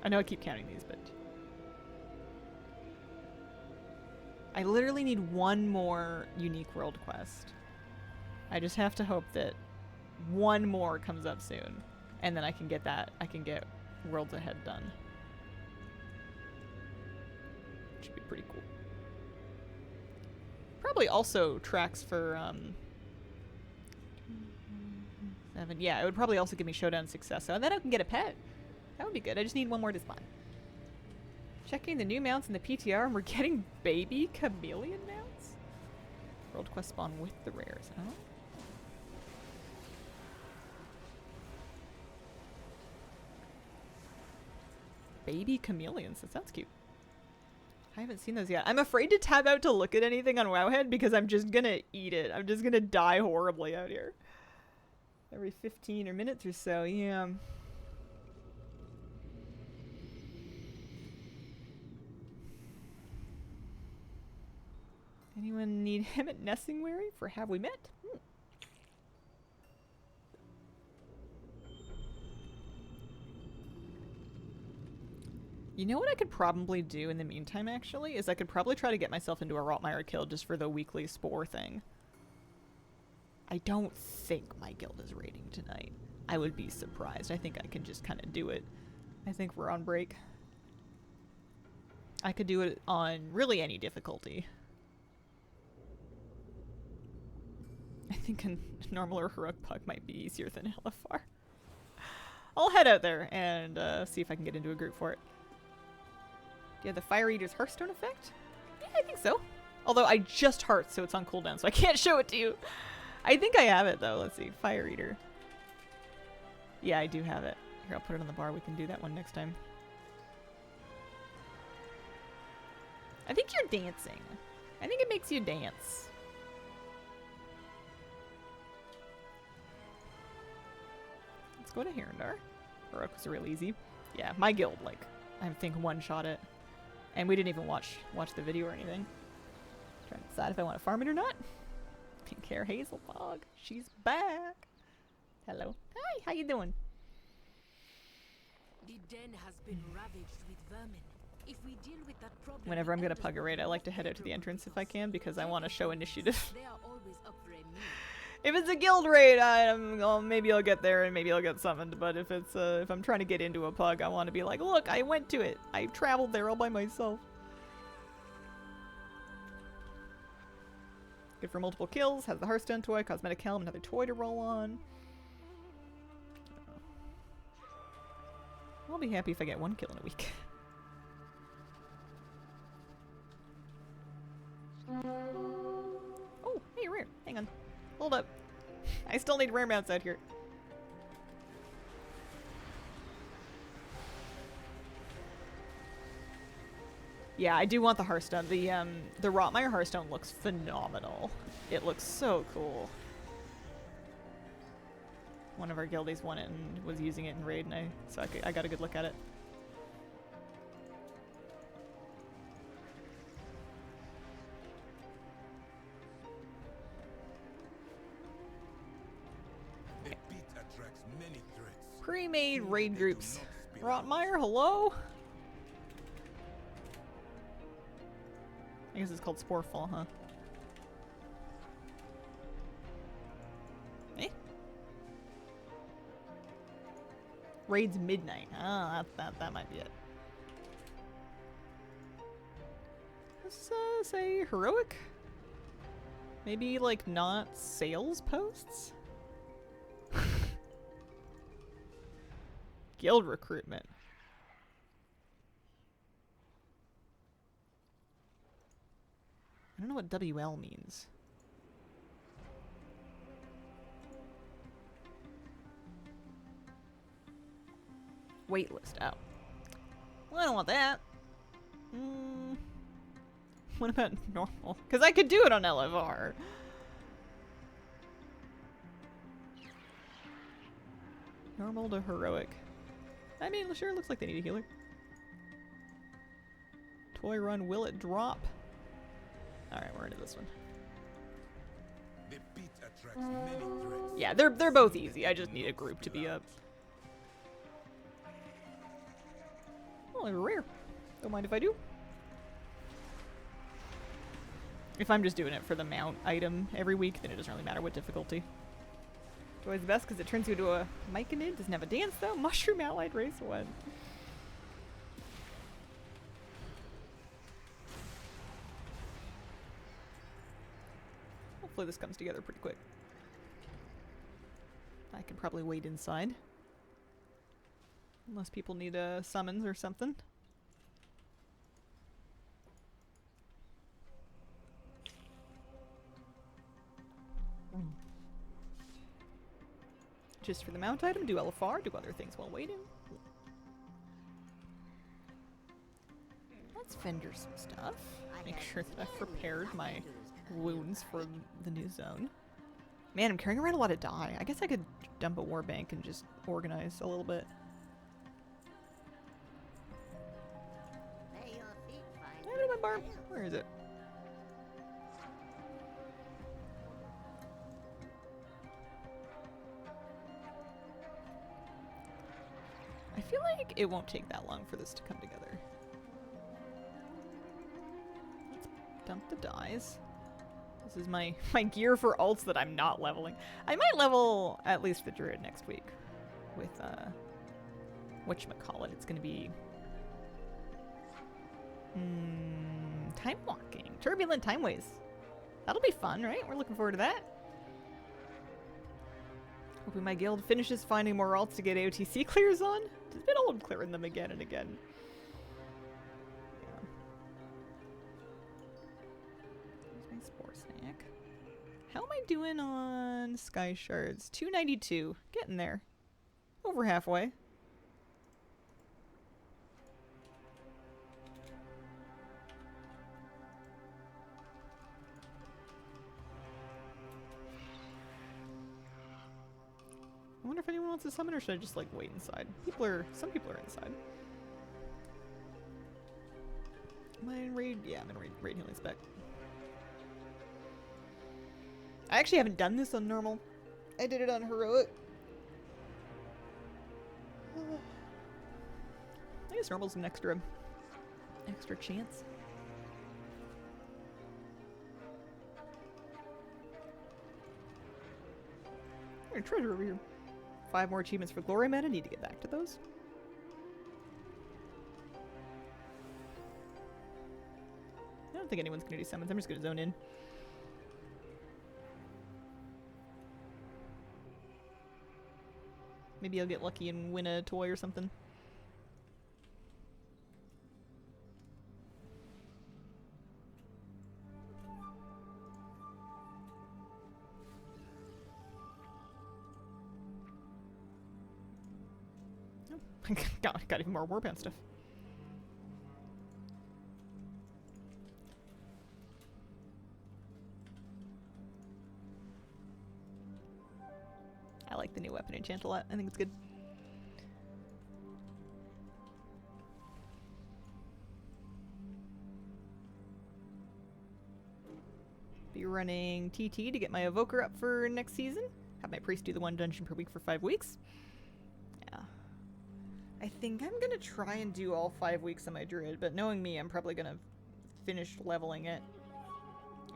I know I keep counting these, but I literally need one more unique world quest. I just have to hope that one more comes up soon, and then I can get that. I can get Worlds Ahead done. Should be pretty cool. Probably also tracks for 7. Yeah, it would probably also give me Showdown success, so then I can get a pet. That would be good. I just need one more to spawn. Checking the new mounts in the PTR, and we're getting baby chameleon mounts? World quest spawn with the rares, huh? Baby chameleons, that sounds cute. I haven't seen those yet. I'm afraid to tab out to look at anything on Wowhead because I'm just gonna eat it. I'm just gonna die horribly out here. Every 15 or minutes or so, yeah. Anyone need him at Nessingwary for Have We Met? You know what I could probably do in the meantime, actually? Is I could probably try to get myself into a Rotmire kill just for the weekly spore thing. I don't think my guild is raiding tonight. I would be surprised. I think I can just kind of do it. I think we're on break. I could do it on really any difficulty. I think a normal or heroic pug might be easier than LFR. I'll head out there and see if I can get into a group for it. Do you have the Fire Eater's Hearthstone effect? Yeah, I think so. Although I just heart, so it's on cooldown, so I can't show it to you. I think I have it, though. Let's see. Fire Eater. Yeah, I do have it. Here, I'll put it on the bar. We can do that one next time. I think you're dancing. I think it makes you dance. Let's go to Herondar. Heroic was real easy. Yeah, my guild, like, I think one-shot it. And we didn't even watch the video or anything. Trying to decide if I want to farm it or not. Pink hair Hazelbog. She's back. Hello. Hi, how you doing? The den has been ravaged with vermin. If we deal with that problem, Whenever I'm gonna pug a raid, I like to head out to the entrance if I can because I want to show initiative. They are always up for a meal. If it's a guild raid, well, maybe I'll get there and maybe I'll get summoned. But if it's if I'm trying to get into a pug, I want to be like, look, I went to it. I traveled there all by myself. Good for multiple kills. Has the Hearthstone toy, cosmetic helm, another toy to roll on. I'll be happy if I get one kill in a week. Oh, hey, rare. Hang on. Hold up. I still need rare mounts out here. Yeah, I do want the Hearthstone. The Rotmire Hearthstone looks phenomenal. It looks so cool. One of our guildies won it and was using it in raid, and I got a good look at it. Pre-made raid groups. Rotmeyer, hello? I guess it's called Sporefall, huh? Eh? Raids midnight. Ah, that might be it. Let's say heroic? Maybe like not sales posts? Guild recruitment. I don't know what WL means. Waitlist. Oh. Well, I don't want that. What about normal? Because I could do it on LFR. Normal to heroic. I mean, sure, looks like they need a healer. Toy run, will it drop? Alright, we're into this one. The pit attracts many threats. Yeah, they're both easy. I just need a group to be up. Oh, they're rare. Don't mind if I do. If I'm just doing it for the mount item every week, then it doesn't really matter what difficulty. Toy's the best because it turns you into a Myconid. Doesn't have a dance though. Mushroom Allied Race 1. Hopefully this comes together pretty quick. I can probably wait inside. Unless people need summons or something. Just for the mount item, do LFR, do other things while waiting. Let's vendor some stuff. Make sure that I've prepared my wounds for the new zone. Man, I'm carrying around a lot of dye. I guess I could dump a war bank and just organize a little bit. I did my barb. Where is it? I feel like it won't take that long for this to come together. Let's dump the dyes. This is my gear for alts that I'm not leveling. I might level at least the druid next week with whatchamacallit. It's gonna be time walking. Turbulent timeways. That'll be fun, right? We're looking forward to that. Hoping my guild finishes finding more alts to get AOTC clears on. It's been old clearing them again and again. Yeah. There's my spore snack. How am I doing on Sky Shards? 292. Getting there. Over halfway. I wonder if anyone wants to summon, or should I just like wait inside? Some people are inside. Am I in raid? Yeah, I'm in raid healing spec. I actually haven't done this on normal. I did it on heroic. I guess normal's an extra chance. There's a treasure over here. 5 more achievements for glory meta. Need to get back to those. I don't think anyone's gonna do summons. I'm just gonna zone in. Maybe I'll get lucky and win a toy or something. Got even more warband stuff. I like the new weapon enchant a lot. I think it's good. Be running TT to get my evoker up for next season. Have my priest do the 1 dungeon per week for 5 weeks. Yeah. I think I'm gonna try and do all 5 weeks of my druid, but knowing me, I'm probably gonna finish leveling it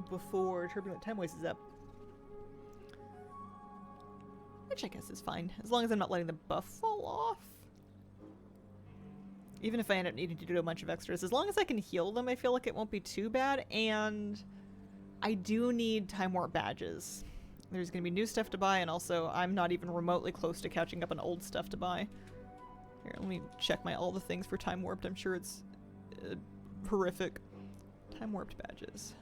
before Turbulent Time Waste is up. Which I guess is fine, as long as I'm not letting the buff fall off. Even if I end up needing to do a bunch of extras, as long as I can heal them, I feel like it won't be too bad, and I do need Time Warp badges. There's going to be new stuff to buy, and also I'm not even remotely close to catching up on old stuff to buy. Here, let me check all the things for Time Warped. I'm sure it's horrific. Time Warped badges.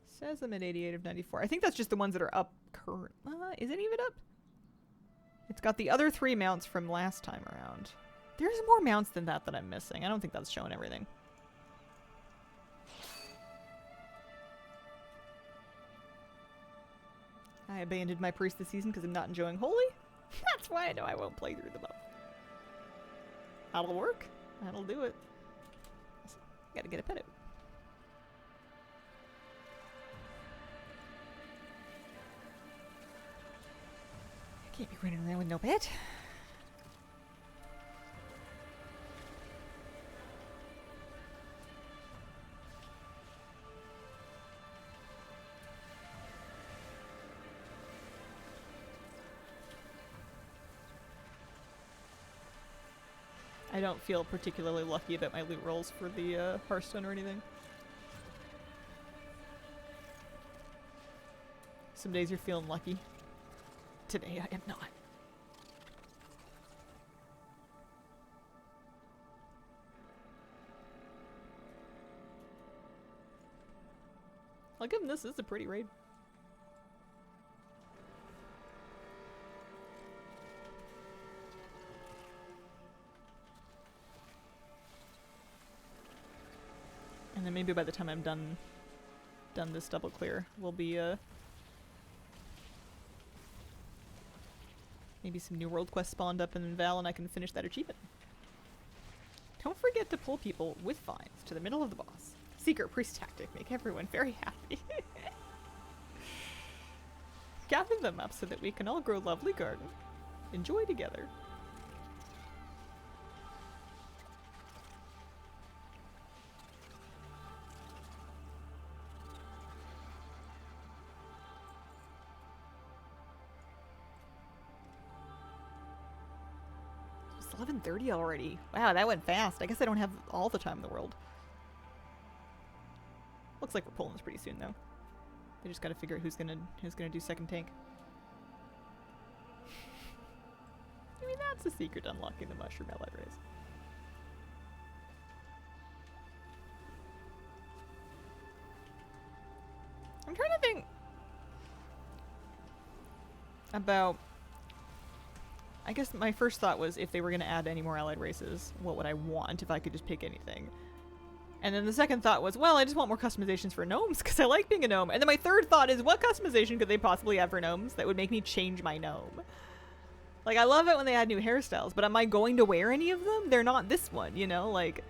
Says I'm at 88 of 94. I think that's just the ones that are up current. Is it even up? It's got the other 3 mounts from last time around. There's more mounts than that I'm missing. I don't think that's showing everything. I abandoned my priest this season because I'm not enjoying Holy. That's why I know I won't play through the buff. That'll work. That'll do it. Gotta get a pet out. Can't be running around with no pet. I don't feel particularly lucky about my loot rolls for the Hearthstone or anything. Some days you're feeling lucky. Today I am not. I'll give him this. This is a pretty raid. And then maybe by the time I'm done this double clear, we'll be maybe some new world quests spawned up in Val and I can finish that achievement. Don't forget to pull people with vines to the middle of the boss. Secret priest tactic, make everyone very happy. Gather them up so that we can all grow lovely garden. Enjoy together. It's 11:30 already. Wow, that went fast. I guess I don't have all the time in the world. Looks like we're pulling this pretty soon, though. They just gotta figure out who's gonna do second tank. I mean, that's the secret to unlocking the Mushroom Allied Race. I'm trying to think about... I guess my first thought was if they were gonna add any more allied races, what would I want if I could just pick anything? And then the second thought was, well, I just want more customizations for gnomes because I like being a gnome. And then my third thought is, what customization could they possibly have for gnomes that would make me change my gnome? Like, I love it when they add new hairstyles, but am I going to wear any of them? They're not this one, you know? Like,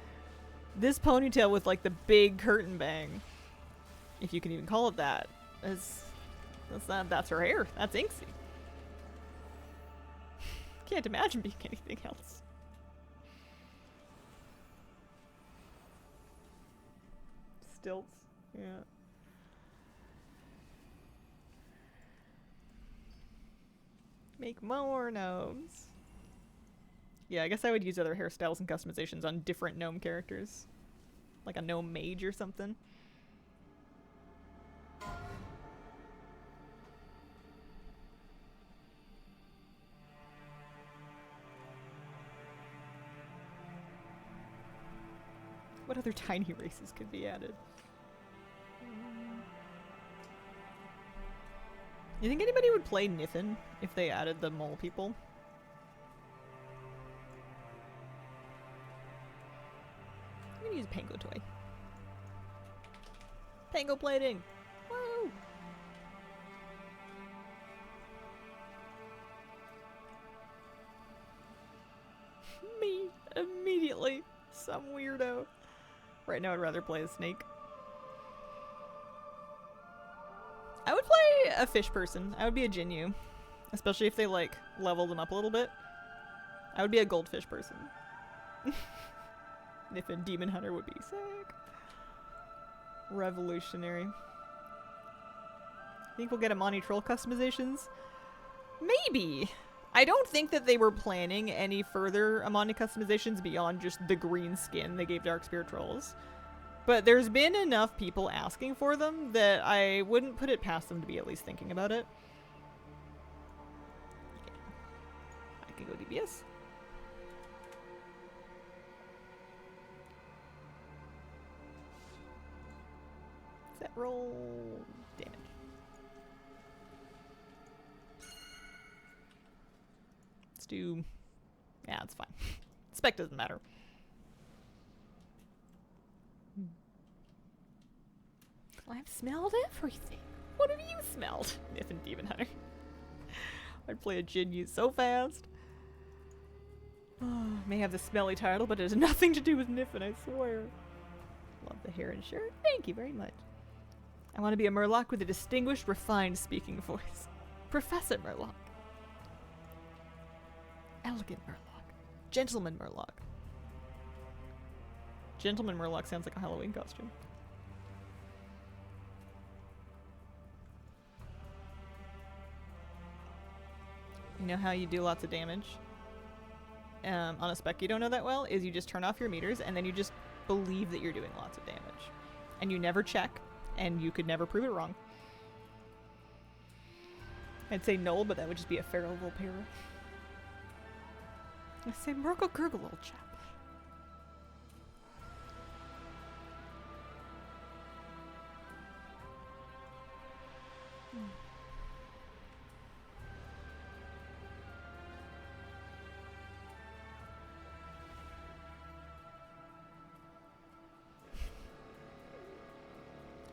this ponytail with, like, the big curtain bang, if you can even call it that, that's her hair. That's Inksy. Can't imagine being anything else. Stilts. Yeah. Make more gnomes. Yeah, I guess I would use other hairstyles and customizations on different gnome characters. Like a gnome mage or something. What other tiny races could be added? You think anybody would play Nithin if they added the mole people? I'm gonna use Pango Toy. Pango plating! Woo! Me! Immediately! Some weirdo. Right now I'd rather play a snake. I would play a fish person. I would be a Jinyu. Especially if they, like, level them up a little bit. I would be a goldfish person. If a demon hunter would be sick. Revolutionary. Think we'll get Amani Troll customizations? Maybe. I don't think that they were planning any further Amani customizations beyond just the green skin they gave Dark Spirit Trolls. But there's been enough people asking for them that I wouldn't put it past them to be at least thinking about it. Yeah. I can go DBS. Set roll damage. Let's do... Yeah, it's fine. Spec doesn't matter. I've smelled everything. What have you smelled? Nif and Demon Hunter. I'd play a Jinyu so fast. Oh, may have the smelly title, but it has nothing to do with Niffin, I swear. Love the hair and shirt. Thank you very much. I want to be a Murloc with a distinguished, refined speaking voice. Professor Murloc. Elegant Murloc. Gentleman Murloc. Gentleman Murloc sounds like a Halloween costume. You know how you do lots of damage? On a spec you don't know that well, is you just turn off your meters and then you just believe that you're doing lots of damage. And you never check, and you could never prove it wrong. I'd say null, but that would just be a feral Volpera. I say Murgle Gurgle, old chap.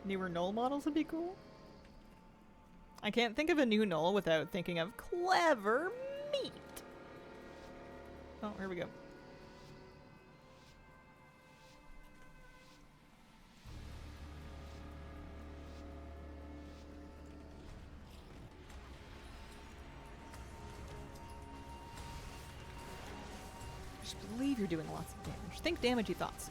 Newer null models would be cool. I can't think of a new null without thinking of clever meat. Oh, here we go. Just believe you're doing lots of damage. Think damagey thoughts.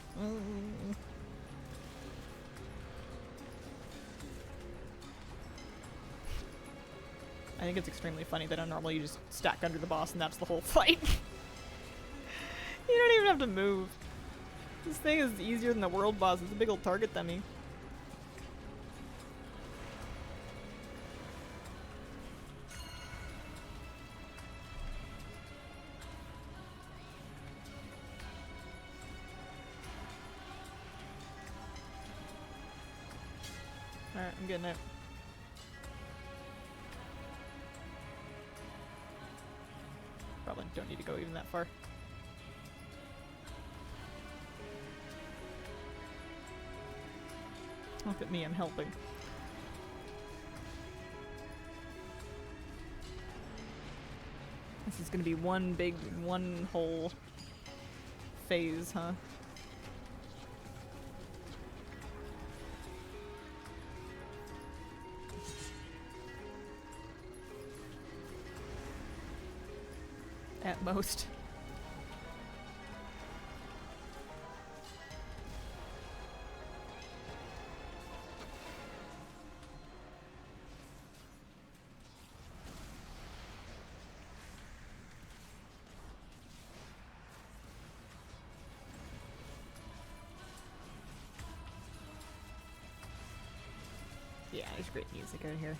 I think it's extremely funny that on normal you just stack under the boss and that's the whole fight. You don't even have to move. This thing is easier than the world boss. It's a big old target dummy. Alright, I'm getting it. Probably don't need to go even that far. Look at me, I'm helping. This is gonna be one big, one whole phase, huh? At most. Yeah, there's great music out here.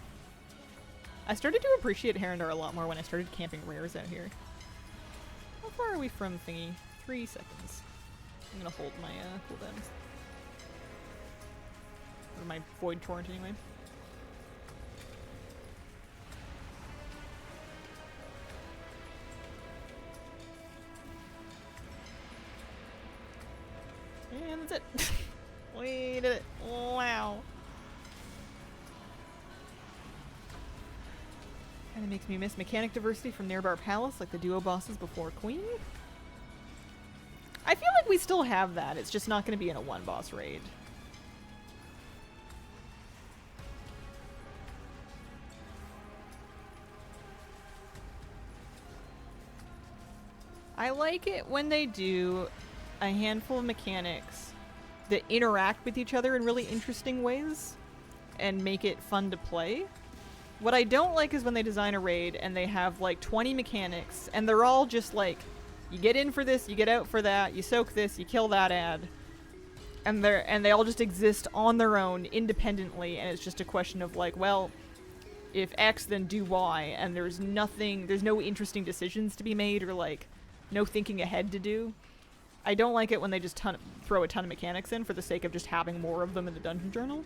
I started to appreciate Herondor a lot more when I started camping rares out here. How far are we from thingy? 3 seconds. I'm gonna hold my cooldowns. Or my void torrent anyway. And that's it. We did it. Wow. Kinda makes me miss mechanic diversity from Nearbar Palace, like the duo bosses before Queen. I feel like we still have that, it's just not gonna be in a one boss raid. I like it when they do a handful of mechanics that interact with each other in really interesting ways and make it fun to play. What I don't like is when they design a raid and they have like 20 mechanics and they're all just like, you get in for this, you get out for that, you soak this, you kill that ad. And they all just exist on their own independently, and it's just a question of like, well, if X then do Y, and there's no interesting decisions to be made or like no thinking ahead to do. I don't like it when they just throw a ton of mechanics in for the sake of just having more of them in the dungeon journal.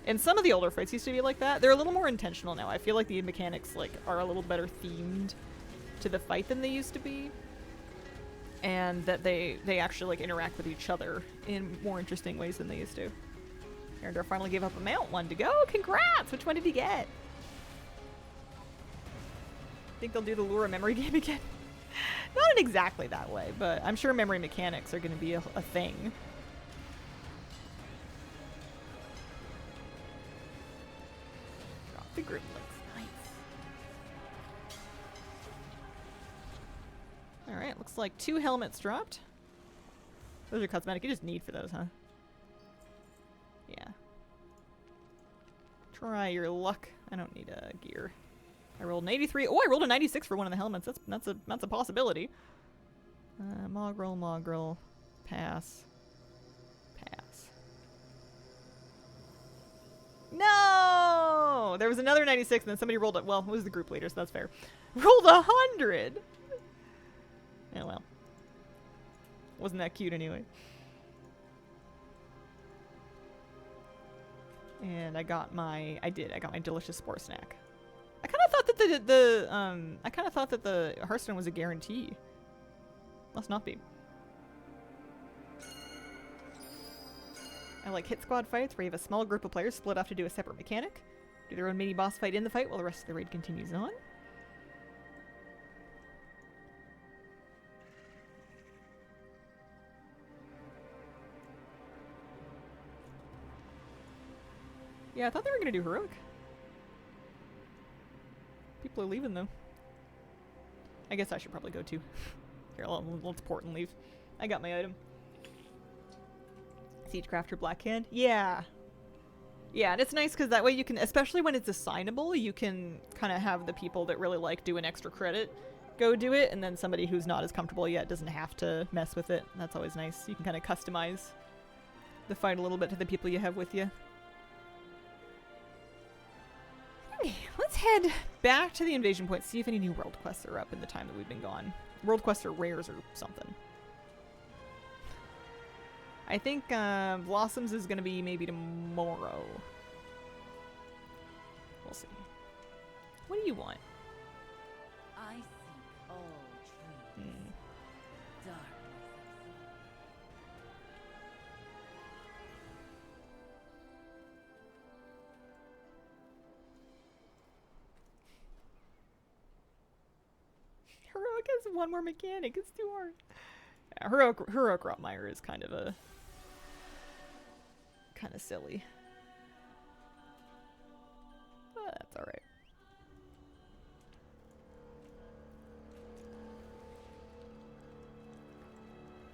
And some of the older fights used to be like that. They're a little more intentional now. I feel like the mechanics like are a little better themed to the fight than they used to be. And that they actually like interact with each other in more interesting ways than they used to. Arendar finally gave up a mount. One to go. Congrats! Which one did he get? Think they'll do the Lure memory game again? Not in exactly that way, but I'm sure memory mechanics are going to be a thing. Drop the group links. Nice. Alright, looks like 2 helmets dropped. Those are cosmetic. You just need for those, huh? Yeah. Try your luck. I don't need a gear. I rolled an 83. Oh, I rolled a 96 for one of the helmets. That's a possibility. Mogrel. Pass. No! There was another 96 and then somebody rolled it. Well, it was the group leader, so that's fair. Rolled 100! Oh well. Wasn't that cute anyway. And I got my delicious spore snack. I kind of thought that the Hearthstone was a guarantee. Must not be. I like hit squad fights where you have a small group of players split off to do a separate mechanic, do their own mini boss fight in the fight while the rest of the raid continues on. Yeah, I thought they were gonna do heroic. People are leaving though. I guess I should probably go too. Here, let's port and leave. I got my item. Siegecrafter Blackhand. Yeah. Yeah, and it's nice because that way you can, especially when it's assignable, you can kind of have the people that really like doing extra credit go do it, and then somebody who's not as comfortable yet doesn't have to mess with it. That's always nice. You can kind of customize the fight a little bit to the people you have with you. Okay, let's head back to the invasion point, see if any new world quests are up in the time that we've been gone. World quests or rares or something. I think Blossoms is going to be maybe tomorrow. We'll see. What do you want? I seek all truths. Darkness. Heroic has one more mechanic. It's too hard. Yeah, Heroic Rotmire is kind of silly. But that's alright.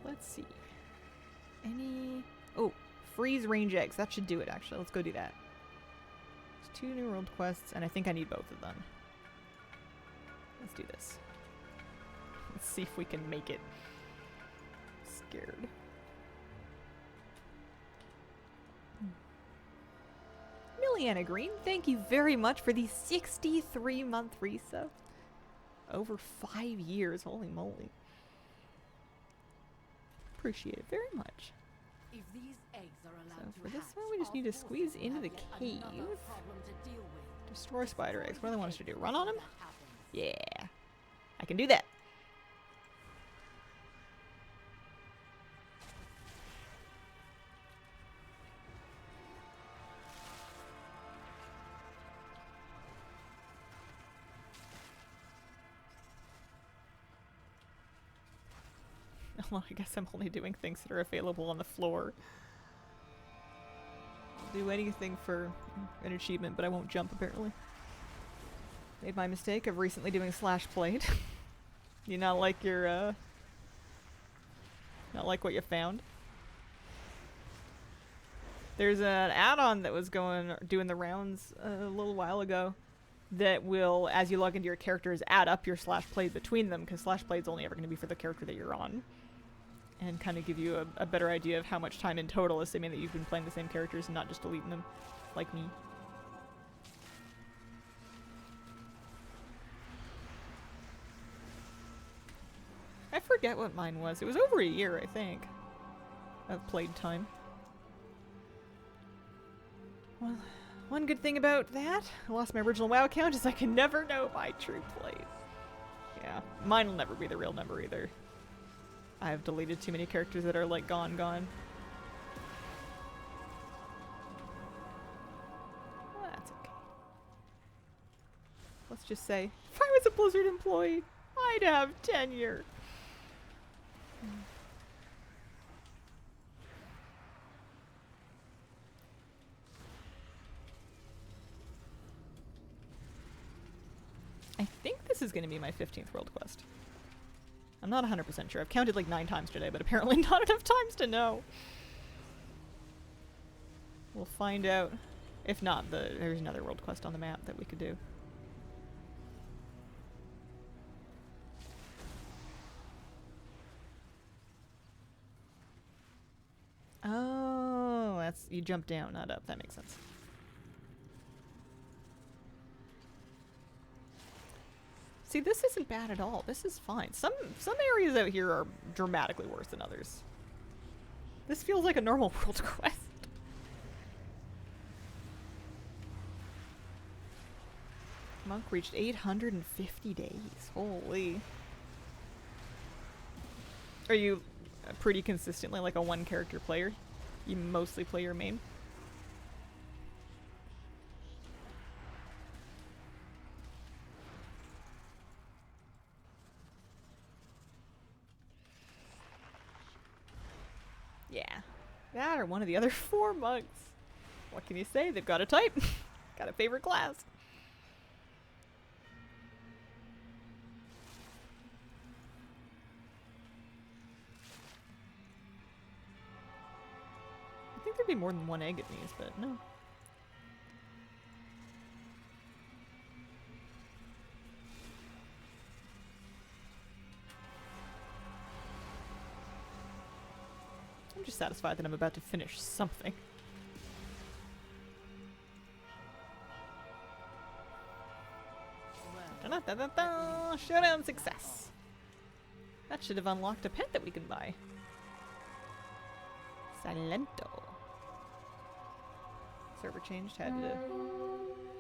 Let's see. Oh, freeze range eggs. That should do it, actually. Let's go do that. There's 2 new world quests, and I think I need both of them. Let's do this. Let's see if we can make it. Scared. Milliana Green, thank you very much for the 63-month resub. Over 5 years, holy moly. Appreciate it very much. If these eggs are allowed So to for this hatch, one, we just need to our squeeze forces will into the have yet another cave. problem to deal with. Destroy spider eggs. What do they want us to do? Run on them? That happens. Yeah. I can do that. Well, I guess I'm only doing things that are available on the floor. I'll do anything for an achievement, but I won't jump apparently. Made my mistake of recently doing slash plate. You not like your Not like what you found. There's an add-on that was doing the rounds a little while ago that will, as you log into your characters, add up your slash play between them, because slash play is only ever going to be for the character that you're on. And kind of give you a better idea of how much time in total, assuming that you've been playing the same characters and not just deleting them, like me. I forget what mine was. It was over a year, I think, of played time. Well, one good thing about that, I lost my original WoW account, is I can never know my true plays. Yeah, mine will never be the real number either. I have deleted too many characters that are like gone. Well, that's okay. Let's just say, if I was a Blizzard employee, I'd have tenure. I think this is going to be my 15th world quest. I'm not 100% sure. I've counted like 9 times today, but apparently not enough times to know. We'll find out. If not, there's another world quest on the map that we could do. Oh, that's, you jump down, not up. That makes sense. See, this isn't bad at all. This is fine. Some areas out here are dramatically worse than others. This feels like a normal world quest. Monk reached 850 days. Holy. Are you pretty consistently like a one character player? You mostly play your main? Yeah. That or one of the other 4 monks. What can you say? They've got a type. Got a favorite class. I think there'd be more than 1 egg at these, but no. I'm just satisfied that I'm about to finish something. Da-da-da-da-da! Showdown success! That should have unlocked a pet that we can buy. Silento. Server changed, had to...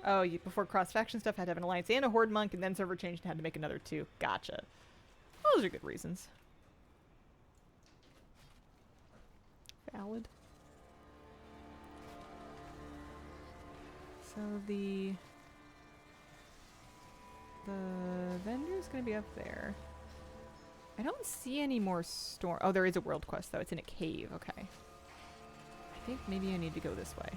Oh, before cross-faction stuff, had to have an alliance and a horde monk, and then server changed and had to make another 2. Gotcha. Those are good reasons. Valid. So the vendor's gonna be up there. I don't see any more storm. Oh, there is a world quest though. It's in a cave. Okay. I think maybe I need to go this way.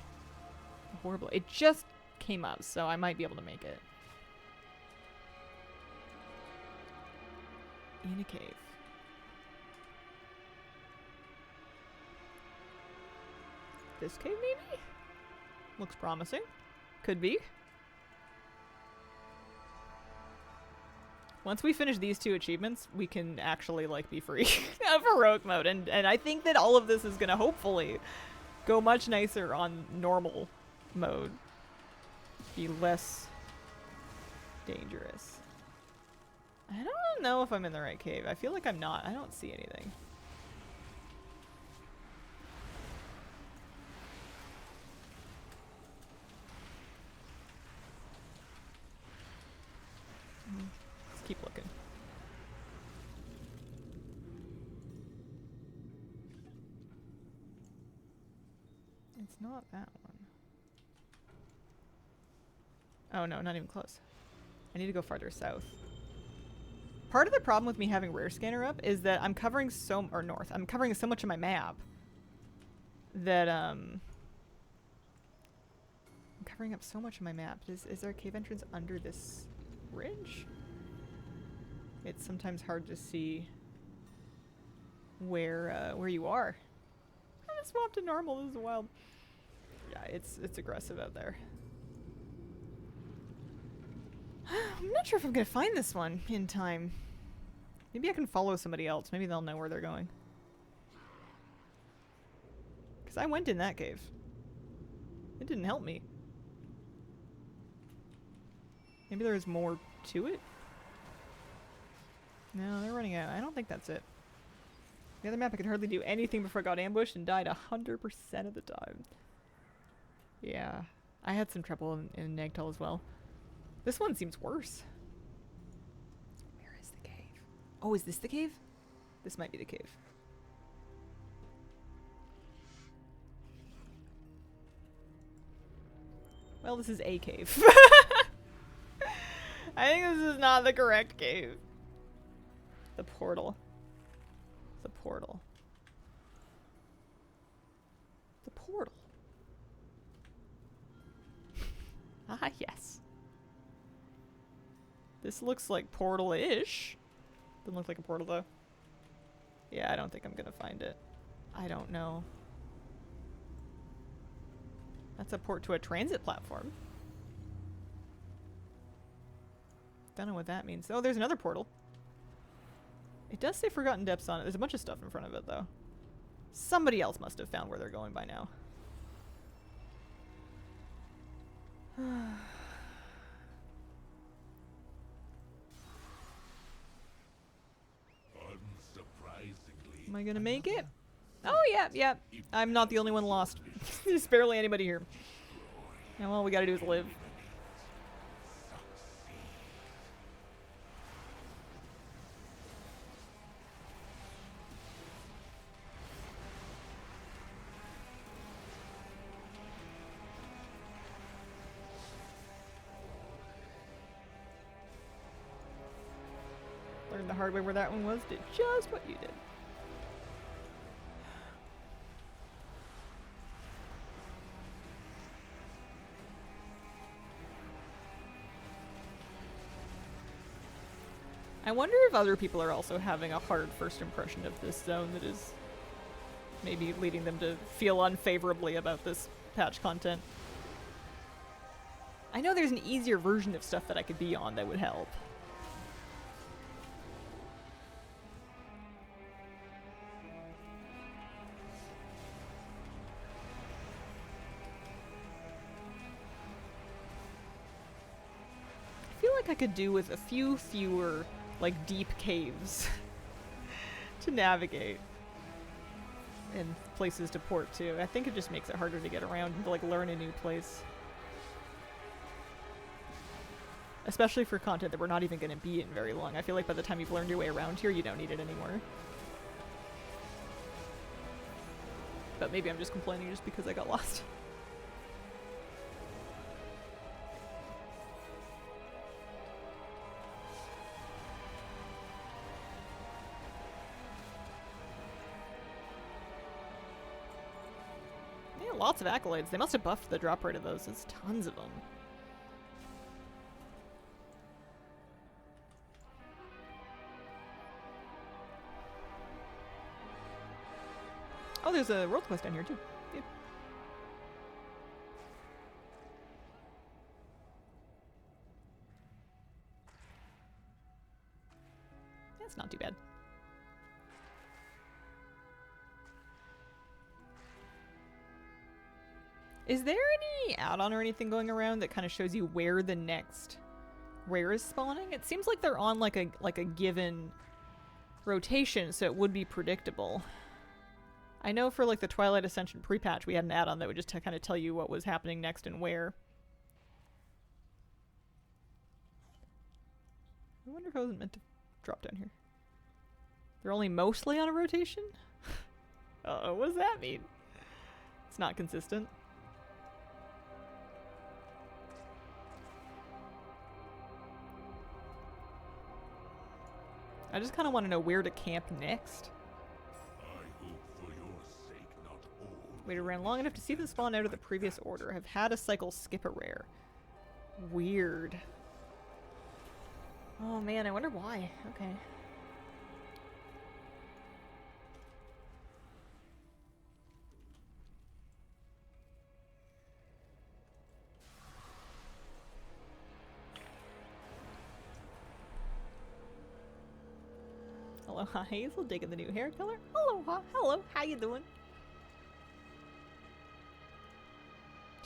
Horrible. It just came up, so I might be able to make it. In a cave. This cave, maybe? Looks promising. Could be. Once we finish these 2 achievements, we can actually, like, be free of heroic mode. And I think that all of this is gonna hopefully go much nicer on normal mode. Be less dangerous. I don't know if I'm in the right cave. I feel like I'm not. I don't see anything. Let's keep looking. It's not that one. Oh no, not even close. I need to go farther south. Part of the problem with me having Rare Scanner up is that I'm covering north. I'm covering so much of my map that I'm covering up so much of my map. Is there a cave entrance under this ridge? It's sometimes hard to see where you are. I'm gonna swap to normal. This is wild. Yeah, it's aggressive out there. I'm not sure if I'm gonna find this one in time. Maybe I can follow somebody else. Maybe they'll know where they're going. Because I went in that cave. It didn't help me. Maybe there's more to it? No, they're running out. I don't think that's it. The other map I could hardly do anything before I got ambushed and died 100% of the time. Yeah. I had some trouble in Nagtal as well. This one seems worse. Where is the cave? Oh, is this the cave? This might be the cave. Well, this is a cave. I think this is not the correct cave. The portal. The portal. The portal. Ah, yes. This looks like portal-ish. Doesn't look like a portal, though. Yeah, I don't think I'm gonna find it. I don't know. That's a port to a transit platform. Don't know what that means. Oh, there's another portal. It does say Forgotten Depths on it. There's a bunch of stuff in front of it, though. Somebody else must have found where they're going by now. Unsurprisingly, Am I gonna make it? Oh, yeah, yeah. I'm not the only one lost. There's barely anybody here. And all we gotta do is live. Learned the hard way where that one was. Did just what you did. I wonder if other people are also having a hard first impression of this zone that is maybe leading them to feel unfavorably about this patch content. I know there's an easier version of stuff that I could be on that would help. I feel like I could do with a few fewer like deep caves to navigate and places to port to. I think it just makes it harder to get around and to like learn a new place. Especially for content that we're not even going to be in very long. I feel like by the time you've learned your way around here, you don't need it anymore. But maybe I'm just complaining just because I got lost. Yeah, lots of accolades. They must have buffed the drop rate of those. There's tons of them. Oh, there's a world quest down here too. Good. That's not too bad. Is there any add-on or anything going around that kind of shows you where the next rare is spawning? It seems like they're on like a given rotation, so it would be predictable. I know for like the Twilight Ascension pre-patch, we had an add-on that would just kind of tell you what was happening next and where. I wonder if I wasn't meant to drop down here. They're only mostly on a rotation? Uh-oh, what does that mean? It's not consistent. I just kind of want to know where to camp next. Waited around long enough to see them spawn out of the previous order. Have had a cycle skip a rare. Weird. Oh man, I wonder why. Okay. Aloha Hazel, digging the new hair color. Aloha, hello, how you doing?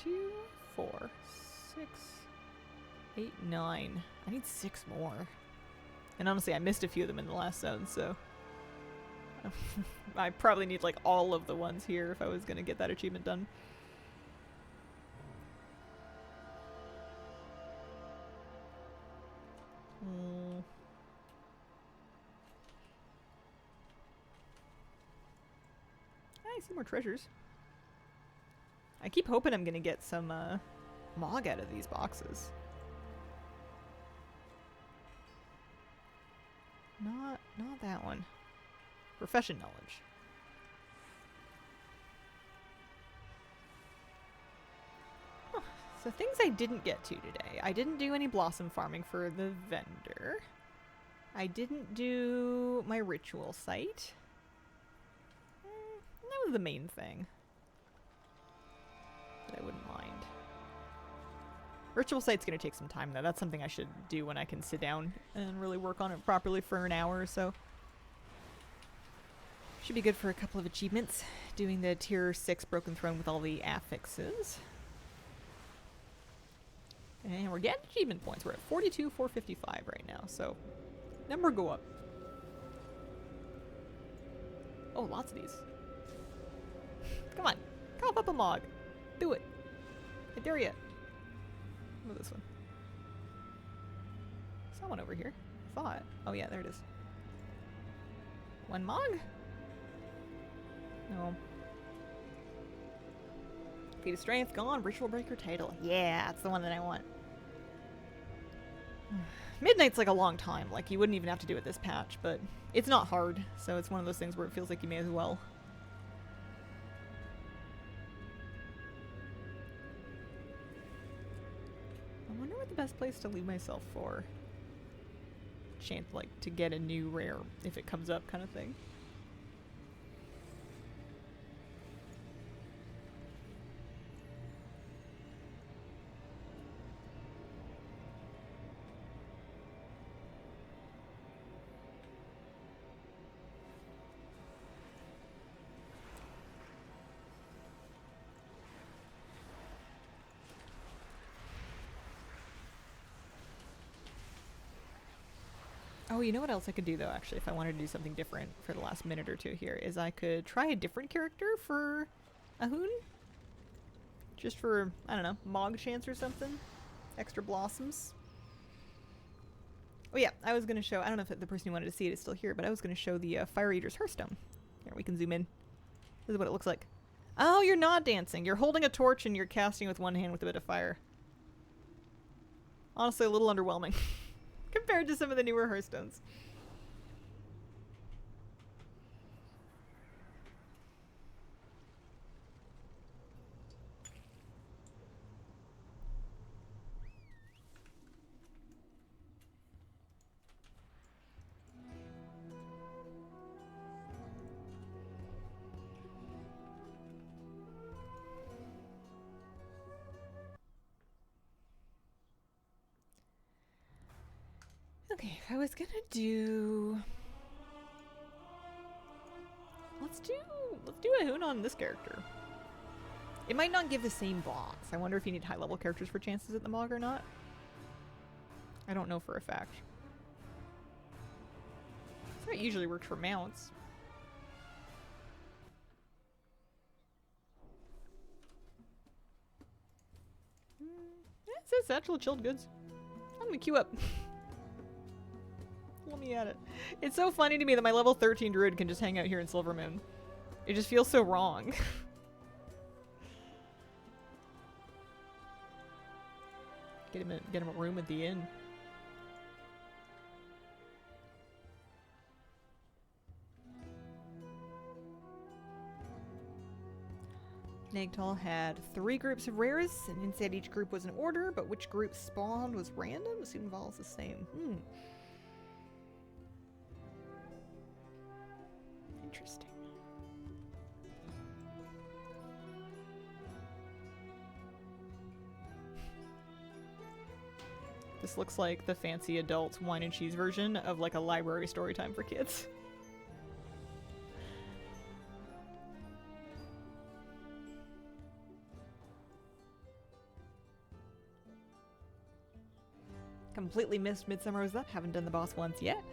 2, 4, 6, 8, 9. I need 6 more. And honestly, I missed a few of them in the last zone, so I probably need like all of the ones here if I was gonna get that achievement done. I see more treasures. I keep hoping I'm gonna get some Mog out of these boxes. Not that one. Profession knowledge. Huh. So things I didn't get to today. I didn't do any blossom farming for the vendor. I didn't do my ritual site. That was the main thing that I wouldn't mind. Ritual site's gonna take some time though. That's something I should do when I can sit down and really work on it properly for an hour or so. Should be good for a couple of achievements. Doing the tier 6 Broken Throne with all the affixes. And we're getting achievement points. We're at 42,455 right now, so number go up. Oh, lots of these. Come on. Cough up a Mog. Do it. I dare ya. Look at this one. Saw one over here. Thought. Oh yeah, there it is. 1 Mog? No. Feat of Strength gone. Ritual Breaker title. Yeah, that's the one that I want. Midnight's like a long time. Like you wouldn't even have to do it this patch, but it's not hard. So it's one of those things where it feels like you may as well. I wonder what the best place to leave myself for. Chance like to get a new rare if it comes up kind of thing. Oh, you know what else I could do though, actually, if I wanted to do something different for the last minute or two here, is I could try a different character for Ahun. Just for, I don't know, Mog chance or something. Extra blossoms. Oh yeah, I was going to show, I don't know if the person who wanted to see it is still here, but I was going to show the Fire Eater's Hearthstone. Here, we can zoom in. This is what it looks like. Oh, you're not dancing. You're holding a torch and you're casting with one hand with a bit of fire. Honestly, a little underwhelming. Compared to some of the newer Hearthstones. Okay, if I was gonna do... Let's do a Ahun on this character. It might not give the same box. I wonder if you need high level characters for chances at the Mog or not. I don't know for a fact. So it usually works for mounts. Yeah, it says Satchel Chilled Goods. I'm gonna queue up. Let me at it. It's so funny to me that my level 13 druid can just hang out here in Silvermoon. It just feels so wrong. Get him a room at the inn. Nagtal had 3 groups of rares, and inside each group was an order, but which group spawned was random. Assume Vol's the same. Interesting. This looks like the fancy adult wine and cheese version of like a library story time for kids. Completely missed Midsummer's Up. Haven't done the boss once yet.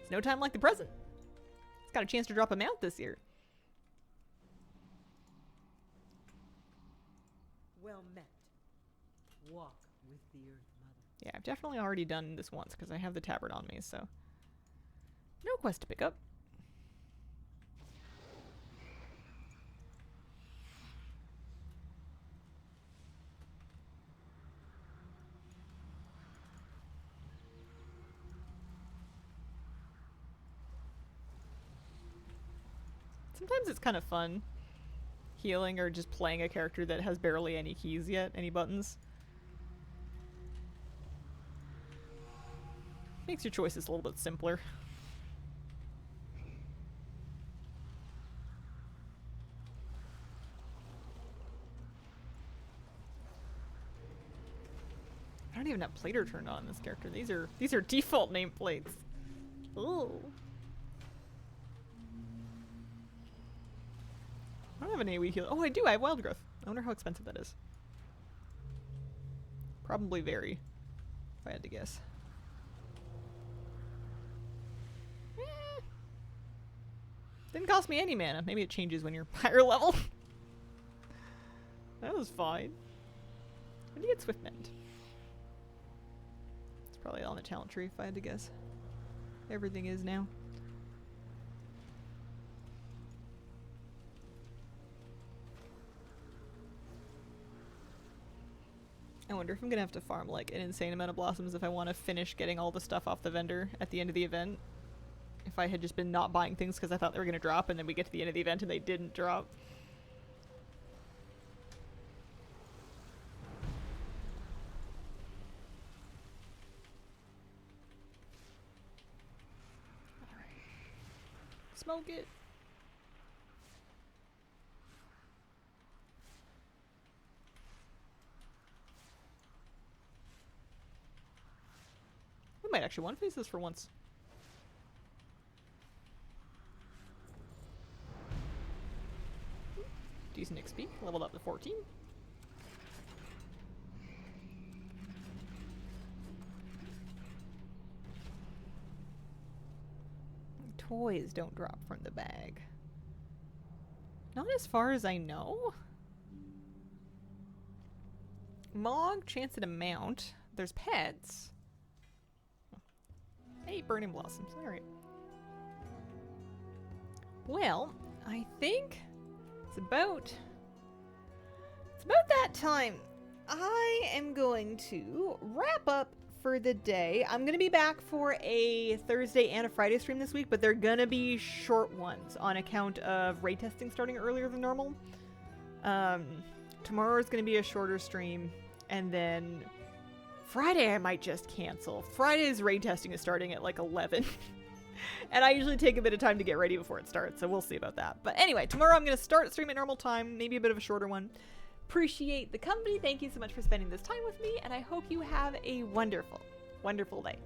It's no time like the present. It's got a chance to drop a mount this year. Well met. Walk with the Earth Mother. Yeah, I've definitely already done this once because I have the tabard on me, so. No quest to pick up. Sometimes it's kind of fun healing or just playing a character that has barely any keys yet, any buttons. Makes your choices a little bit simpler. I don't even have plater turned on this character. These are default nameplates. Ooh. I don't have an AoE heal. Oh, I do. I have Wild Growth. I wonder how expensive that is. Probably very, if I had to guess. Didn't cost me any mana. Maybe it changes when you're higher level. That was fine. When do you get Swift Mend? It's probably on the talent tree if I had to guess. Everything is now. I wonder if I'm gonna have to farm like an insane amount of blossoms if I want to finish getting all the stuff off the vendor at the end of the event. If I had just been not buying things because I thought they were gonna drop and then we get to the end of the event and they didn't drop. Alright. Smoke it. We might actually want to face this for once. Decent XP, leveled up to 14. Toys don't drop from the bag. Not as far as I know. Mog, chance at a mount. There's pets. Hey, burning blossoms. Alright. Well, I think it's about that time. I am going to wrap up for the day. I'm going to be back for a Thursday and a Friday stream this week, but they're going to be short ones on account of raid testing starting earlier than normal. Tomorrow is going to be a shorter stream, and then Friday I might just cancel. Friday's raid testing is starting at like 11. And I usually take a bit of time to get ready before it starts, so we'll see about that. But anyway, tomorrow I'm going to start stream at normal time, maybe a bit of a shorter one. Appreciate the company. Thank you so much for spending this time with me, and I hope you have a wonderful, wonderful day.